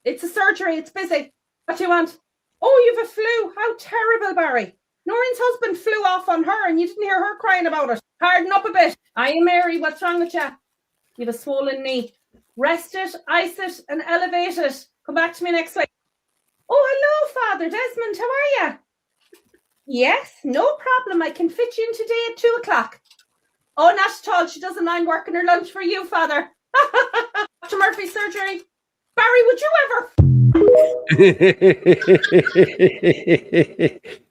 It's a surgery. It's busy. What do you want? Oh, you've a flu. How terrible, Barry. Noreen's husband flew off on her and you didn't hear her crying about it. Harden up a bit. Aye, Mary, what's wrong with you? You have a swollen knee. Rest it, ice it, and elevate it. Come back to me next week. Oh, hello, Father Desmond. How are you? Yes, no problem. I can fit you in today at 2 o'clock. Oh, not at all. She doesn't mind working her lunch for you, Father. Dr. Murphy surgery. Barry, would you ever?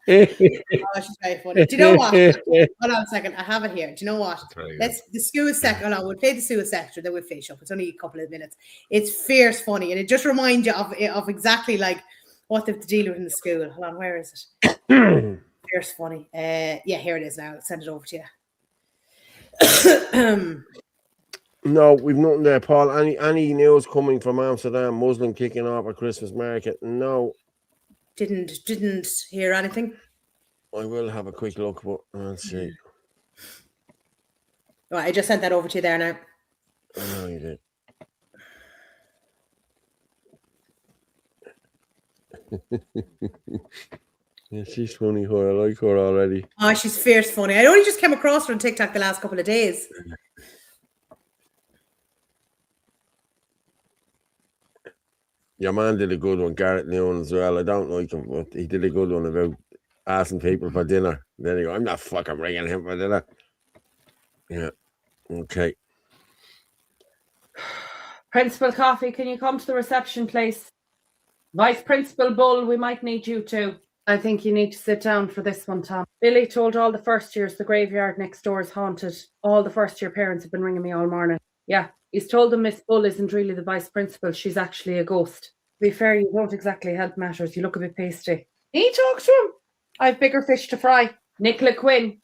Oh, she's very funny. Do you know what? Hold on a second. I have it here. Do you know what? The school sector. Hold on, we'll play the school sector, then we'll finish up. It's only a couple of minutes. It's fierce funny, and it just reminds you of exactly like what they have to deal with in the school. Hold on, where is it? Fierce funny. Yeah, here it is now. I'll send it over to you. No, we've nothing there, Paul. Any news coming from Amsterdam? Muslim kicking off a Christmas market? No. Didn't hear anything. I will have a quick look, but let's see. Right, I just sent that over to you there now. I know you did. Yeah, she's funny. Her, I like her already. Oh, she's fierce funny. I only just came across her on TikTok the last couple of days. Your man did a good one, Garrett Leon, as well. I don't like him, but he did a good one about asking people for dinner. Then he go, I'm not fucking bringing him for dinner. Yeah. Okay. Principal Coffee, can you come to the reception, please? Vice Principal Bull, we might need you too. I think you need to sit down for this one, Tom. Billy told all the first years the graveyard next door is haunted. All the first year parents have been ringing me all morning. Yeah, he's told them Miss Bull isn't really the vice principal. She's actually a ghost. To be fair, you don't exactly help matters. You look a bit pasty. He talks to him. I've bigger fish to fry. Nicola Quinn,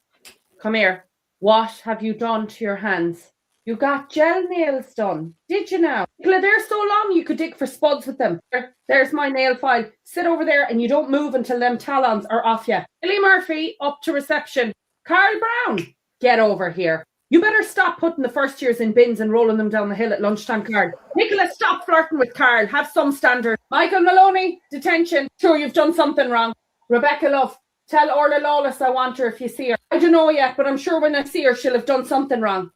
come here. What have you done to your hands? You got gel nails done, did you now? Nicola, they're so long you could dig for spuds with them. There's my nail file. Sit over there and you don't move until them talons are off you. Billy Murphy, up to reception. Carl Brown, get over here. You better stop putting the first years in bins and rolling them down the hill at lunchtime, Carl. Nicola, stop flirting with Carl. Have some standard. Michael Maloney, detention. Sure, you've done something wrong. Rebecca Love, tell Orla Lawless I want her if you see her. I don't know yet, but I'm sure when I see her, she'll have done something wrong.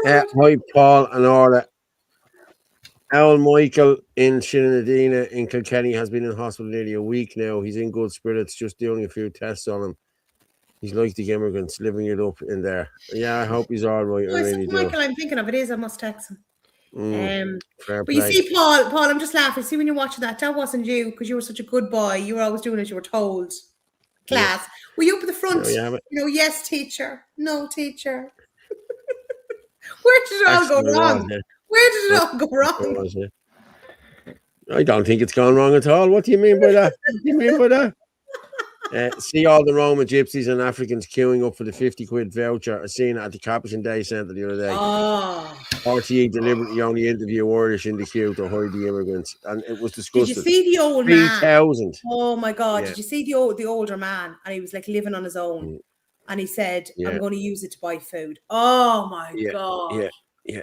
Hi, Paul and Orla. Al Michael in Shinadina in Kilkenny has been in hospital nearly a week now. He's in good spirits, just doing a few tests on him. He's like the immigrants, living it up in there. Yeah, I hope he's all right. I really do. Michael, I'm thinking of it is. I must text him. Fair but you play. see, Paul, I'm just laughing. See, when you're watching that wasn't you because you were such a good boy. You were always doing as you were told. Class. Yeah. Were you up at the front? Yes, teacher. No, teacher. Where did it all go wrong? Where did it all go wrong? I don't think it's gone wrong at all. What do you mean by that? What do you mean by that? See all the Roma gypsies and Africans queuing up for the 50 quid voucher. I seen it at the Capuchin Day Centre the other day. Oh. RTE deliberately only interview Irish in the queue to hide the immigrants, and it was Did disgusting. you see the old man? 3,000. Oh my God! Yeah. Did you see the older man? And he was like living on his own, and he said, Yeah. "I'm going to use it to buy food." Oh my God! Yeah.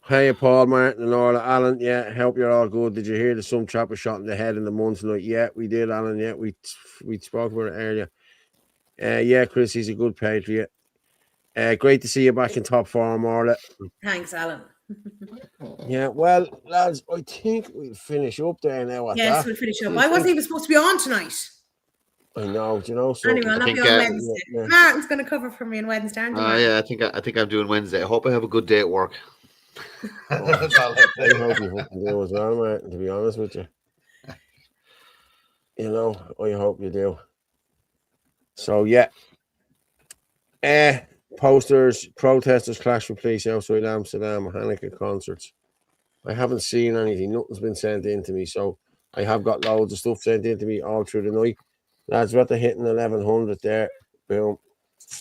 Hey, Paul, Martin, and Orla, Alan. Yeah, hope you're all good. Did you hear that some chap was shot in the head in the month tonight? Yeah, we did, Alan. Yeah, we spoke about it earlier. Yeah, Chris, he's a good patriot. Great to see you back in top form, Orla. Thanks, Alan. Yeah, well, lads, I think we'll finish up there now. Yes, we'll finish up. I wasn't even supposed to be on tonight. I know, do you know? So anyway, I'll not be on Wednesday. Martin's going to cover for me on Wednesday, aren't you? Yeah, I think I'm doing Wednesday. I hope I have a good day at work. That's all I hope you fucking do as well, Martin, to be honest with you. You know, I hope you do. So, yeah. Posters, protesters clash with police outside Amsterdam, Hanukkah concerts. I haven't seen anything. Nothing's been sent in to me. So, I have got loads of stuff sent in to me all through the night. Lads, we're at the hitting 1100 there. Boom.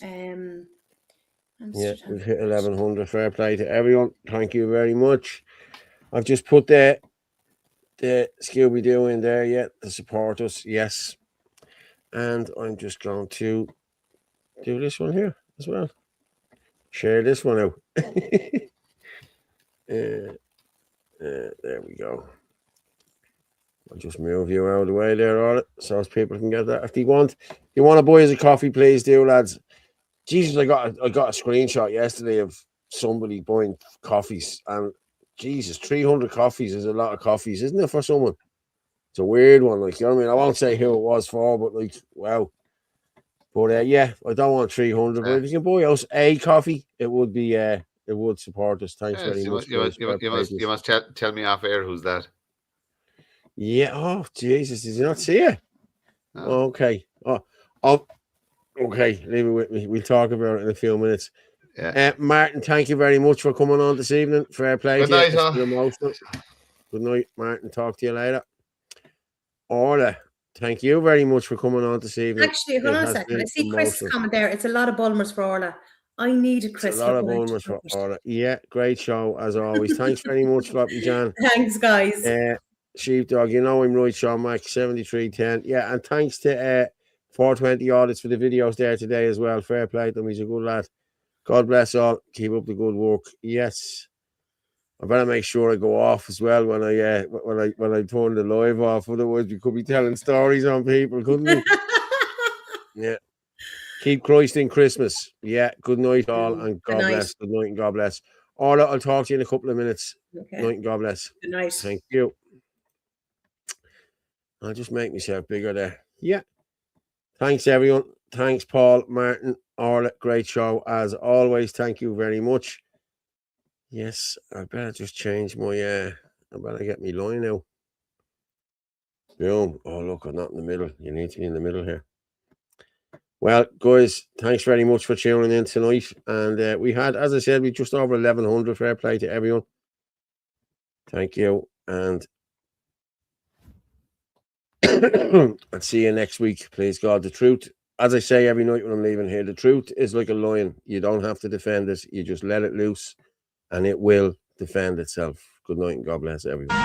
Yeah, we've hit 1100. Fair play to everyone. Thank you very much. I've just put the Scooby-Doo in there yet to support us. Yes. And I'm just going to do this one here as well. Share this one out. There we go. I'll just move you out of the way there, all so as people can get that. If you want to buy us a coffee, please do, lads. Jesus, I got a screenshot yesterday of somebody buying coffees, and Jesus, 300 coffees is a lot of coffees, isn't it, for someone? It's a weird one, like, you know what I mean? I won't say who it was for, but like, wow. But yeah, I don't want 300, but if you can buy us a coffee, it would be it would support us. Thanks very much. You must tell me off air who's that. Yeah. Oh, Jesus, did you not see it? No. Okay. Oh, okay. Leave it with me. We'll talk about it in a few minutes. Yeah. Martin, thank you very much for coming on this evening. Fair play. Good night, Good night, Martin. Talk to you later. Orla, thank you very much for coming on this evening. Actually, hold on a second. I see Chris comment there. It's a lot of Bulmers for Orla. I needed Chris. It's a lot of Bulmers for Orla. Yeah, great show as always. Thanks very much, Floppy Jan. Thanks, guys. Sheepdog, you know I'm right, Sean Mac, 7310. Yeah, and thanks to 420 Audits for the videos there today as well. Fair play to him. He's a good lad. God bless all. Keep up the good work. Yes. I better make sure I go off as well when I turn the live off. Otherwise, we could be telling stories on people, couldn't we? Yeah. Keep Christ in Christmas. Yeah. Good night, all, and God bless. Good night and God bless. Orla, I'll talk to you in a couple of minutes. Okay. Good night and God bless. Good night. Thank you. I'll just make myself bigger there. Yeah. Thanks, everyone. Thanks, Paul, Martin, Orla. Great show as always. Thank you very much. Yes, I better just change my I better get me line now. Boom. Oh, look, I'm not in the middle. You need to be in the middle here. Well, guys, thanks very much for tuning in tonight. And we had, as I said, we just over 1100. Fair play to everyone. Thank you. And I'll see you next week, please God. The truth, as I say every night when I'm leaving here, the truth is like a lion. You don't have to defend it. You just let it loose and it will defend itself. Good night and God bless everyone.